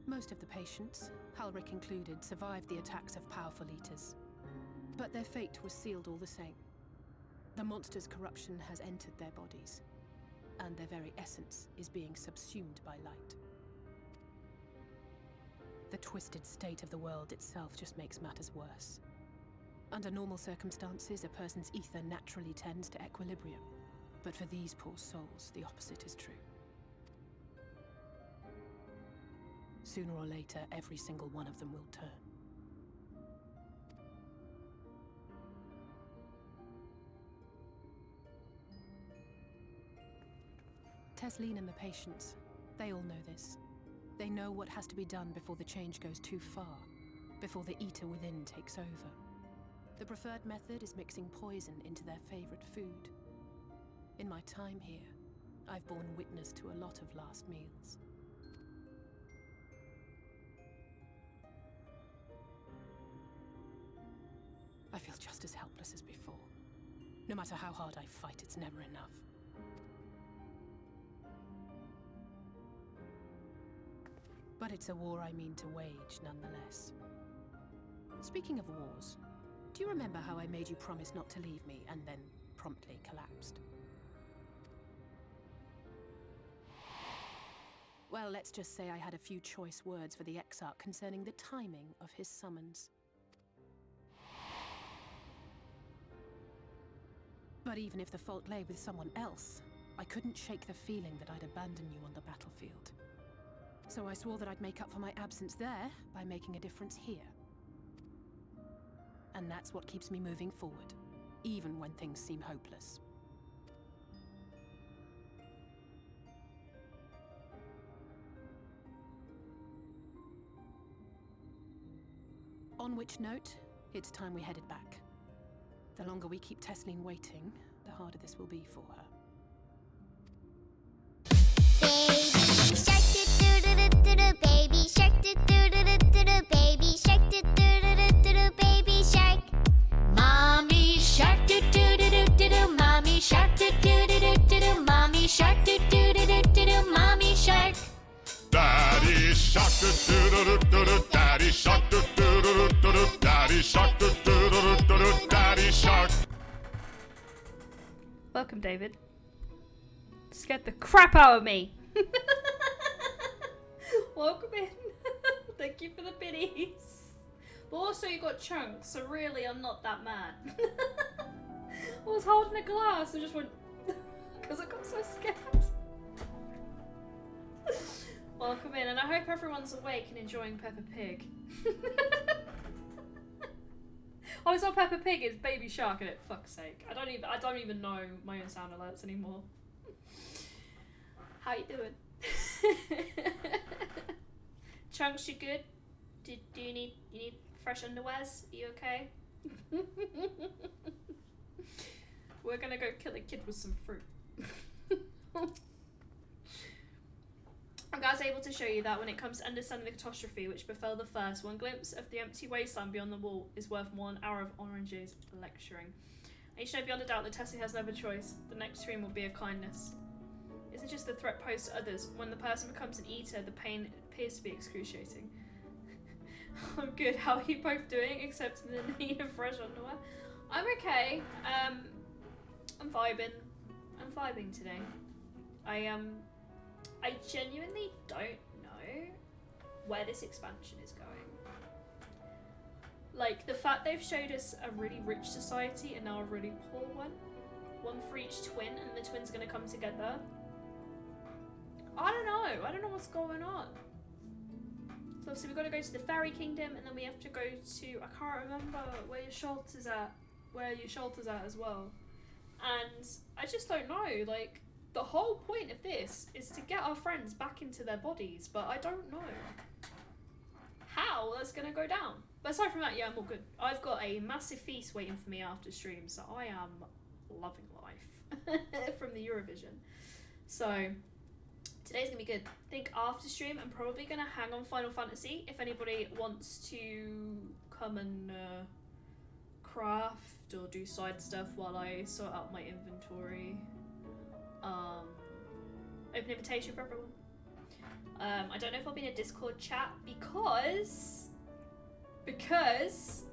Most of the patients, Halric included, survived the attacks of powerful eaters. But their fate was sealed all the same. The monster's corruption has entered their bodies, and their very essence is being subsumed by light. The twisted state of the world itself just makes matters worse. Under normal circumstances, a person's ether naturally tends to equilibrium. But for these poor souls, the opposite is true. Sooner or later, every single one of them will turn. Tesleen and the patients, they all know this. They know what has to be done before the change goes too far, before the eater within takes over. The preferred method is mixing poison into their favorite food. In my time here, I've borne witness to a lot of last meals. I feel just as helpless as before. No matter how hard I fight, it's never enough. But it's a war I mean to wage, nonetheless. Speaking of wars, do you remember how I made you promise not to leave me and then promptly collapsed? Well, let's just say I had a few choice words for the Exarch concerning the timing of his summons. But even if the fault lay with someone else, I couldn't shake the feeling that I'd abandon you on the battlefield. So I swore that I'd make up for my absence there by making a difference here. And that's what keeps me moving forward, even when things seem hopeless. On which note, it's time we headed back. The longer we keep Tesleen waiting, the harder this will be for her. Baby shark do do do do do do, baby shark do do do do do do, baby shark. Mommy shark do do do do do do, mommy shark do do do do do do, mommy shark do do do do do do, mommy shark. Daddy shark do do do do do, daddy shark do do do do do, daddy shark do do do do do, daddy shark. Welcome, David. Scared the crap out of me. Welcome in. Thank you for the biddies. But also you got chunks, so really I'm not that mad. I was holding a glass and just went because I got so scared. Welcome in, and I hope everyone's awake and enjoying Peppa Pig. Oh, it's not Peppa Pig, it's Baby Shark, and it fuck's sake. I don't even know my own sound alerts anymore. How you doing? Chunks, you good? Do you need fresh underwears? Are you okay? We're gonna go kill a kid with some fruit. I'm guys able to show you that when it comes to understanding the catastrophe which befell the first, one glimpse of the empty wasteland beyond the wall is worth more than an hour of Orange's lecturing. And you should know beyond a doubt that Tessie has no other choice. The next stream will be a kindness. Isn't just the threat posed to others. When the person becomes an eater, the pain appears to be excruciating. I'm good. How are you both doing? Except in the need of fresh underwear. I'm okay. I'm vibing. I'm vibing today. I genuinely don't know where this expansion is going. Like, the fact they've showed us a really rich society and now a really poor one. One for each twin, and the twins are going to come together. I don't know. I don't know what's going on. So obviously we've got to go to the Fairy Kingdom, and then we have to go to, I can't remember where your shelter's at. Where your shelter's at as well. And I just don't know. Like, the whole point of this is to get our friends back into their bodies, but I don't know how that's going to go down. But aside from that, yeah, I'm all good. I've got a massive feast waiting for me after stream, so I am loving life from the Eurovision. So today's gonna be good. I think after stream I'm probably gonna hang on Final Fantasy if anybody wants to come and craft or do side stuff while I sort out my inventory. Open invitation for everyone. I don't know if I'll be in a Discord chat because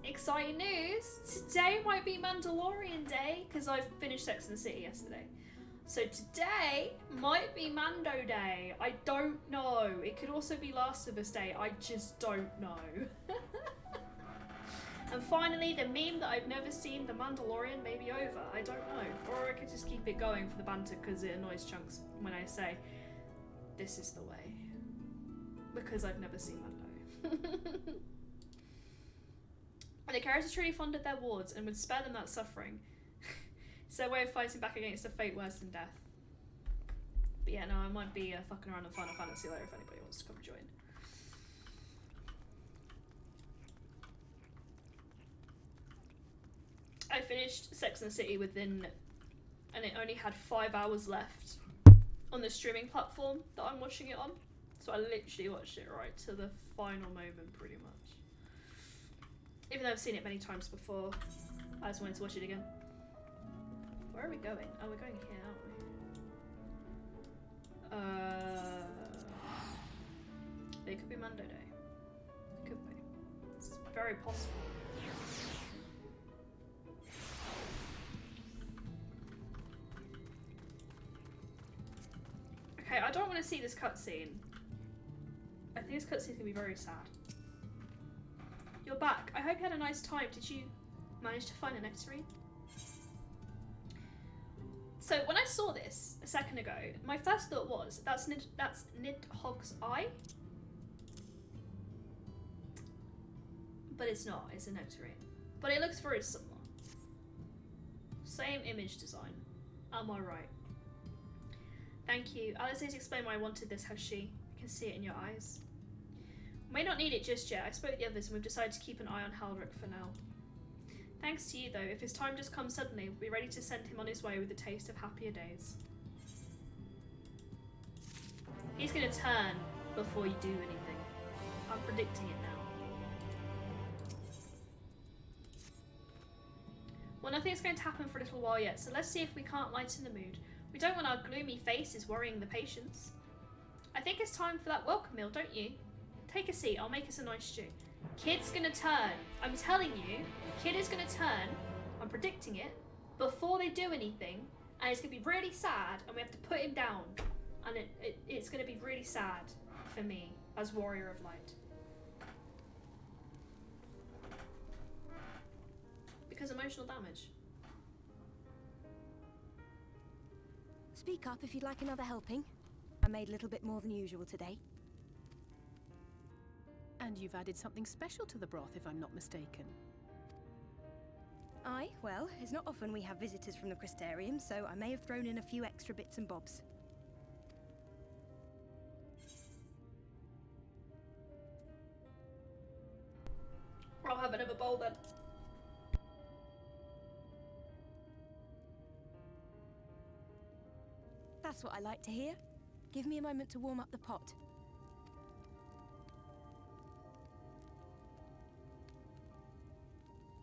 exciting news, today might be Mandalorian Day because I finished Sex and the City yesterday. So today might be Mando Day. I don't know. It could also be Last of Us Day. I just don't know. And finally, the meme that I've never seen, The Mandalorian, may be over. I don't know. Or I could just keep it going for the banter because it annoys Chunks when I say, this is the way. Because I've never seen Mando. And the characters truly fond of their wards and would spare them that suffering. It's their way of fighting back against a fate worse than death. But yeah, no, I might be fucking around on Final Fantasy later if anybody wants to come join. I finished Sex and the City and it only had 5 hours left on the streaming platform that I'm watching it on. So I literally watched it right to the final moment, pretty much. Even though I've seen it many times before, I just wanted to watch it again. Where are we going? Oh, we're going here, aren't we? It could be Mando Day. It could be. It's very possible. Okay, I don't want to see this cutscene. I think this cutscene's gonna be very sad. You're back. I hope you had a nice time. Did you manage to find a nectarine? So when I saw this a second ago, my first thought was, that's Nidhogg's eye. But it's not, it's a nectarine. But it looks very similar. Same image design. Am I right? Thank you. Alice needs to explain why I wanted this, has she? I can see it in your eyes. May not need it just yet. I spoke to the others and we've decided to keep an eye on Haldrick for now. Thanks to you, though, if his time just comes suddenly, we'll be ready to send him on his way with a taste of happier days. He's gonna turn before you do anything. I'm predicting it now. Well, nothing's going to happen for a little while yet, so let's see if we can't lighten the mood. We don't want our gloomy faces worrying the patients. I think it's time for that welcome meal, don't you? Take a seat, I'll make us a nice stew. Kid's gonna turn. I'm telling you, Kid is gonna turn, I'm predicting it, before they do anything, and it's gonna be really sad, and we have to put him down. And it's gonna be really sad for me, as Warrior of Light. Because emotional damage. Speak up if you'd like another helping. I made a little bit more than usual today. And you've added something special to the broth, if I'm not mistaken. Aye, well, it's not often we have visitors from the Crystarium, so I may have thrown in a few extra bits and bobs. I'll have another bowl then. That's what I like to hear. Give me a moment to warm up the pot.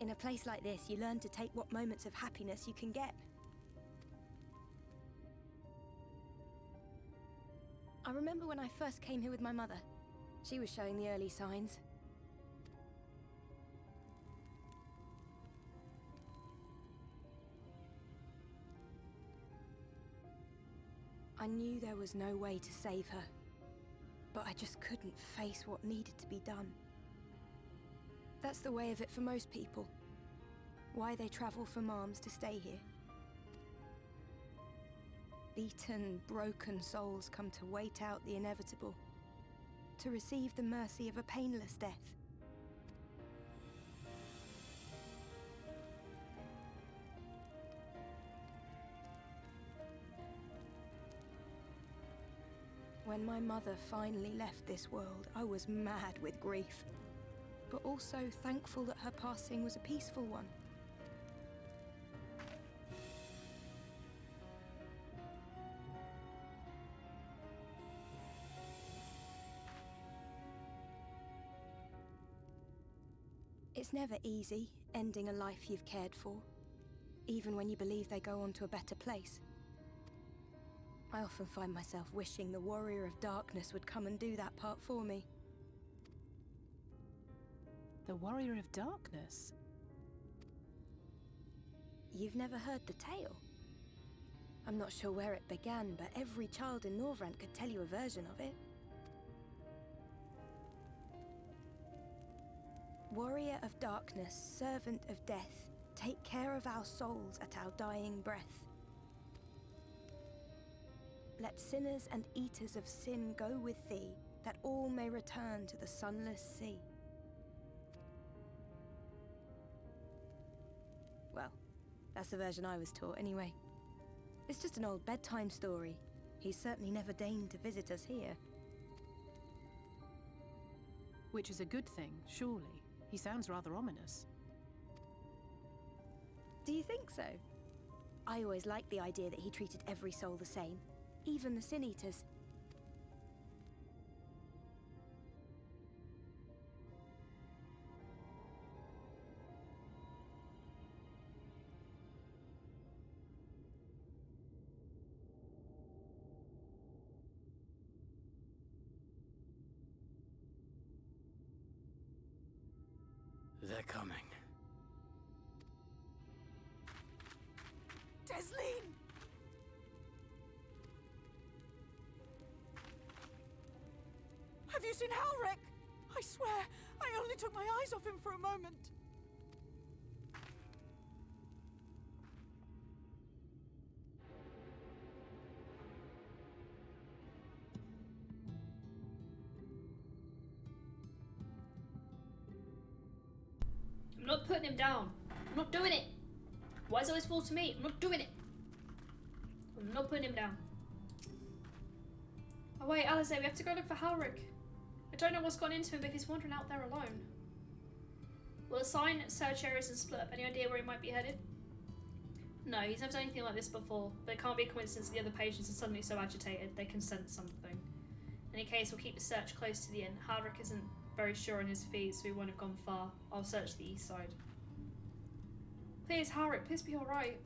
In a place like this, you learn to take what moments of happiness you can get. I remember when I first came here with my mother. She was showing the early signs. I knew there was no way to save her, but I just couldn't face what needed to be done. That's the way of it for most people. Why they travel from arms to stay here. Beaten, broken souls come to wait out the inevitable, to receive the mercy of a painless death. When my mother finally left this world, I was mad with grief, but also thankful that her passing was a peaceful one. It's never easy, ending a life you've cared for, even when you believe they go on to a better place. I often find myself wishing the Warrior of Darkness would come and do that part for me. The Warrior of Darkness? You've never heard the tale? I'm not sure where it began, but every child in Norvrant could tell you a version of it. Warrior of Darkness, servant of death, take care of our souls at our dying breath. Let sinners and eaters of sin go with thee, that all may return to the sunless sea. Well, that's the version I was taught anyway. It's just an old bedtime story. He's certainly never deigned to visit us here. Which is a good thing, surely. He sounds rather ominous. Do you think so? I always liked the idea that he treated every soul the same. Even the Sin Eaters. They're coming. Tesleen! Have you seen Halric? I swear, I only took my eyes off him for a moment. I'm not putting him down. I'm not doing it. Why does it always fall to me? I'm not doing it. I'm not putting him down. Oh wait, Alice, we have to go look for Halric. I don't know what's gone into him, but he's wandering out there alone. Will assign search areas and split up. Any idea where he might be headed? No, he's never done anything like this before, but it can't be a coincidence that the other patients are suddenly so agitated they can sense something. In any case, we'll keep the search close to the inn. Hardrick isn't very sure on his feet, so he won't have gone far. I'll search the east side. Please, Hardrick, please be alright.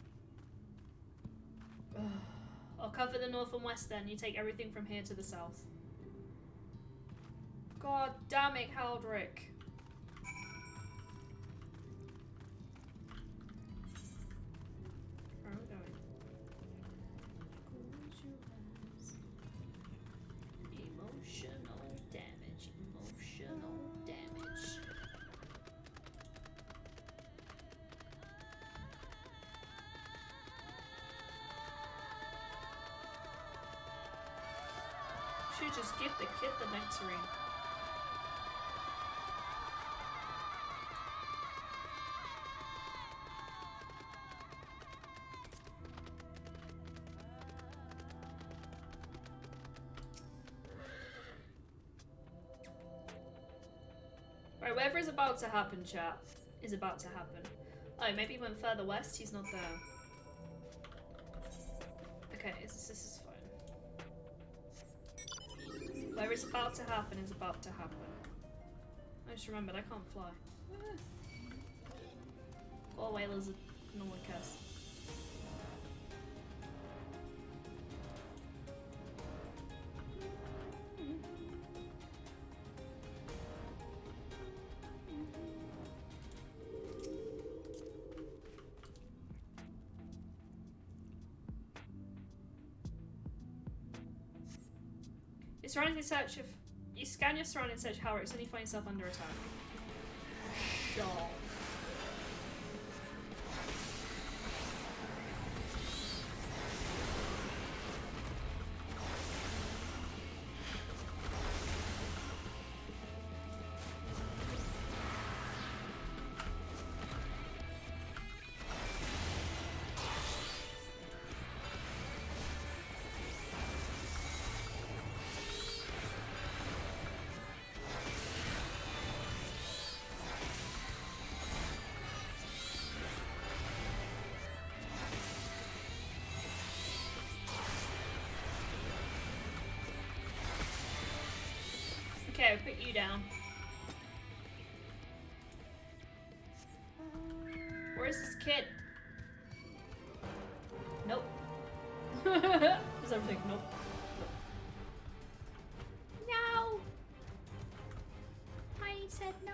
I'll cover the north and west then. You take everything from here to the south. God damn it, Hardrick. Where are we going? Emotional damage. Emotional damage. Should just give the kid the nectarine. Right, whatever is about to happen, chat, is about to happen. Oh, maybe he went further west, he's not there. Okay, this is fine. Whatever is about to happen is about to happen. I just remembered, I can't fly. Or whalers are normal cast. Your surroundings in search of. You scan your surroundings in search of Howard, suddenly find yourself under attack. Shock. Okay, I'll put you down. Where is this kid? Nope. Does everything? Nope. No! I said no.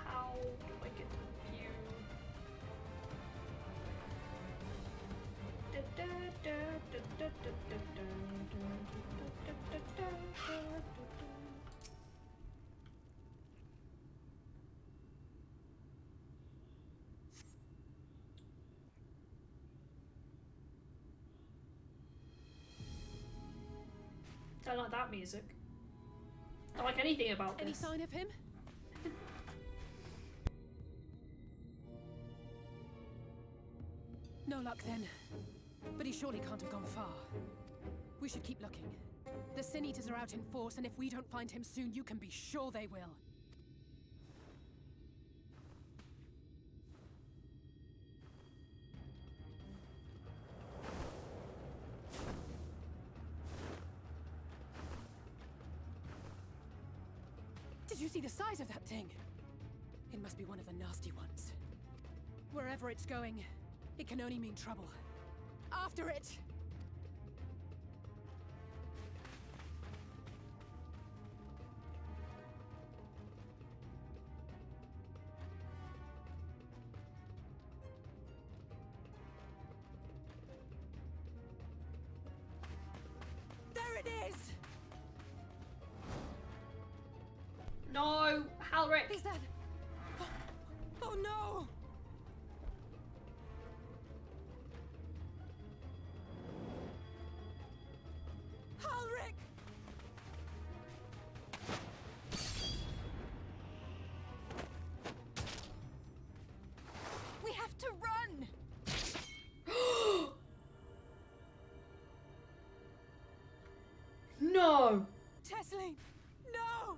How do I get you? Don't like that music. Don't like anything about Any this. sign of him? No luck then. But he surely can't have gone far. We should keep looking. The Sin Eaters are out in force, and if we don't find him soon, you can be sure they will. Did you see the size of that thing? It must be one of the nasty ones. Wherever it's going, it can only mean trouble. After it! There it is! No, Halric. Is that... Oh no! Halric! We have to run! Tesleen, no!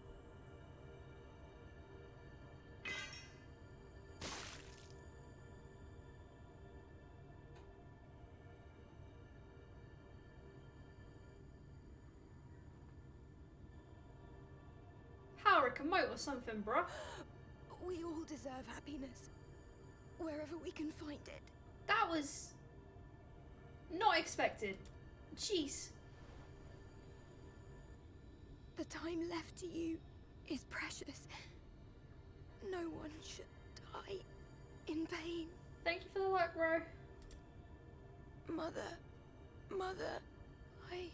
Power a commode or something, bruh. We all deserve happiness, wherever we can find it. That was not expected. Jeez. The time left to you is precious. No one should die in vain. Thank you for the luck, bro. Mother, I...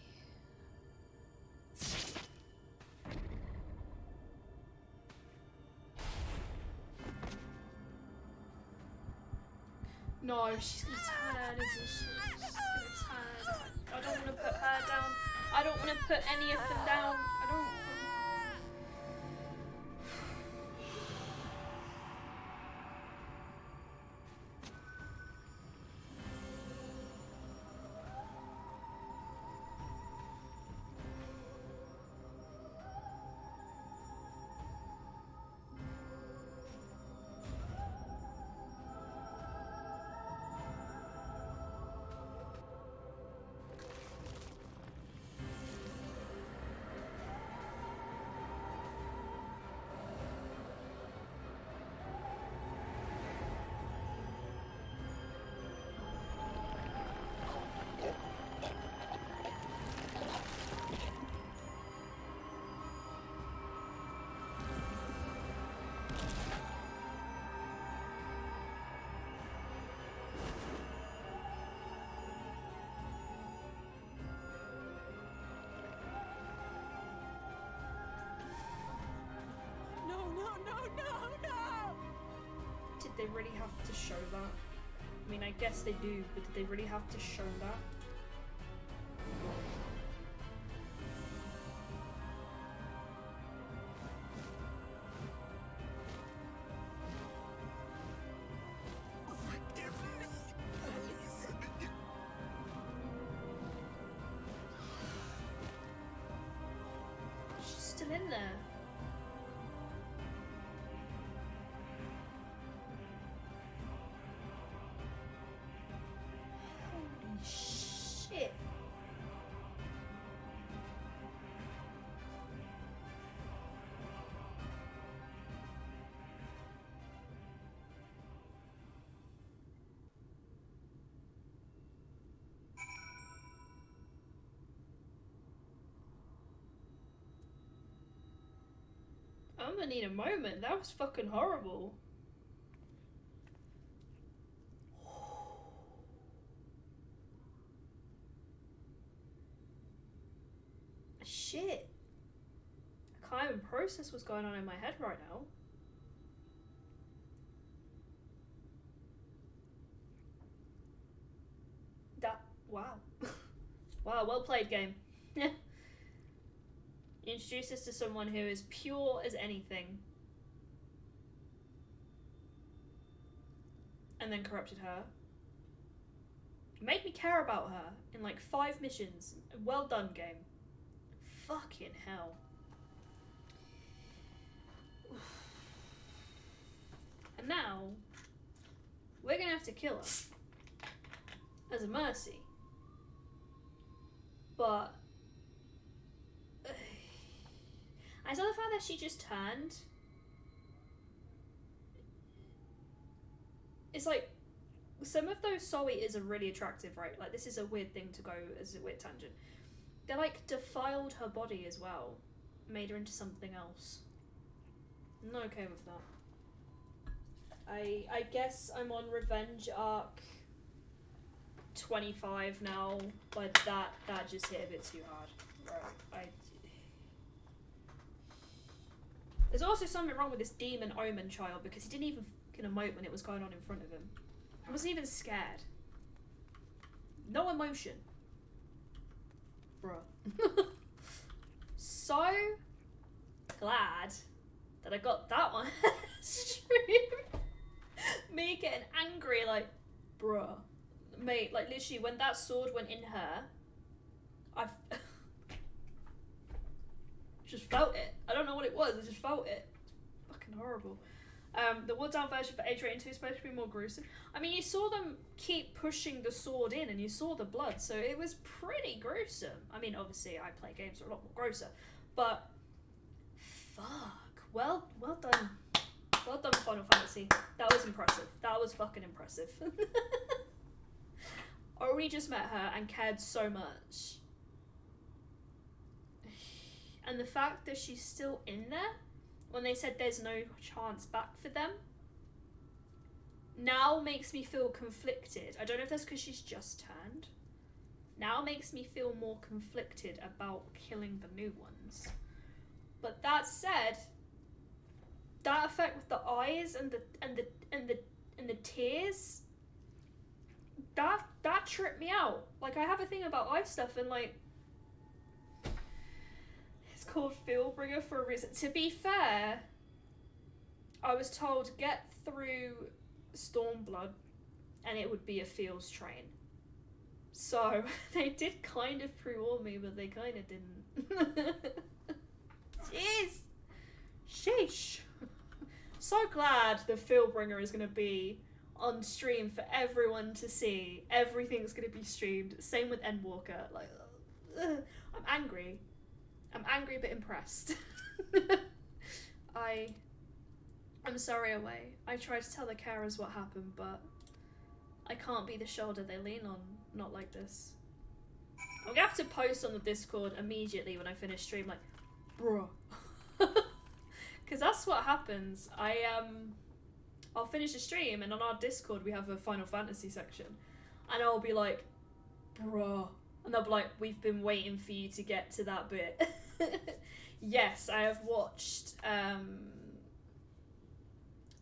No, she's gonna turn, isn't she? She's gonna turn. I don't want to put her down. I don't want to put any of them down. I don't. Did they really have to show that? I mean, I guess they do, but did they really have to show that? She's still in there. Shit. I'm gonna need a moment. That was fucking horrible. Shit. I can't even process what's going on in my head right now. Wow. Wow, well played, game. You introduced us to someone who is pure as anything. And then corrupted her. You made me care about her in like 5 missions. Well done, game. Fucking hell. And now, we're gonna have to kill her. As a mercy. But... I saw the fact that she just turned. It's like, some of those soul eaters are really attractive, right? Like, this is a weird thing to go as a weird tangent. They like defiled her body as well. Made her into something else. I'm not okay with that. I guess I'm on revenge arc 25 now, but that just hit a bit too hard. Right. There's also something wrong with this demon omen child because he didn't even fucking emote when it was going on in front of him. I wasn't even scared. No emotion. Bruh. So glad that I got that one stream. Me getting angry like, bruh. Mate, like literally when that sword went in her, Just felt it. I don't know what it was, I just felt it. It's fucking horrible. The watered down version for age rating 2 is supposed to be more gruesome. I mean, you saw them keep pushing the sword in and you saw the blood, so it was pretty gruesome. I mean, obviously I play games that are a lot more grosser, but fuck. Well done. Well done, Final Fantasy. That was impressive. That was fucking impressive. I already just met her and cared so much. And the fact that she's still in there when they said there's no chance back for them now makes me feel conflicted. I don't know if that's because she's just turned. Now makes me feel more conflicted about killing the new ones. But that said, that effect with the eyes and the tears, that tripped me out. Like, I have a thing about eye stuff, and like, it's called Fieldbringer for a reason. To be fair, I was told get through Stormblood and it would be a feels train. So they did kind of pre-warn me, but they kind of didn't. Jeez. Sheesh. So glad the Fieldbringer is going to be on stream for everyone to see. Everything's going to be streamed. Same with Endwalker. Like, I'm angry. I'm angry but impressed. I'm sorry away. I tried to tell the carers what happened, but I can't be the shoulder they lean on. Not like this. I'm gonna have to post on the Discord immediately when I finish stream, like, bruh. Because that's what happens. I'll finish the stream, and on our Discord we have a Final Fantasy section, and I'll be like, bruh. And they'll be like, we've been waiting for you to get to that bit. Yes, I have watched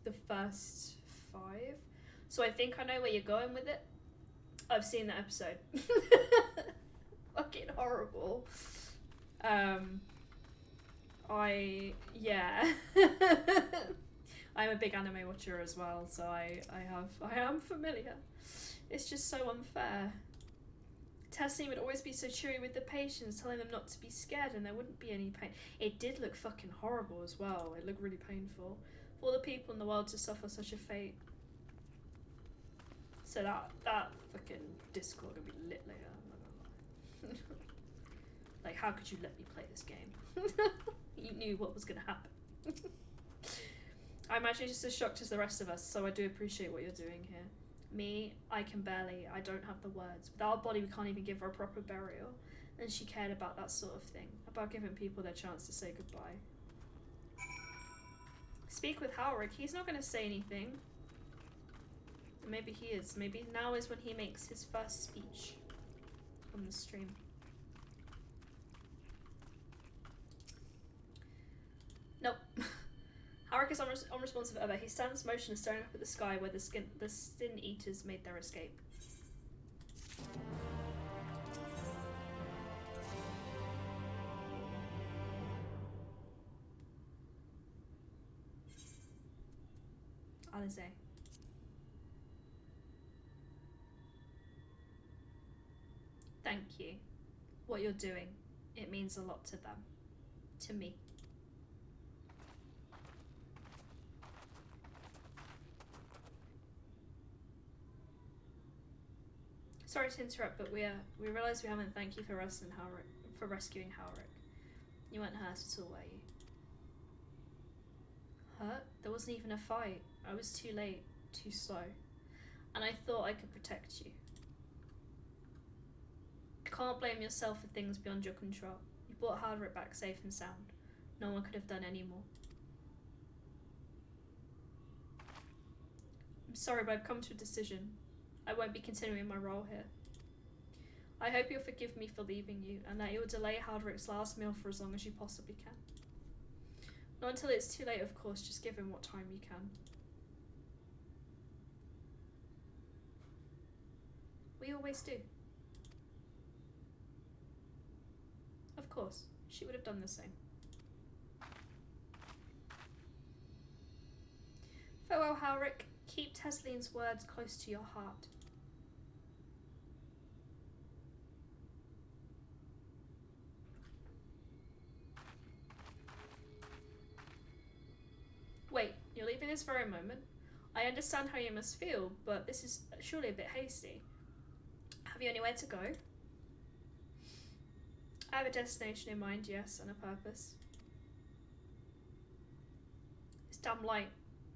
the first 5. So I think I know where you're going with it. I've seen that episode. Fucking horrible. Yeah. I'm a big anime watcher as well, so I am familiar. It's just so unfair. Tesleen would always be so cheery with the patients, telling them not to be scared and there wouldn't be any pain. It did look fucking horrible as well. It looked really painful. For all the people in the world to suffer such a fate. So that fucking Discord gonna be lit later, I'm not gonna lie. Like, how could you let me play this game? You knew what was gonna happen. I imagine you're just as shocked as the rest of us, so I do appreciate what you're doing here. Me, I don't have the words. Without a body, we can't even give her a proper burial. And she cared about that sort of thing, about giving people their chance to say goodbye. Speak with Howrick, he's not gonna say anything. Maybe he is. Maybe now is when he makes his first speech on the stream. Nope. Howrick is unresponsive ever. He stands motionless, staring up at the sky where the Sin Eaters made their escape. Alize. Thank you. What you're doing, it means a lot to them. To me. Sorry to interrupt, but we realise we haven't thanked you for rescuing Howrick. You weren't hurt at all, were you? Hurt? There wasn't even a fight. I was too late, too slow. And I thought I could protect you. You can't blame yourself for things beyond your control. You brought Howrick back safe and sound. No one could have done any more. I'm sorry, but I've come to a decision. I won't be continuing my role here. I hope you'll forgive me for leaving you, and that you'll delay Howrick's last meal for as long as you possibly can. Not until it's too late, of course, just give him what time you can. We always do. Of course, she would have done the same. Farewell, Howrick. Keep Tesleen's words close to your heart. leaving this very moment. I understand how you must feel, but this is surely a bit hasty. Have you anywhere to go? I have a destination in mind, yes, and a purpose. This damn light,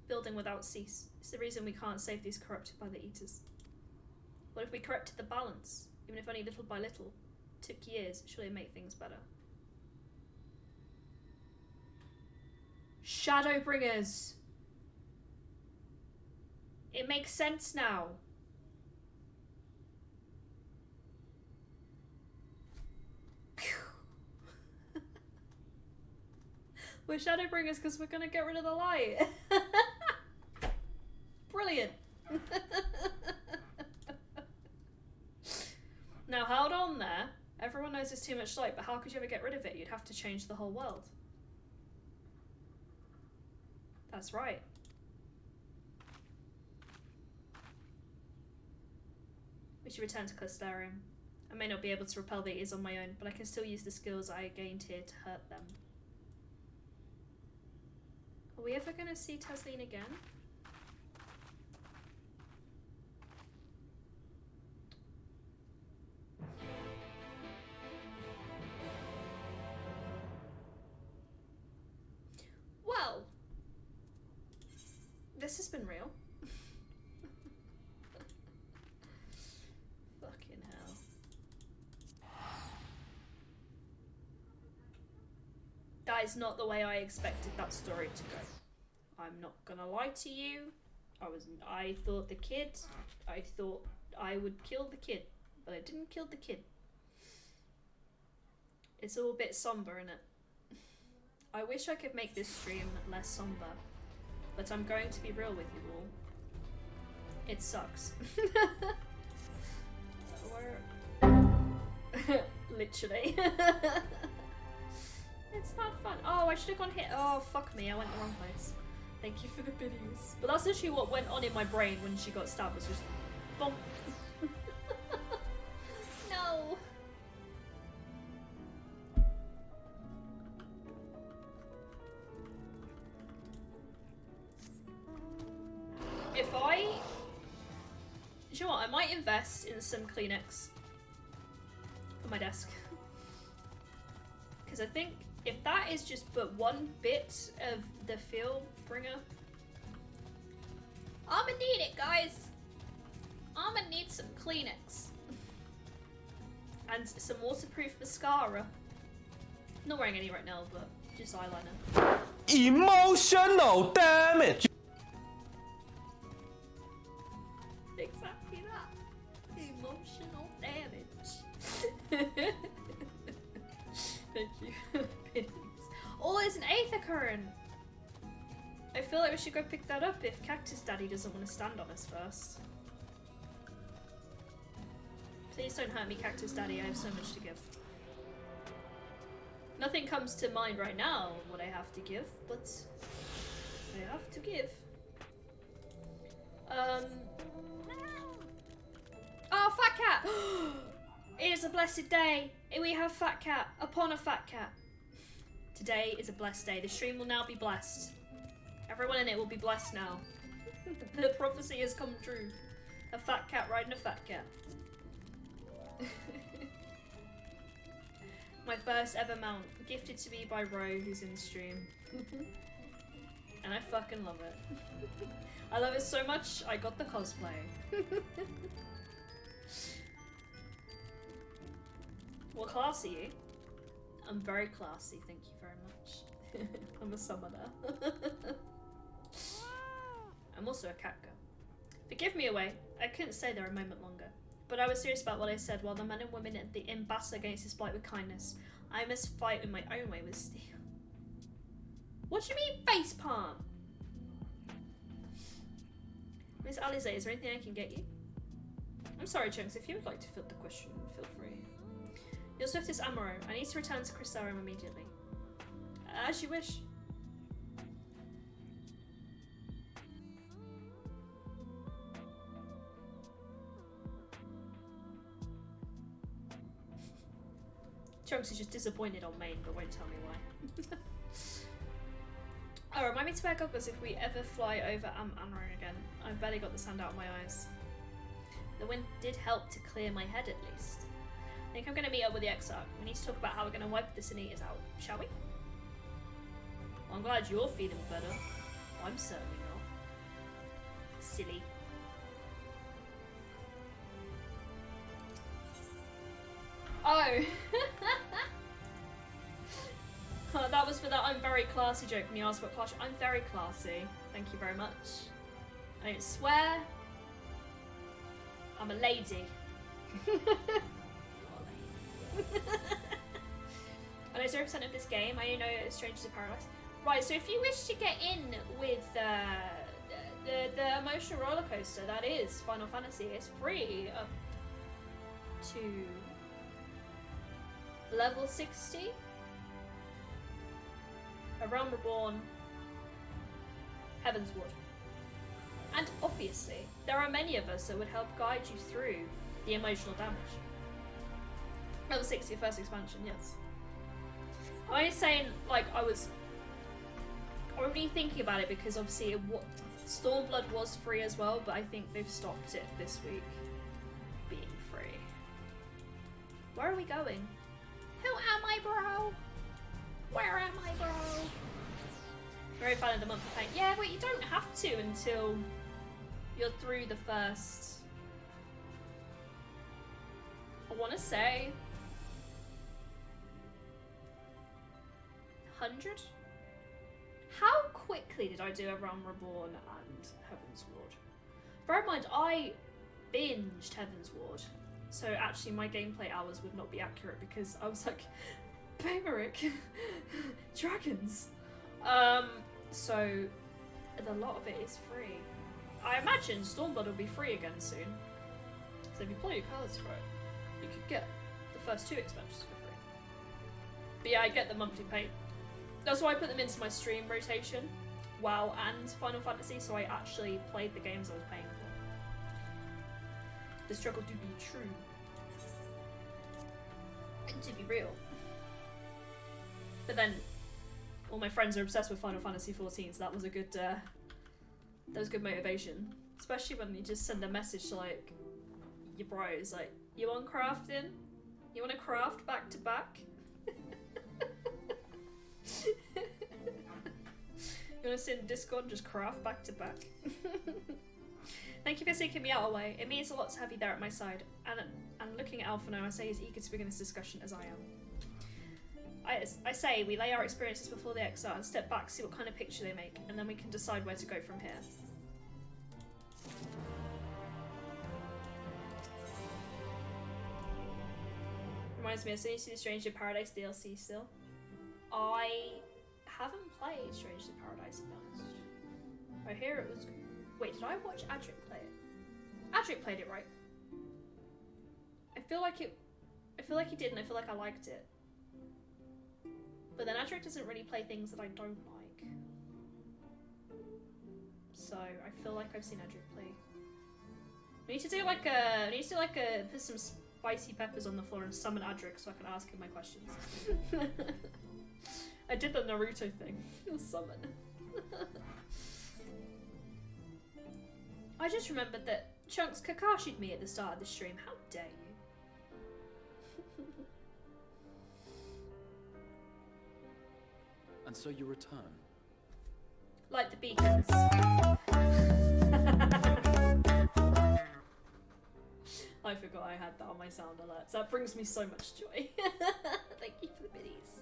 building without cease, is the reason we can't save these corrupted by the Eaters. What if we corrected the balance, even if only little by little? It took years, surely make things better. Shadowbringers! It makes sense now. We're Shadowbringers because we're gonna get rid of the light. Brilliant. Now hold on there. Everyone knows there's too much light, but how could you ever get rid of it? You'd have to change the whole world. That's right. We should return to Clustarium. I may not be able to repel the Eaters on my own, but I can still use the skills I gained here to hurt them. Are we ever going to see Tesleen again? Well, this has been real. Fucking hell. That is not the way I expected that story to go. I'm not gonna lie to you. I thought I would kill the kid, but I didn't kill the kid. It's all a bit somber, innit? I wish I could make this stream less somber, but I'm going to be real with you all. It sucks. Literally. It's not fun. Oh, I should have gone here. Oh, fuck me. I went the wrong place. Thank you for the biddies. But that's literally what went on in my brain when she got stabbed. Was just bonk. No. If I... You know what? I might invest in some Kleenex for my desk. Because I think if that is just but one bit of the field bringer, I'ma need it, guys. I'ma need some Kleenex. And some waterproof mascara. Not wearing any right now, but just eyeliner. Emotional damage! Exactly that. Emotional damage. Thank you. Oh, there's an Aether Current! I feel like we should go pick that up if Cactus Daddy doesn't want to stand on us first. Please don't hurt me, Cactus Daddy, I have so much to give. Nothing comes to mind right now what I have to give, but I have to give. Oh, Fat Cat! It is a blessed day. We have Fat Cat upon a Fat Cat. Today is a blessed day. The stream will now be blessed. Everyone in it will be blessed now. The prophecy has come true. A fat cat riding a fat cat. My first ever mount, gifted to me by Ro, who's in the stream. And I fucking love it. I love it so much, I got the cosplay. What class are you? I'm very classy, thank you very much. I'm a summoner. I'm also a cat girl. Forgive me away, I couldn't stay there a moment longer. But I was serious about what I said. While the men and women in battle against his plight with kindness, I must fight in my own way with steel. What do you mean facepalm? Miss Alize, is there anything I can get you? I'm sorry, Chunks, if you would like to field the question, feel free. Your swiftest Amaro, I need to return to Crystarium immediately. As you wish. Chunks is just disappointed on Maine, but won't tell me why. Oh, remind me to wear goggles if we ever fly over Amron again. I've barely got the sand out of my eyes. The wind did help to clear my head at least. I think I'm going to meet up with the Exarch. We need to talk about how we're going to wipe the Sin Eaters out, shall we? Well, I'm glad you're feeling better. I'm certainly not. Silly. Oh! Oh, that was for that I'm very classy joke when you asked what class. I'm very classy. Thank you very much. I don't swear. I'm a lady. I know 0% of this game. I know it's Strangers in Paradise. Right, so if you wish to get in with the emotional roller coaster that is Final Fantasy, it's free up to level 60. A Realm Reborn, Heavensward. And obviously, there are many of us that would help guide you through the emotional damage. Level 60, first expansion, yes. I was saying, like, I was already thinking about it because obviously Stormblood was free as well, but I think they've stopped it this week being free. Where are we going? Who am I, bro? Where am I, bro? Very fun of the month of pain. Yeah, but you don't have to until you're through the first, I want to say, 100? How quickly did I do a Realm Reborn and Heavensward? Bear in mind, I binged Heavensward, so actually my gameplay hours would not be accurate because I was like, Baymeric, dragons. So a lot of it is free. I imagine Stormblood will be free again soon. So if you play your cards right, you could get the first 2 expansions for free. But yeah, I get the monthly pay. That's why I put them into my stream rotation, WoW and Final Fantasy, so I actually played the games I was paying for. The struggle to be true. And to be real. But then, all my friends are obsessed with Final Fantasy 14, so that was a good, that was good motivation. Especially when you just send a message to, like, your bros, like, you want crafting? You want to craft back to back? You want to sit in Discord and just craft back to back? Thank you for seeking me out away. It means a lot to have you there at my side. And looking at Alpha now, I say he's eager to begin this discussion as I am. I say we lay our experiences before the Exarch and step back, see what kind of picture they make, and then we can decide where to go from here. Reminds me, I still need to see the Stranger in Paradise DLC still. I haven't played Stranger in Paradise, to be honest. I hear it was... Wait, did I watch Adric play it? Adric played it, right? I feel like he did, and I feel like I liked it. But then Adric doesn't really play things that I don't like. So I feel like I've seen Adric play. We need to do like a put some spicy peppers on the floor and summon Adric so I can ask him my questions. I did the Naruto thing. Summon. I just remembered that Chunks Kakashi'd me at the start of the stream. How dare you? And so you return. Like the beacons. I forgot I had that on my sound alerts. That brings me so much joy. Thank you for the biddies.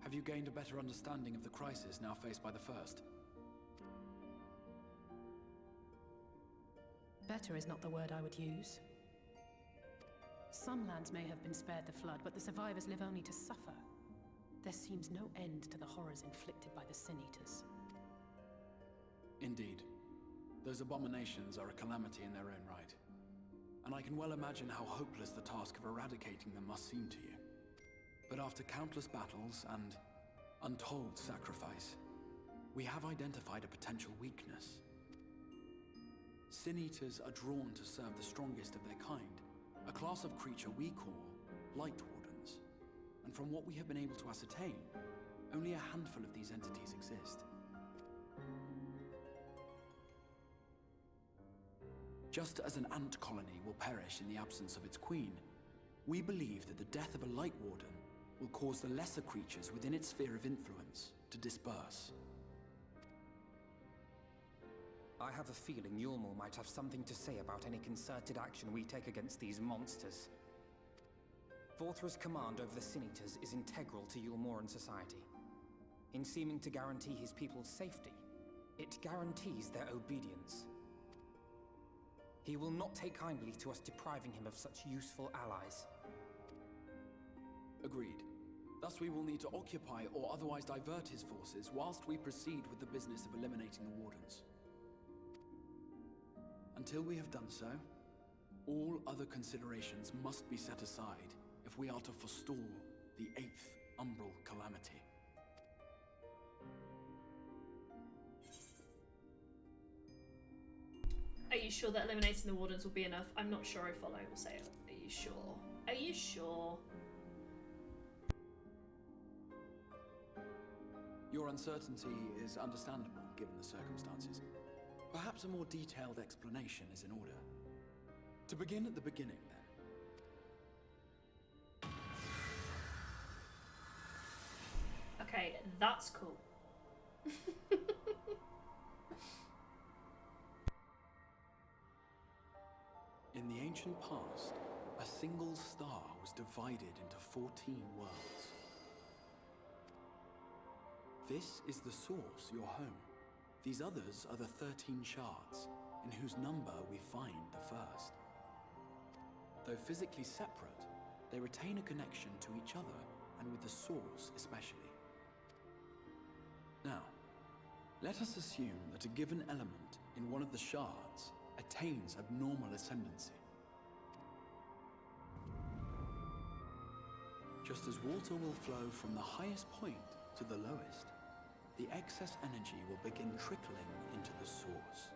Have you gained a better understanding of the crisis now faced by the First? Better is not the word I would use. Some lands may have been spared the flood, but the survivors live only to suffer. There seems no end to the horrors inflicted by the Sin Eaters. Indeed. Those abominations are a calamity in their own right. And I can well imagine how hopeless the task of eradicating them must seem to you. But after countless battles and untold sacrifice, we have identified a potential weakness. Sin Eaters are drawn to serve the strongest of their kind, a class of creature we call Light Wardens. And from what we have been able to ascertain, Only a handful of these entities exist. Just as an ant colony will perish in the absence of its queen, we believe that the death of a Light Warden will cause the lesser creatures within its sphere of influence to disperse. I have a feeling Yulmul might have something to say about any concerted action we take against these monsters. Vorthra's command over the Sin Eaters is integral to Yulmoran society. In seeming to guarantee his people's safety, it guarantees their obedience. He will not take kindly to us depriving him of such useful allies. Agreed. Thus we will need to occupy or otherwise divert his forces whilst we proceed with the business of eliminating the Wardens. Until we have done so, all other considerations must be set aside if we are to forestall the 8th Umbral Calamity. Are you sure that eliminating the Wardens will be enough? I'm not sure I follow. We'll say it. Are you sure? Are you sure? Your uncertainty is understandable, given the circumstances. Perhaps a more detailed explanation is in order. To begin at the beginning, then. Okay, that's cool. In the ancient past, a single star was divided into 14 worlds. This is the source, your home. These others are the 13 shards, in whose number we find the first. Though physically separate, they retain a connection to each other, and with the source especially. Now, let us assume that a given element in one of the shards attains abnormal ascendancy. Just as water will flow from the highest point to the lowest, the excess energy will begin trickling into the source.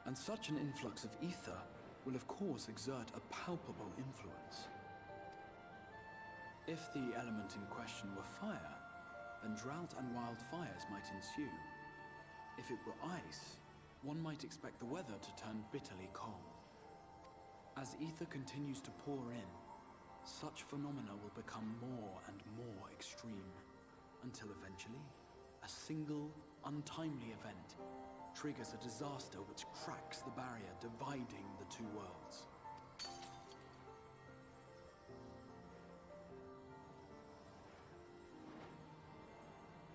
And such an influx of ether will of course exert a palpable influence. If the element in question were fire, then drought and wildfires might ensue. If it were ice, one might expect the weather to turn bitterly cold. As ether continues to pour in, such phenomena will become more and more extreme, until eventually, a single, untimely event triggers a disaster which cracks the barrier dividing the two worlds.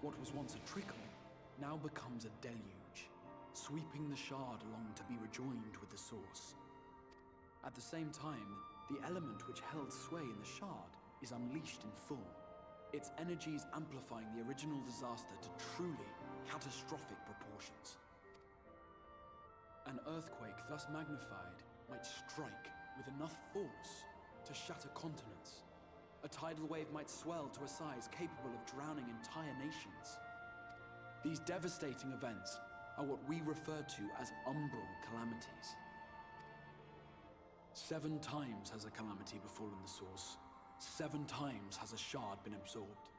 What was once a trickle now becomes a deluge, sweeping the shard along to be rejoined with the source. At the same time, the element which held sway in the shard is unleashed in full, its energies amplifying the original disaster to truly catastrophic proportions. An earthquake thus magnified might strike with enough force to shatter continents. A tidal wave might swell to a size capable of drowning entire nations. These devastating events are what we refer to as umbral calamities. 7 times has a calamity befallen the source. 7 times has a shard been absorbed.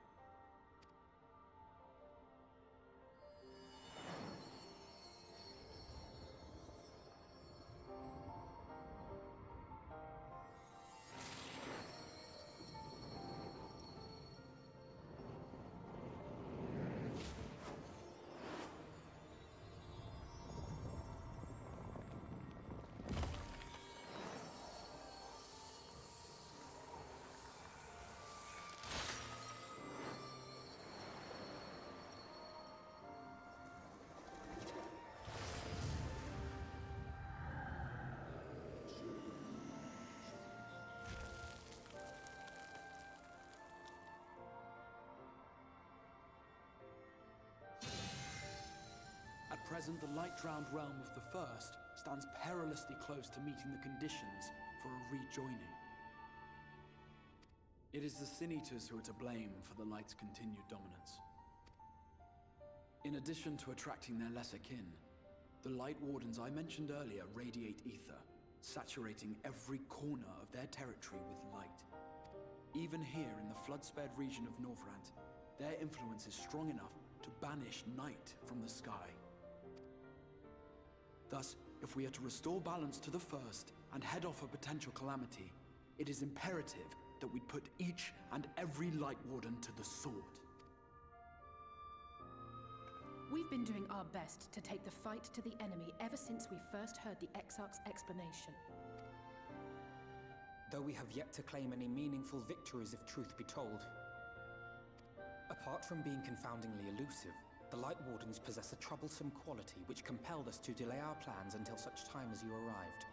At present, the light-drowned realm of the First stands perilously close to meeting the conditions for a rejoining. It is the Sin Eaters who are to blame for the Light's continued dominance. In addition to attracting their lesser kin, the Light Wardens I mentioned earlier radiate ether, saturating every corner of their territory with light. Even here in the flood-spared region of Northrant, their influence is strong enough to banish night from the sky. Thus, if we are to restore balance to the First and head off a potential calamity, it is imperative that we put each and every Light Warden to the sword. We've been doing our best to take the fight to the enemy ever since we first heard the Exarch's explanation. Though we have yet to claim any meaningful victories if truth be told. Apart from being confoundingly elusive, the Light Wardens possess a troublesome quality which compelled us to delay our plans until such time as you arrived.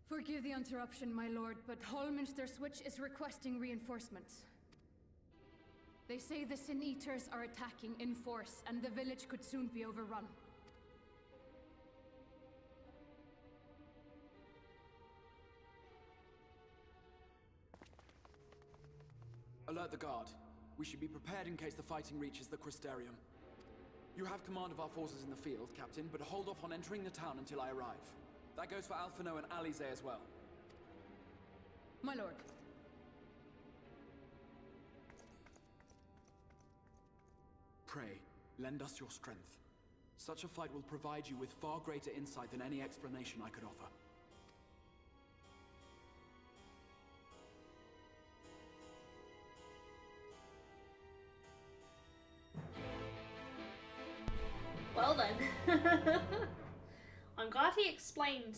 Forgive the interruption, my lord, but Hallminster Switch is requesting reinforcements. They say the Sin Eaters are attacking in force, and the village could soon be overrun. Alert the guard. We should be prepared in case the fighting reaches the Crystarium. You have command of our forces in the field, Captain, but hold off on entering the town until I arrive. That goes for Alphino and Alize as well. My lord. Pray, lend us your strength. Such a fight will provide you with far greater insight than any explanation I could offer. Well then. I'm glad he explained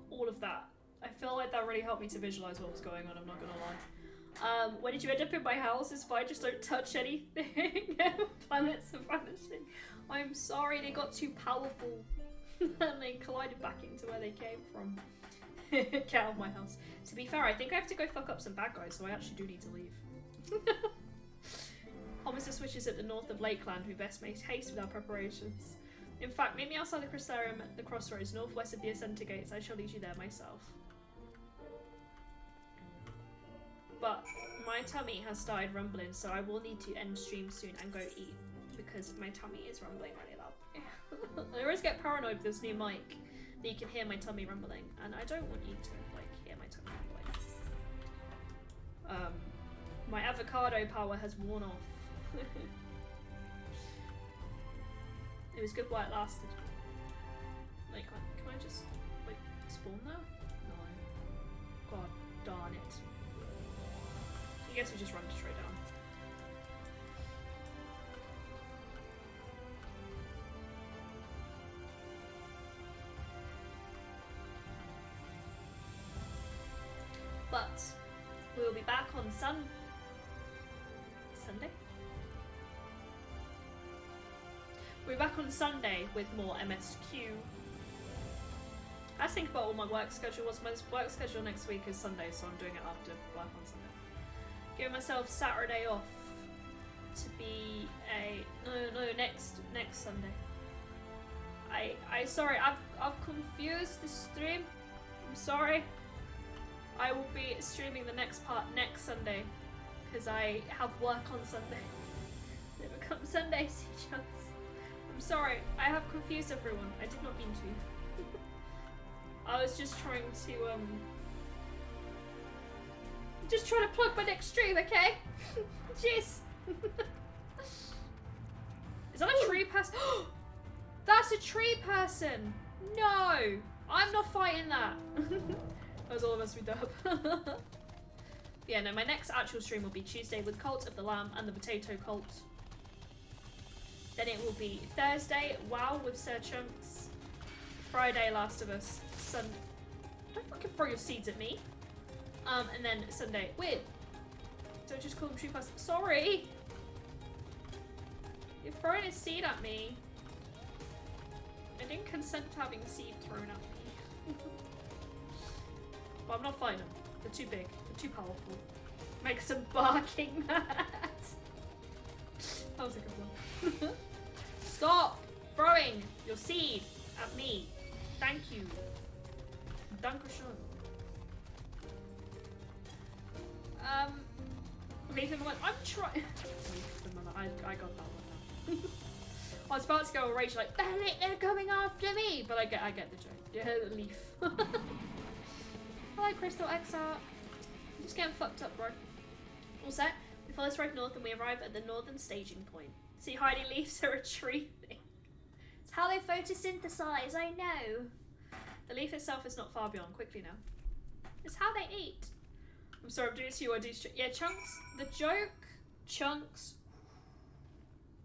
all of that. I feel like that really helped me to visualize what was going on, I'm not gonna lie. When did you end up in my house? It's fine, just don't touch anything. Planets are vanishing. I'm sorry, they got too powerful. And they collided back into where they came from. Get out of my house. To be fair, I think I have to go fuck up some bad guys, so I actually do need to leave. Hallminster Switch is at the north of Lakeland. We best make haste with our preparations. In fact, meet me outside the Crystarium at the crossroads, northwest of the Ascenter Gates. I shall lead you there myself. But my tummy has started rumbling, so I will need to end stream soon and go eat because my tummy is rumbling really loud. I always get paranoid with this new mic that you can hear my tummy rumbling, and I don't want you to like hear my tummy rumbling. My avocado power has worn off. It was good while it lasted. Like, can I just, like, spawn now? No. God darn it. I guess we just run straight down. But we will be back on Sunday? We're back on Sunday with more MSQ. I was thinking about what my work schedule was. My work schedule next week is Sunday, so I'm doing it after work on Sunday. Giving myself Saturday off to be a next Sunday. I sorry, I've confused the stream. I'm sorry. I will be streaming the next part next Sunday because I have work on Sunday. They become Sunday CJs. I'm sorry, I have confused everyone. I did not mean to. I was just trying to just trying to plug my next stream, okay? Jeez. Is that a tree person? That's a tree person! No! I'm not fighting that. That was all of us we dub. Yeah, no, my next actual stream will be Tuesday with Cult of the Lamb and the Potato Cult. Then it will be Thursday, WoW with Sir Chunks. Friday, Last of Us. Don't fucking throw your seeds at me. And then Sunday with. Don't just call them tree person. Sorry! You're throwing a seed at me. I didn't consent to having a seed thrown at me. But I'm not fighting them. They're too big. They're too powerful. Makes them barking mad. That was a good one. Stop throwing your seed at me. Thank you. Dankeschön. Leave him alone. I'm trying. I got that one now. I was about to go rage like, they're coming after me! But I get the joke. Yeah, the leaf. Hi, Crystal XR. I'm just getting fucked up, bro. All set. We follow this road north and we arrive at the northern staging point. See, hiding leaves are a tree thing. It's how they photosynthesize, I know. The leaf itself is not far beyond. Quickly now. It's how they eat. I'm sorry, I'm doing this to you. I do. Yeah, chunks. The joke, chunks.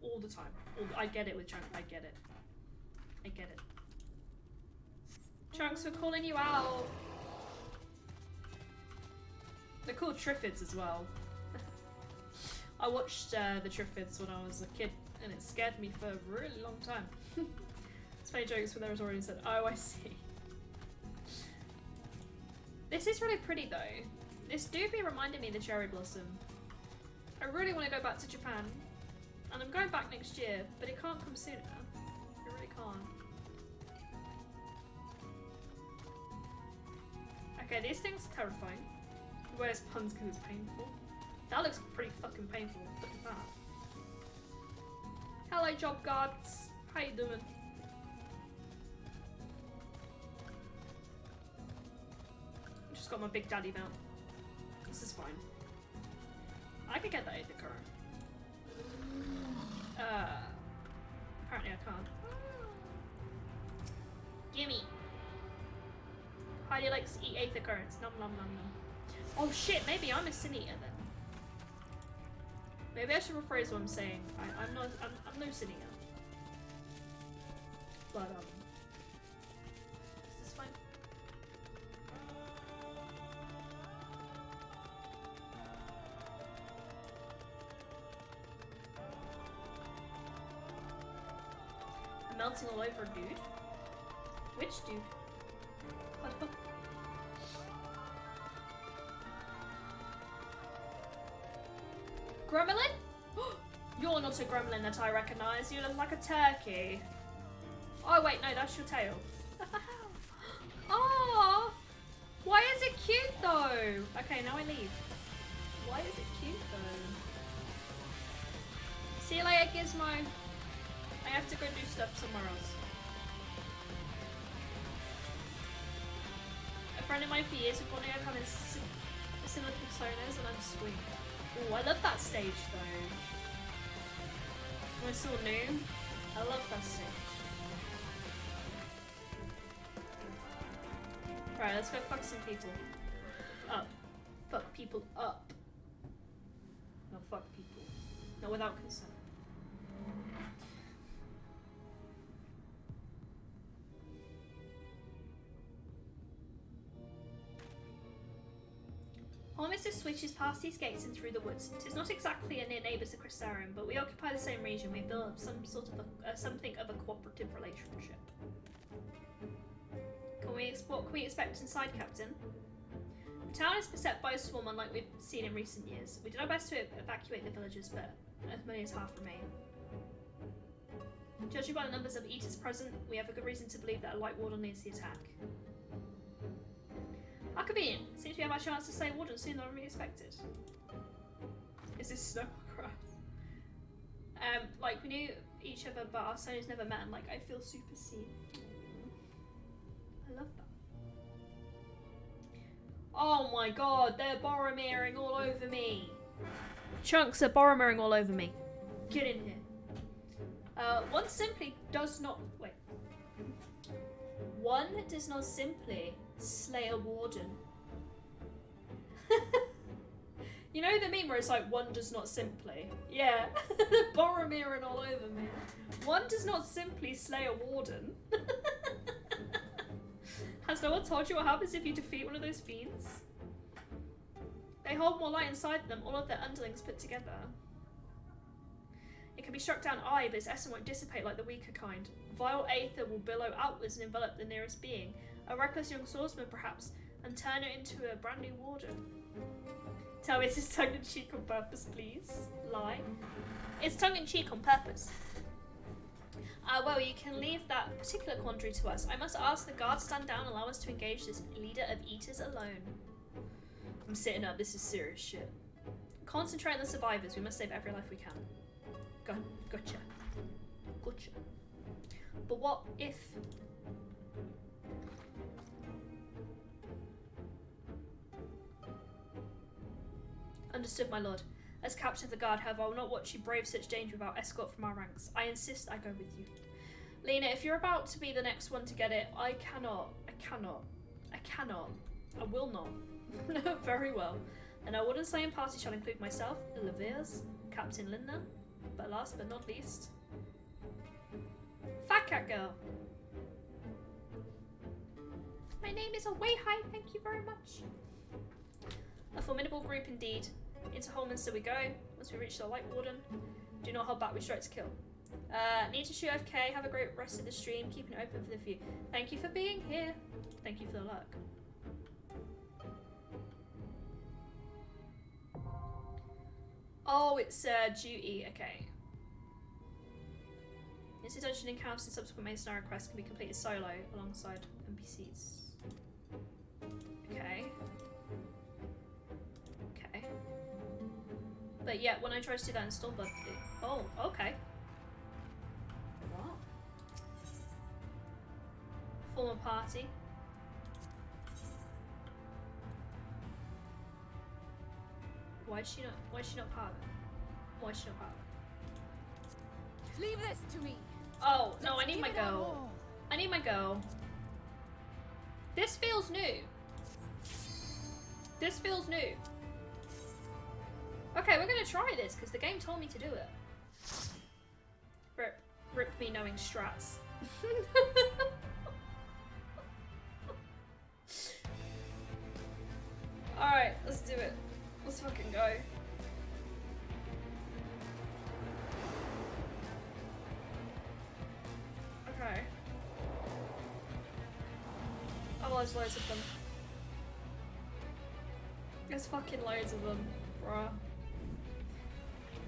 All the time. I get it with chunks. I get it. I get it. Chunks, we're calling you out. They're called Triffids as well. I watched the Triffids when I was a kid, and it scared me for a really long time. It's funny jokes when there was already said, oh, I see. This is really pretty though. This do be reminding me of the cherry blossom. I really want to go back to Japan, and I'm going back next year, but it can't come sooner. It really can't. Okay, these things are terrifying. Where's puns because it's painful? That looks pretty fucking painful. Look at that. Hello, job guards. How you doing? Just got my big daddy mount. This is fine. I could get that in the current. Apparently I can't. Gimme. Heidi likes to eat aether currents. Nom nom nom nom. Oh shit, maybe I'm a sin eater then. Maybe I should rephrase what I'm saying. I'm no sin eater. But this is fine. I'm melting all over, dude. Which dude? What? Gremlin? You're not a gremlin that I recognise. You look like a turkey. Oh wait, no, that's your tail. Oh, why is it cute though? Okay, now I leave. Why is it cute though? See you later, Gizmo. I have to go do stuff somewhere else. A friend of mine for years would want to go come in similar personas, and I'm sweet. Oh, I love that stage though. When I saw New, I love that stage. Right, let's go fuck some people up. Fuck people up. No, fuck people. No, without consent. Mr. switches past these gates and through the woods. It is not exactly a near neighbour to Crystarium, but we occupy the same region. We've built up some sort of something of a cooperative relationship. What can we expect inside, Captain? The town is beset by a swarm unlike we've seen in recent years. We did our best to evacuate the villagers, but as many as half remain. Judging by the numbers of eaters present, we have a good reason to believe that a light warden leads the attack. How convenient. Seems we have our chance to slay Warden sooner than we expected. Is this snow or grass? Like, we knew each other, but our souls never met, and like, I feel super seen. I love that. Oh my god, they're Boromiring all over me. Chunks are Boromiring all over me. Get in here. One simply does not... Wait. One does not simply slay a warden. You know the meme where it's like, one does not simply? Yeah. Boromiring all over me. One does not simply slay a warden. Has no one told you what happens if you defeat one of those fiends? They hold more light inside them, all of their underlings put together. It can be struck down eye, but its essence won't dissipate like the weaker kind. Vile aether will billow outwards and envelop the nearest being. A reckless young swordsman, perhaps, and turn it into a brand new warden. Tell me it's tongue-in-cheek on purpose, please. Lie. It's tongue-in-cheek on purpose. Well, you can leave that particular quandary to us. I must ask the guards stand down and allow us to engage this leader of eaters alone. I'm sitting up, this is serious shit. Concentrate on the survivors, we must save every life we can. Gotcha. Gotcha. But what if... Understood, my lord. As captain of the guard, however, I will not watch you brave such danger without escort from our ranks. I insist I go with you. Lena, if you're about to be the next one to get it, I cannot. I will not. Very well. And our wooden slaying party shall include myself, Leviers, Captain Lindner, but last but not least, Fat Cat Girl. My name is Awayhai, thank you very much. A formidable group indeed. Into Holminster we go. Once we reach the White Warden, do not hold back, we strike to kill. Need to shoot FK, have a great rest of the stream, keeping it open for the view. Thank you for being here. Thank you for the luck. Oh, it's duty, okay. This dungeon encounters and subsequent main scenario quests can be completed solo alongside NPCs. Okay. Okay. But yeah, when I tried to do that in Stormblood, it... Oh, okay. What? Form a party. Why is she not part of it? Why is she not part of it? Leave this to me. Oh, no, I need my girl. I need my girl. This feels new. This feels new. Okay, we're gonna try this because the game told me to do it. Rip me knowing strats. Alright, let's do it. Let's fucking go. Okay. Oh, there's loads of them. There's fucking loads of them, bruh.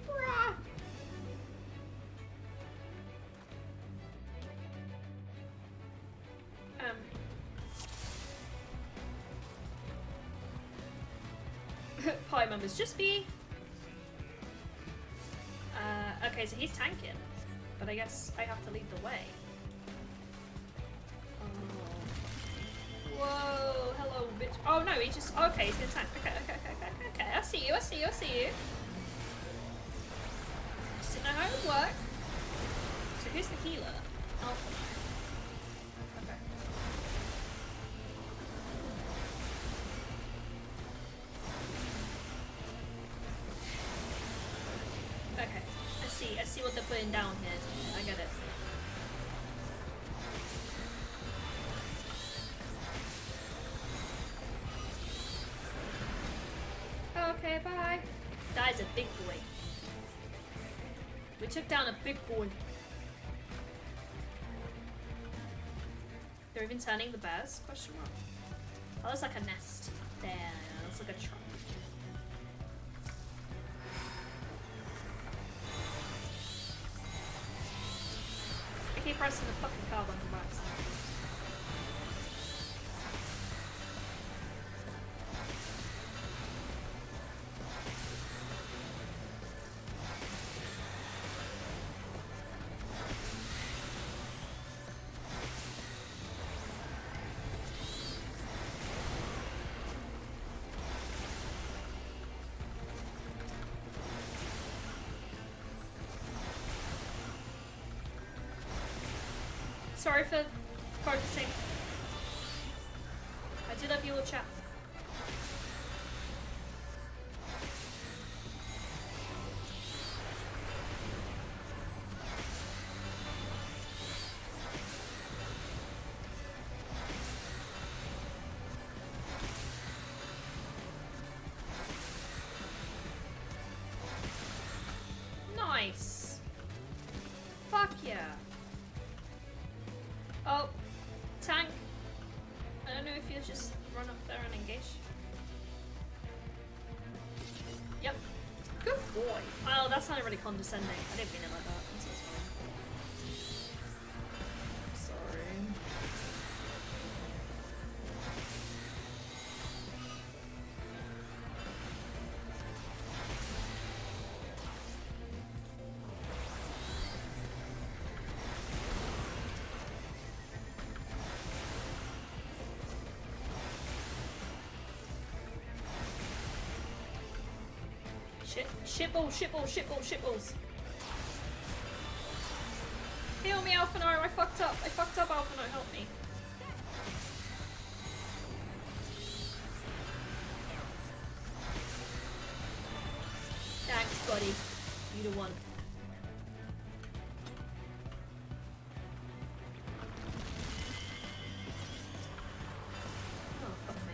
Bruh! Pie members, just be. Okay, so he's tanking, but I guess I have to lead the way. Oh. Whoa, hello, bitch. Oh no, he just. Okay, he's gonna tank. Okay. I see you. Just didn't know how it would work. So who's the healer? Alpha. I see what they're putting down here. I get it. Okay, bye. That is a big boy. We took down a big boy. They're even turning the bears? Question mark. Oh, that's like a nest. There, that's like a trunk. I keep pressing the fucking car button by accident. Sorry for focusing. I do love you all, chat. Nice. Fuck yeah. Oh, tank. I don't know if you'll just run up there and engage. Yep. Good boy. Oh, that sounded really condescending. I didn't mean it like that. I'm so sorry. Sorry. Shit. Shitballs, shitballs, shitballs, shitballs. Heal me, Alphino, I fucked up. I fucked up, Alphino, help me. Thanks, buddy. You the one. Oh, fuck me.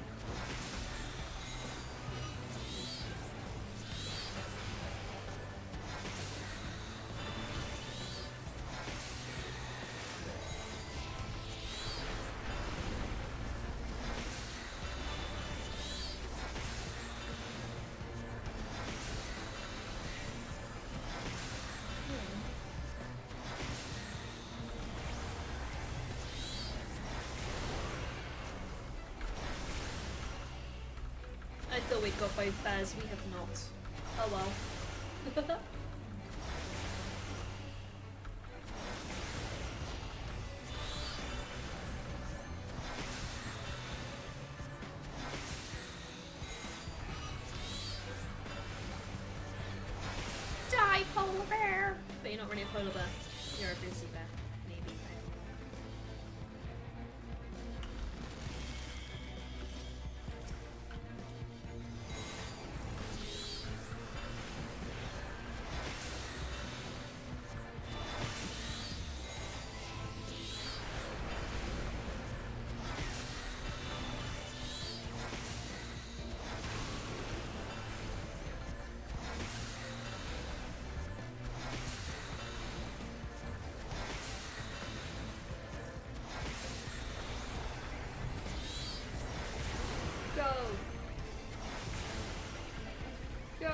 I thought we'd got both bears, we have not. Oh well. Die, polar bear! But you're not really a polar bear. You're a grizzly bear. Maybe. Go! Go!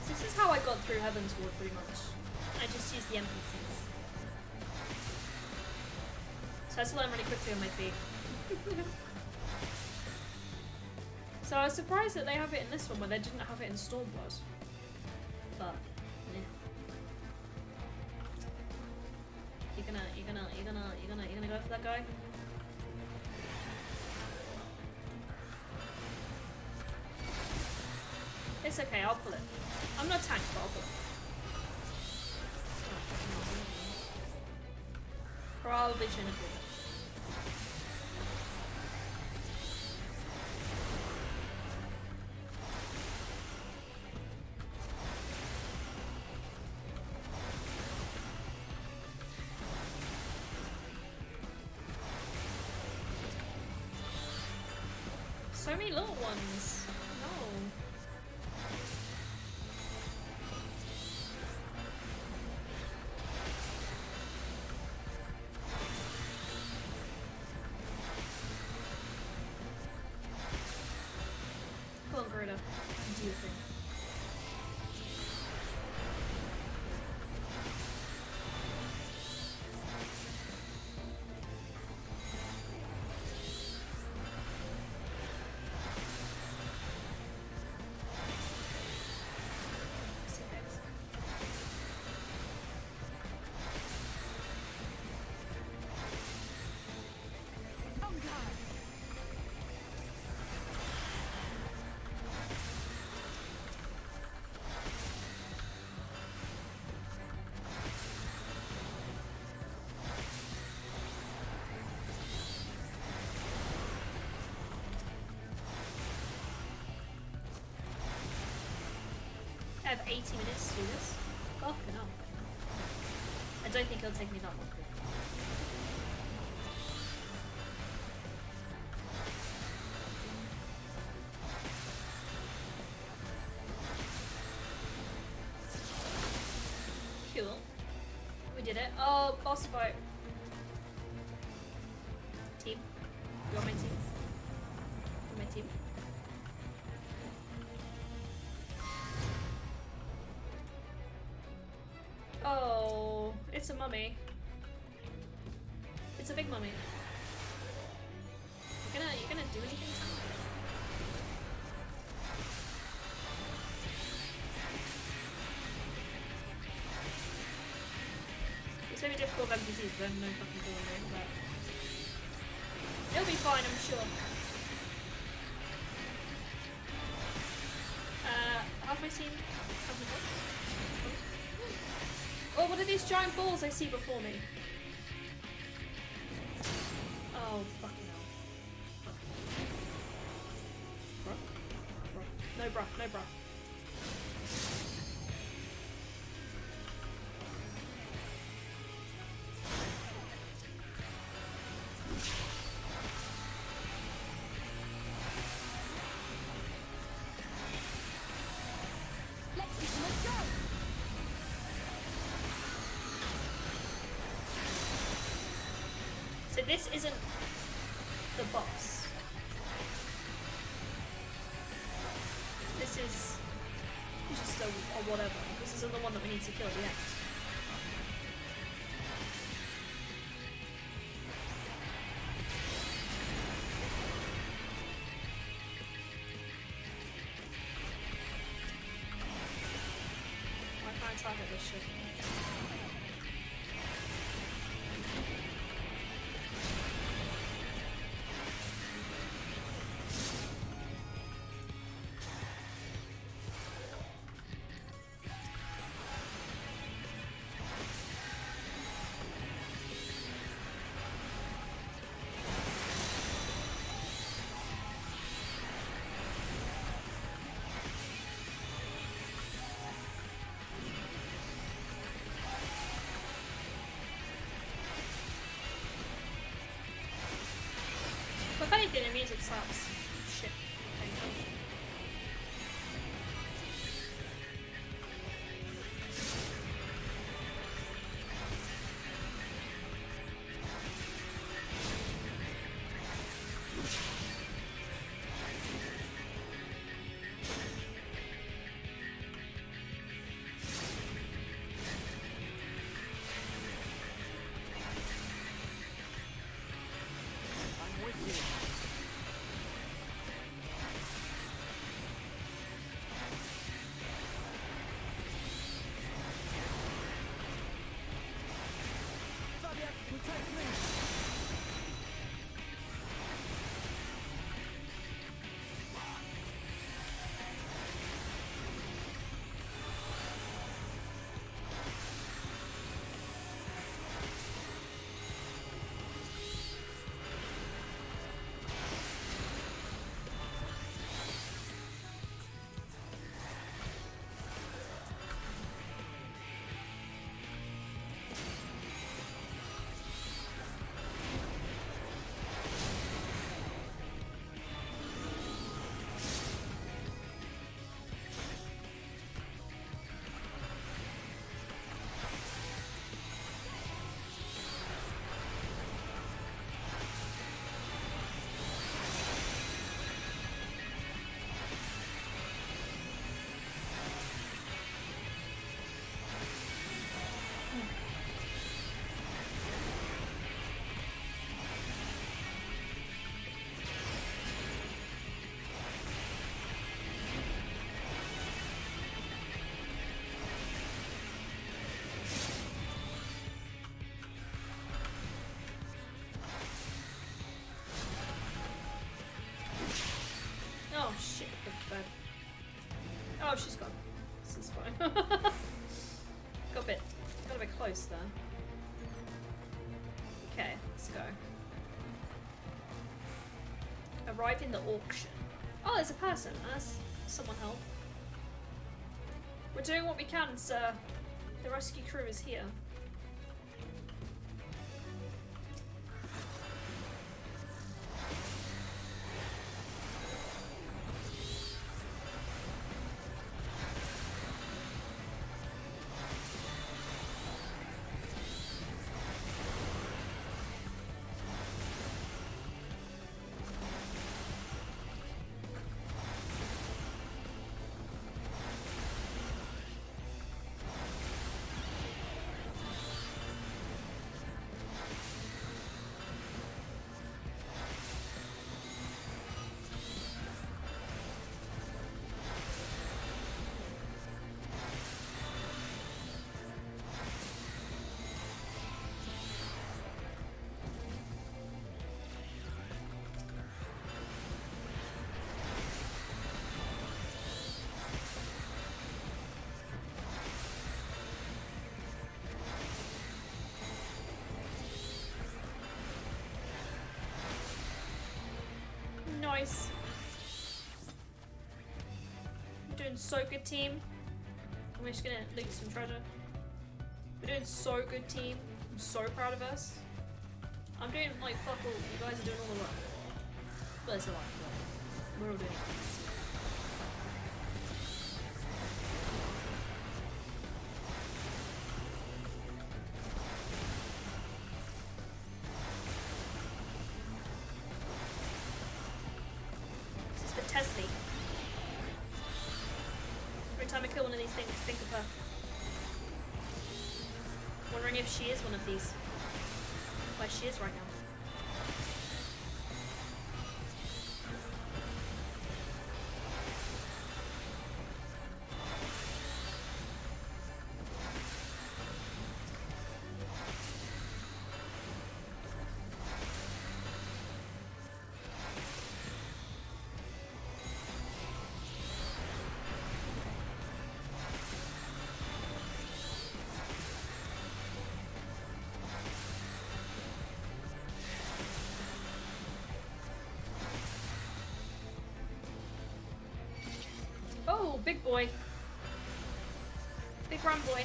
This is how I got through Heaven's Ward pretty much. I just used the NPCs. So I had to learn really quickly on my feet. So I was surprised that they have it in this one when they didn't have it in Stormblood. But, yeah. You're gonna go for that guy? It's okay, I'll pull it. I'm not tanked, but I'll pull it. Probably shouldn't have pulled it. So many little ones. No. Come on, Garuda. Do your thing. I have 80 minutes to do this. Fucking hell. I don't think it'll take me that long. Cool. We did it. Oh, boss fight. Team. You're my team. You're my team. Oh, it's a mummy. It's a big mummy. You gonna do anything to me? gonna be difficult with NPCs, but no fucking clue what I'm about. It'll be fine, I'm sure. Have I seen... Oh, what are these giant balls I see before me? Oh, fucking hell. Bruh. No bruh, no bruh. So this isn't the boss. This is just a whatever. This isn't the one that we need to kill at the end. Why can't I target this shit? If anything, the music slaps. Shit. Oh shit, bad. Oh, she's gone. This is fine. got a bit close there. Okay, let's go. Arrive in the auction. Oh, there's a person. That's someone help. We're doing what we can, sir. The rescue crew is here. Nice. We're doing so good, team. We're just gonna loot some treasure. We're doing so good, team. I'm so proud of us. I'm doing like fuck all. You guys are doing all the work. But it's alright. We're all doing it. This is for Tesleen. Every time I kill one of these things, think of her. Wondering if she is one of these. Where she is right now. Oh, big boy. Big run boy.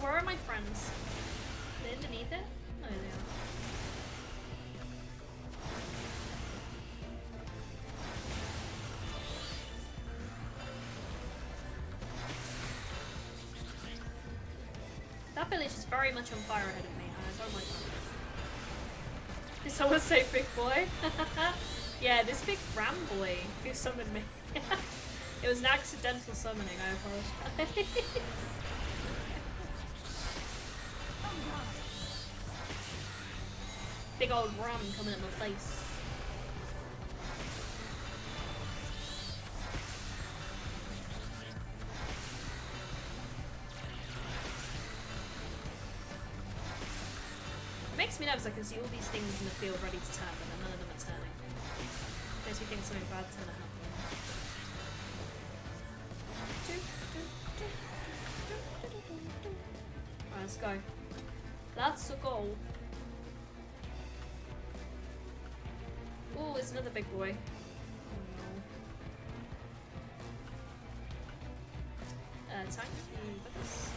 Where are my friends? Are they underneath it? No, they are. That village is very much on fire ahead of me, and I don't like that. Did someone say big boy? Yeah, this big ram boy who summoned me. It was an accidental summoning, I apologize. Big old ram coming at my face. It makes me nervous. I can see all these things in the field ready to turn, but then none of them are turning. Makes me think something bad's gonna happen. Right, let's go. Let's go. Oh, it's another big boy. Oh no. Tank. Focus.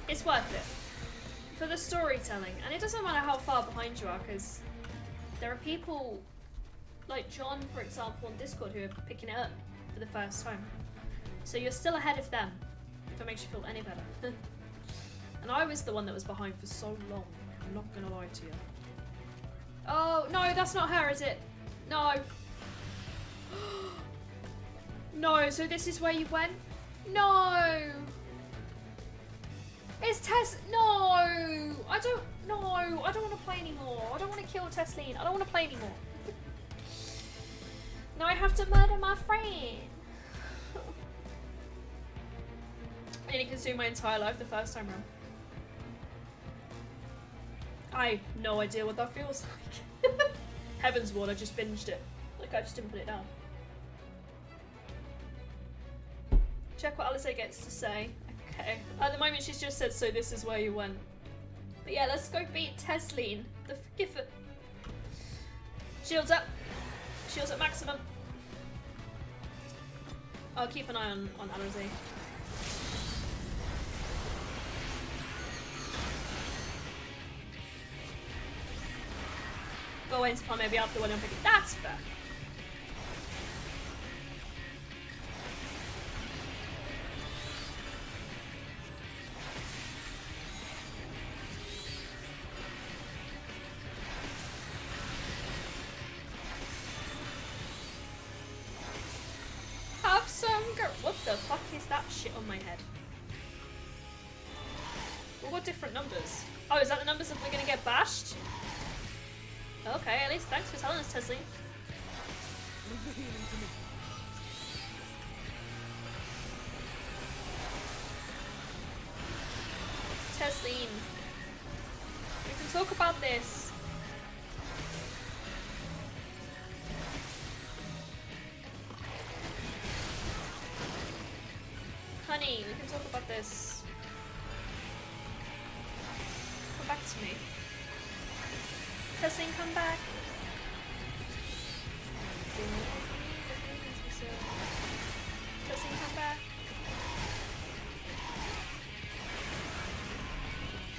It's worth it for the storytelling, and it doesn't matter how far behind you are, because there are people like John, for example, on Discord who are picking it up for the first time, so you're still ahead of them, if it makes you feel any better. And I was the one that was behind for so long, I'm not gonna lie to you. Oh no, that's not her, is it? No. No, so this is where you went? No! It's Tess. No! I don't want to play anymore. I don't want to kill Tesleen. I don't want to play anymore. Now I have to murder my friend. I nearly consumed my entire life the first time around. I have no idea what that feels like. Heaven's Ward, I just binged it. Like, I just didn't put it down. Check what Alice gets to say. Okay. At the moment she's just said, so this is where you went. But yeah, let's go beat Tesleen, the Forgiver. Shields up. Shields at maximum. I'll keep an eye on Alizé. Go into plan maybe after when I'm picking. That's fair. Have some what the fuck is that shit on my head? Well, what different numbers? Oh, is that the numbers that we're gonna get bashed? Okay, at least thanks for telling us, Tesleen. Leave the healing to me. Tesleen, we can talk about this. Honey, we can talk about this. Come back to me. Tesleen, come back. Tesleen, come back.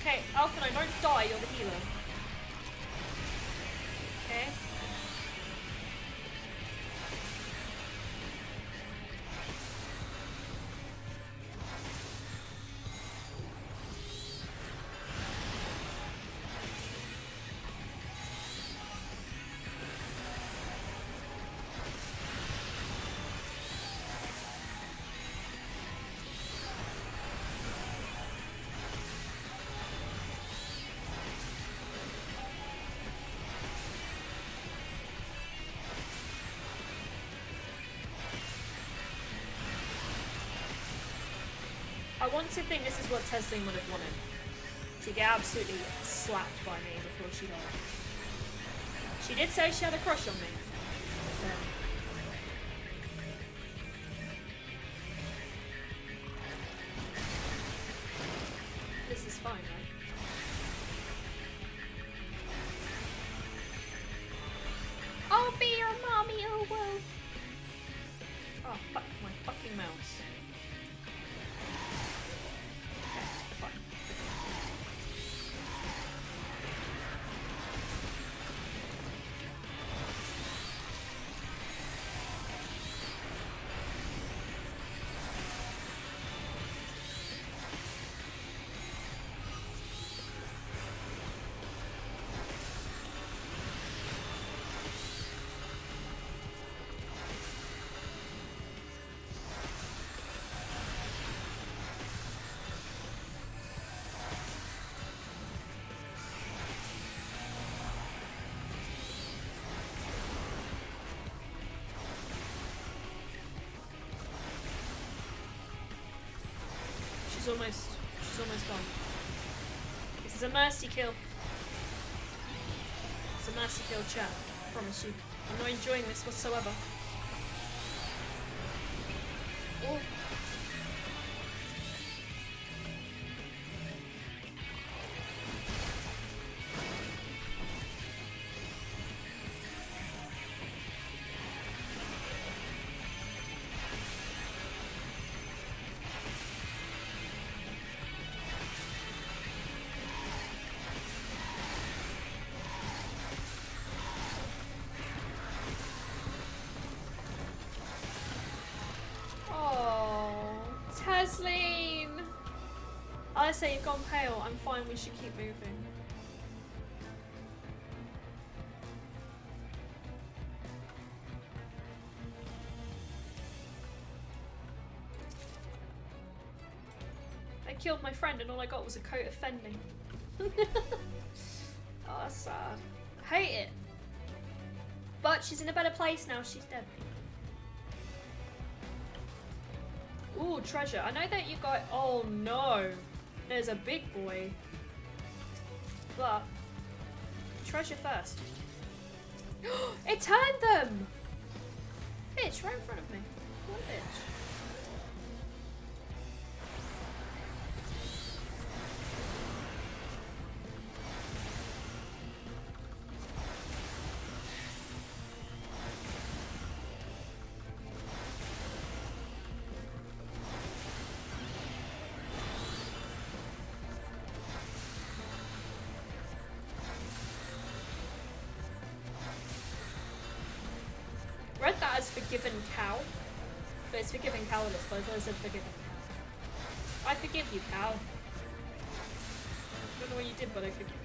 Okay, Alpine, don't die, you're the healer. Okay. I want to think this is what Tesleen would have wanted. To get absolutely slapped by me before she died. She did say she had a crush on me. This is fine, right? I'll be your mommy, oh well. Oh, fuck my fucking mouse. She's almost gone. This is a mercy kill. It's a mercy kill, chat. I promise you. I'm not enjoying this whatsoever. Oh. Tesleen! I say you've gone pale. I'm fine. We should keep moving. I killed my friend and all I got was a coat of fending. Oh, that's sad. I hate it. But she's in a better place now. She's dead. Ooh, treasure. I know that you got... Oh no. There's a big boy. But... treasure first. It turned them! Bitch, right in front of me. What a bitch. forgiven cow. But it's forgiven cowardice, but I thought I said forgiven cow. I forgive you, cow. I don't know what you did, but I forgive you.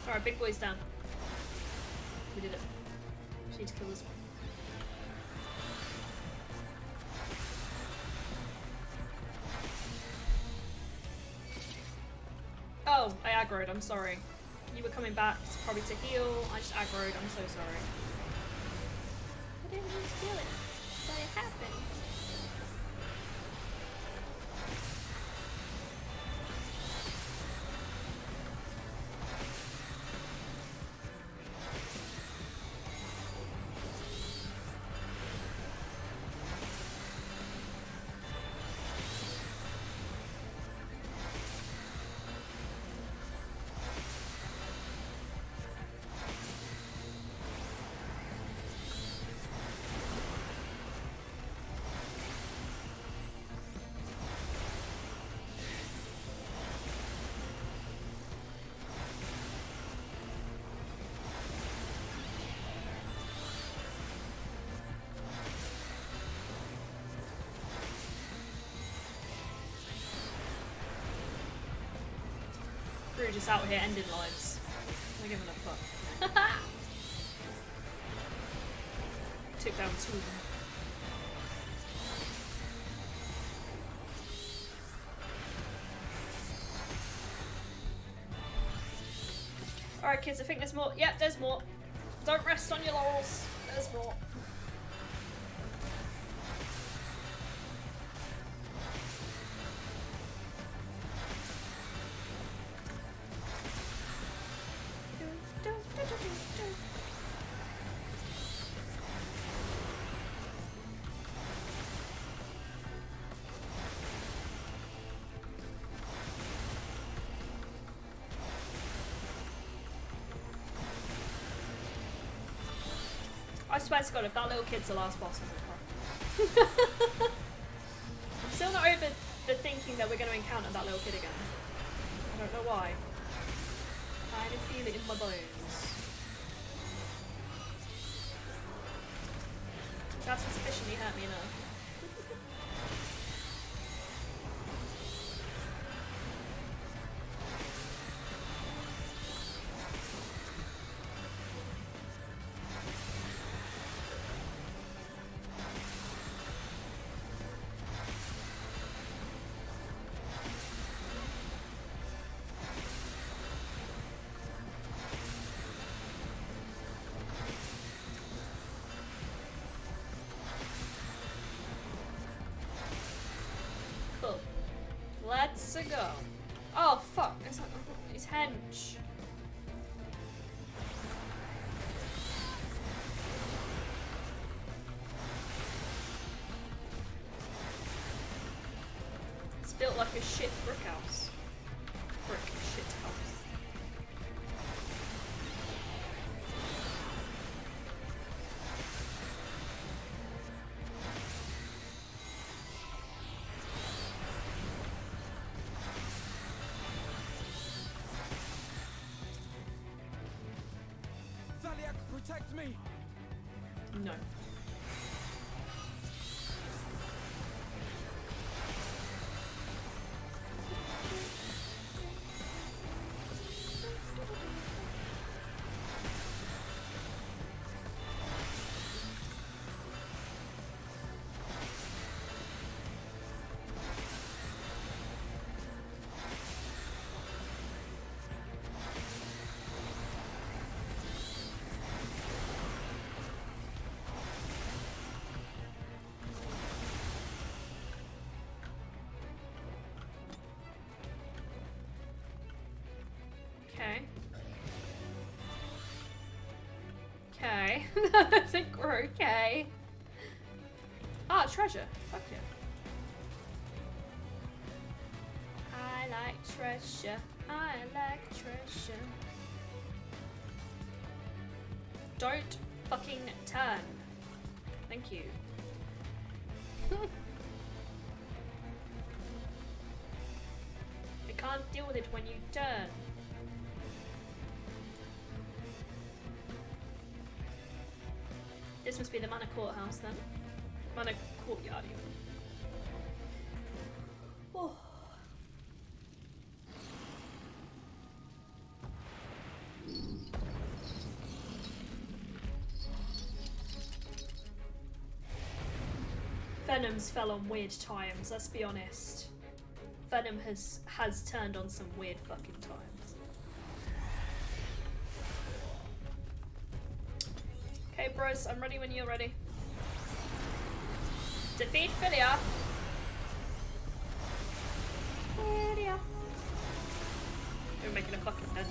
Alright, big boy's down. We did it. Just need to kill this one. Oh, I aggroed, I'm sorry. You were coming back probably to heal. I just aggroed, I'm so sorry. I didn't mean to do it, but it happened. We're just out here ending lives. I'm not giving a fuck. Took down 2 of them. Alright kids, I think there's more. Yep, there's more. Don't rest on your laurels. There's more. I swear to God, if that little kid's the last boss, I'm gonna cry. I'm still not over the thinking that we're going to encounter that little kid again. I don't know why. I can feel it in my bones. That's sufficiently hurt me enough. Let's go. Oh fuck, it's hench. It's built like a shit brick house. Brick shit house. Protect me! No. I think we're okay. Ah, treasure. Fuck yeah. I like treasure. I like treasure. Don't fucking turn. Thank you. I can't deal with it when you turn. This must be the Manor Courthouse then. Manor Courtyard even. Oh. Venom's fell on weird times, let's be honest. Venom has turned on some weird fucking times. Okay, bros, I'm ready when you're ready. Defeat Philia. Philia. We're making a fucking head.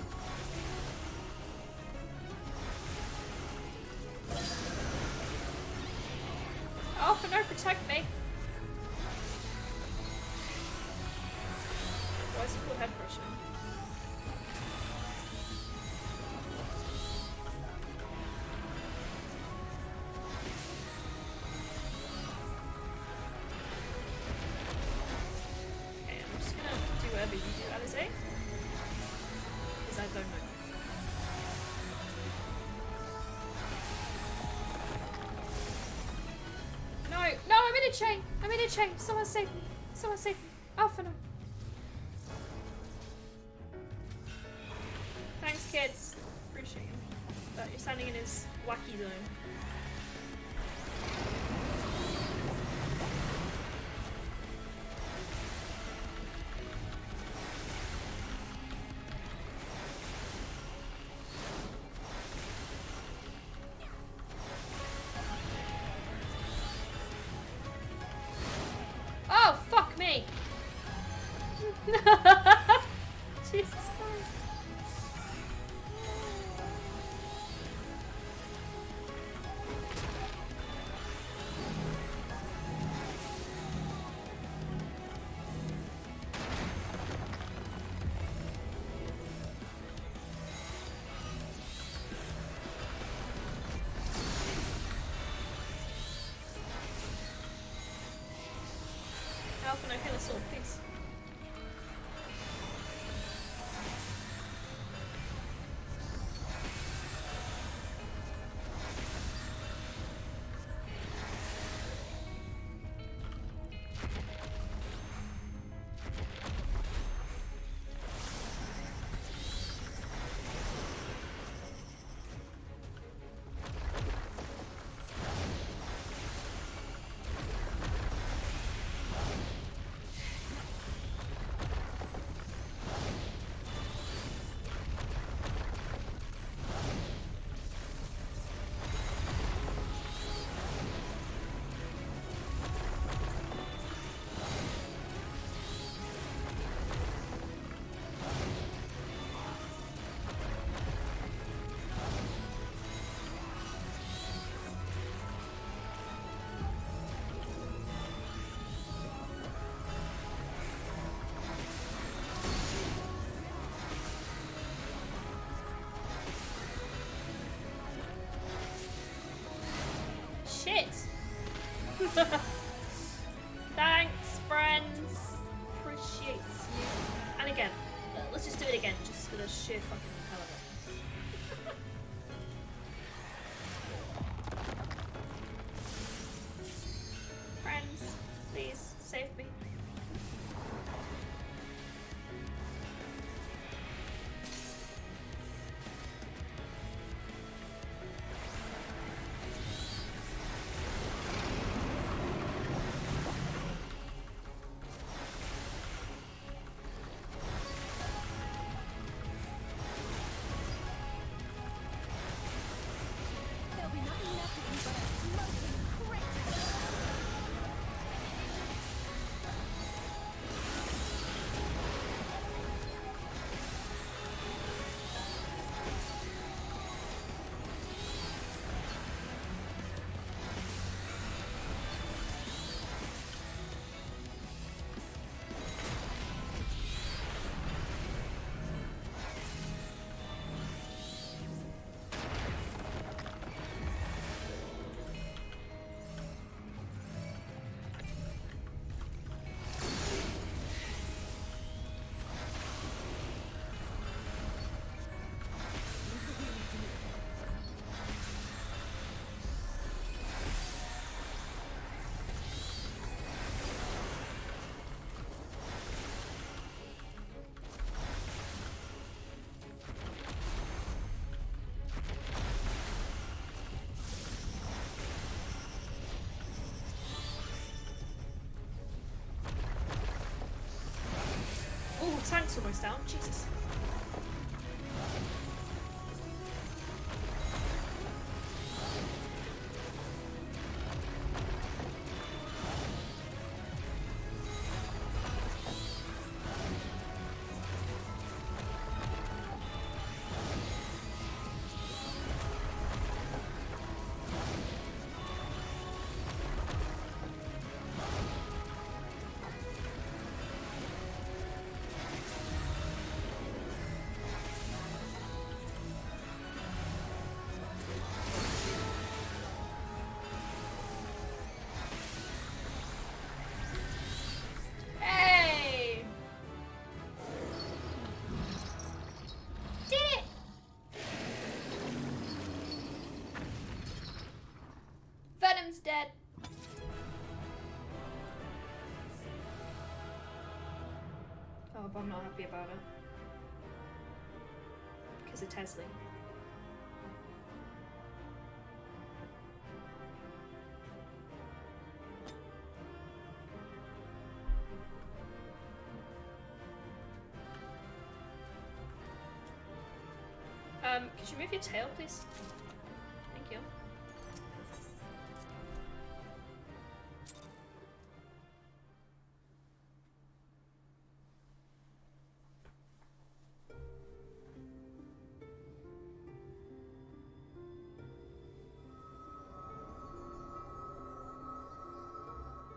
Oh, for no, protect me. Why is it called head pressure? Okay, I'm just gonna do whatever you do, Alize. Because I don't know. No, I'm in a chain. I'm in a chain. Someone save me. Someone save me. Alpha, no. Thanks, kids. Appreciate him. But you're standing in his wacky zone. Oh, fuck me! Jesus Christ. How can I kill a sword, please? Shit! Thanks, friends. Appreciate you. And again, let's just do it again, just for the sheer fucking hell of it. Friends, please save me. It's almost down. Jesus. Hey! Did it! Venom's dead. Oh, but I'm not happy about it. Because of Tesleen. Could you move your tail, please? Thank you.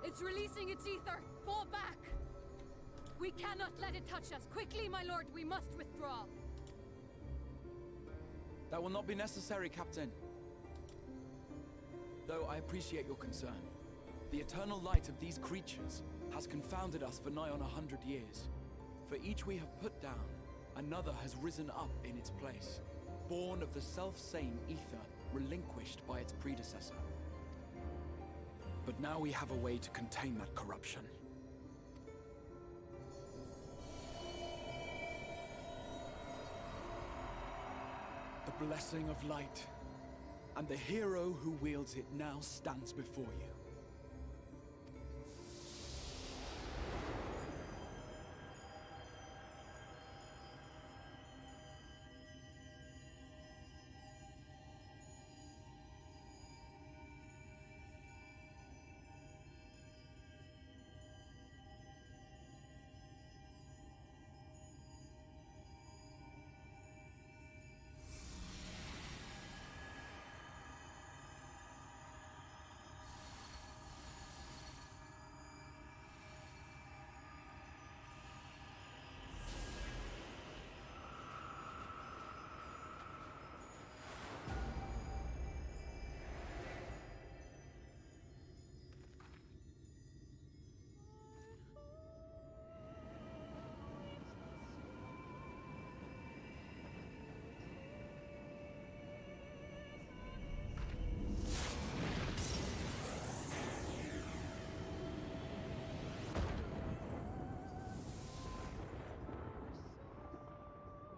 It's releasing its ether! Fall back! We cannot let it touch us! Quickly, my lord, we must withdraw! That will not be necessary, Captain. Though I appreciate your concern. The eternal light of these creatures has confounded us for nigh on 100 years. For each we have put down, another has risen up in its place, born of the self-same ether relinquished by its predecessor. But now we have a way to contain that corruption. The blessing of light, and the hero who wields it now stands before you.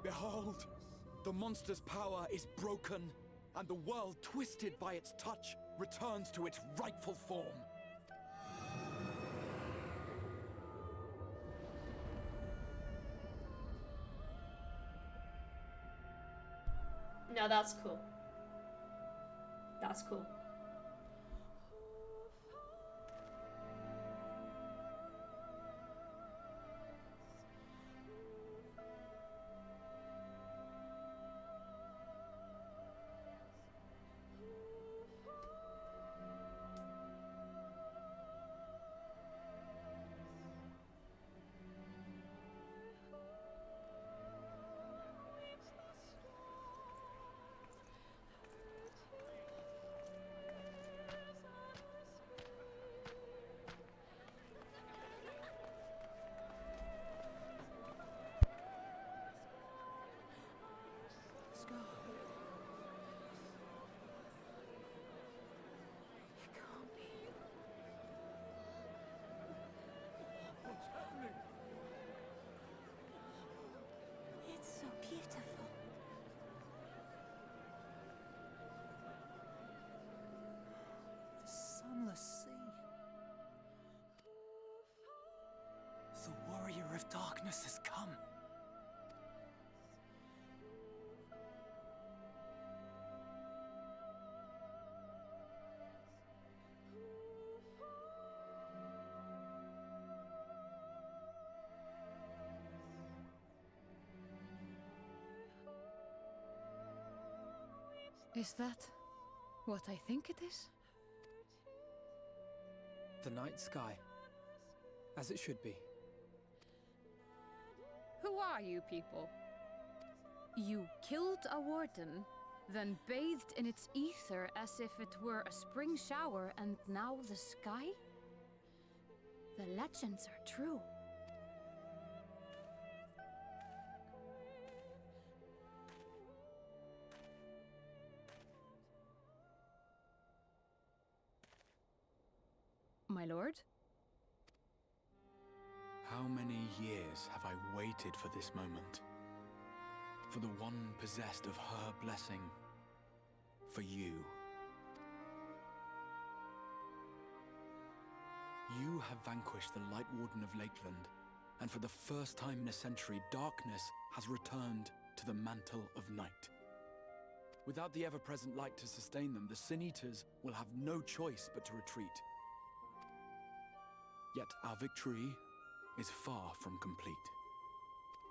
Behold, the monster's power is broken, and the world, twisted by its touch, returns to its rightful form. No, that's cool. That's cool. It's so beautiful. The sunless sea. The warrior of darkness has come. Is that what I think it is? The night sky. As it should be. Who are you people? You killed a warden, then bathed in its ether as if it were a spring shower, and now the sky? The legends are true. My lord? How many years have I waited for this moment? For the one possessed of her blessing. For you. You have vanquished the Light Warden of Lakeland, and for the first time in a century, darkness has returned to the mantle of night. Without the ever-present light to sustain them, the Sin Eaters will have no choice but to retreat. Yet our victory is far from complete.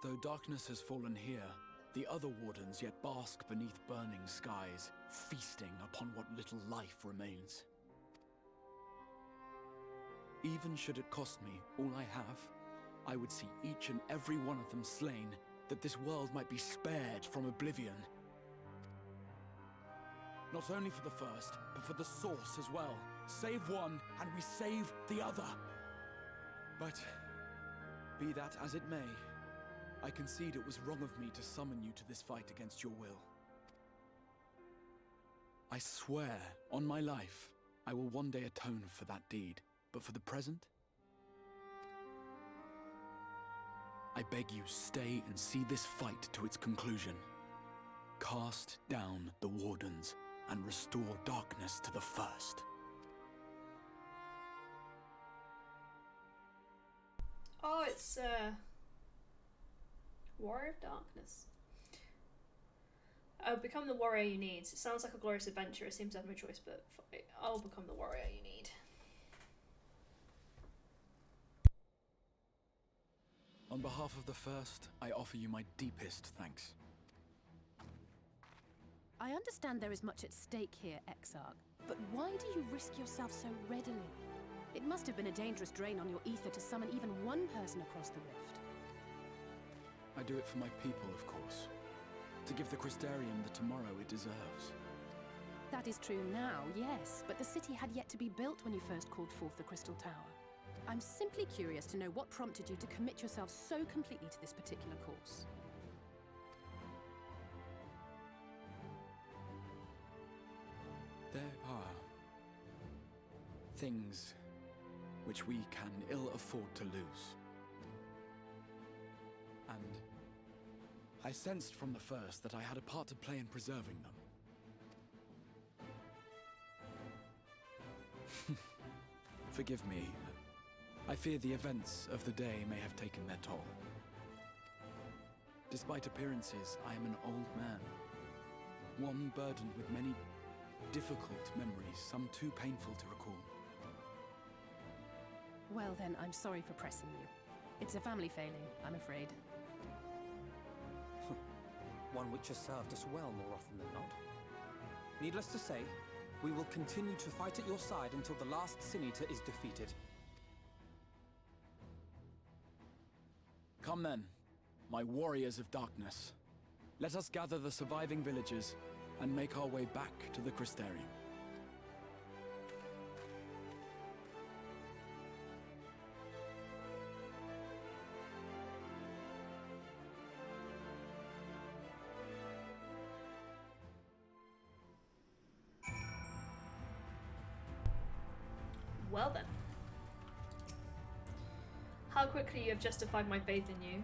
Though darkness has fallen here, the other wardens yet bask beneath burning skies, feasting upon what little life remains. Even should it cost me all I have, I would see each and every one of them slain, that this world might be spared from oblivion. Not only for the first, but for the source as well. Save one, and we save the other. But, be that as it may, I concede it was wrong of me to summon you to this fight against your will. I swear, on my life, I will one day atone for that deed, but for the present, I beg you stay and see this fight to its conclusion. Cast down the Wardens, and restore darkness to the first. Oh, it's Warrior of Darkness. Oh, become the warrior you need. It sounds like a glorious adventure. It seems to have no choice, but I'll become the warrior you need. On behalf of the first, I offer you my deepest thanks. I understand there is much at stake here, Exarch, but why do you risk yourself so readily? It must have been a dangerous drain on your ether to summon even one person across the rift. I do it for my people, of course. To give the Crystarium the tomorrow it deserves. That is true now, yes, but the city had yet to be built when you first called forth the Crystal Tower. I'm simply curious to know what prompted you to commit yourself so completely to this particular course. There are things which we can ill afford to lose. And I sensed from the first that I had a part to play in preserving them. Forgive me. I fear the events of the day may have taken their toll. Despite appearances, I am an old man. One burdened with many difficult memories, some too painful to recall. Well then, I'm sorry for pressing you. It's a family failing, I'm afraid. One which has served us well more often than not. Needless to say, we will continue to fight at your side until the last Sin Eater is defeated. Come then, my warriors of darkness. Let us gather the surviving villagers and make our way back to the Crystarium. Well then. How quickly you have justified my faith in you.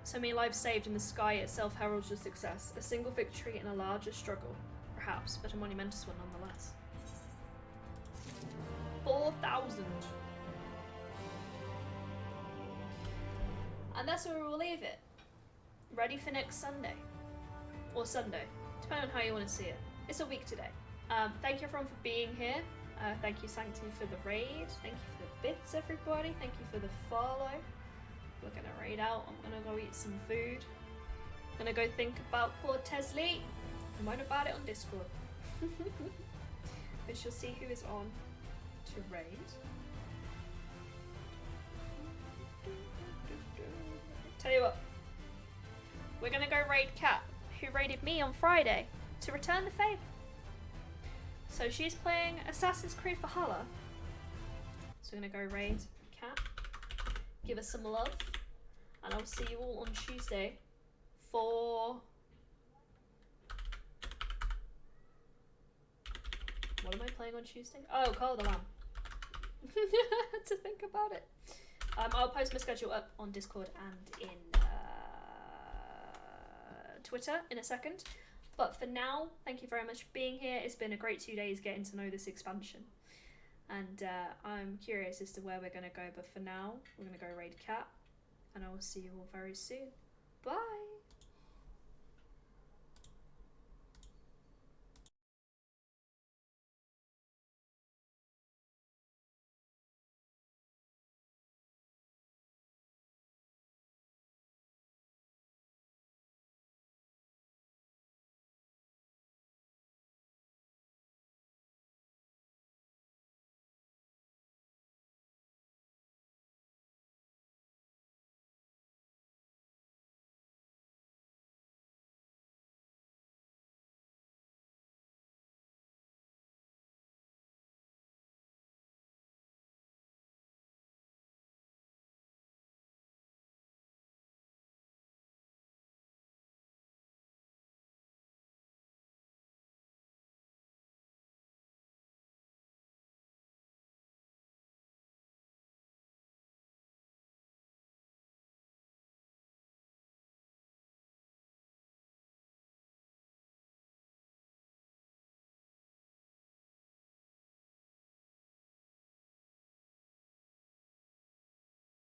So many lives saved in the sky itself heralds your success. A single victory in a larger struggle, perhaps, but a monumentous one nonetheless. 4,000. And that's where we'll leave it. Ready for next Sunday. Or Sunday, depending on how you want to see it. It's a week today. Thank you everyone for being here. Thank you Sanctity for the raid. Thank you for the bits everybody. Thank you for the follow. We're gonna raid out. I'm gonna go eat some food. I'm gonna go think about poor Tesleen. moan about it on Discord. We shall see who is on to raid. Tell you what, we're gonna go raid Kat, who raided me on Friday, to return the favour. So she's playing Assassin's Creed Valhalla. So we're gonna go raid Kat, give us some love, and I'll see you all on Tuesday for... What am I playing on Tuesday? Oh, Call of the Lamb. To think about it. I'll post my schedule up on Discord and in Twitter in a second. But for now, thank you very much for being here. It's been a great 2 days getting to know this expansion. And I'm curious as to where we're going to go. But for now, we're going to go raid Kat. And I will see you all very soon. Bye!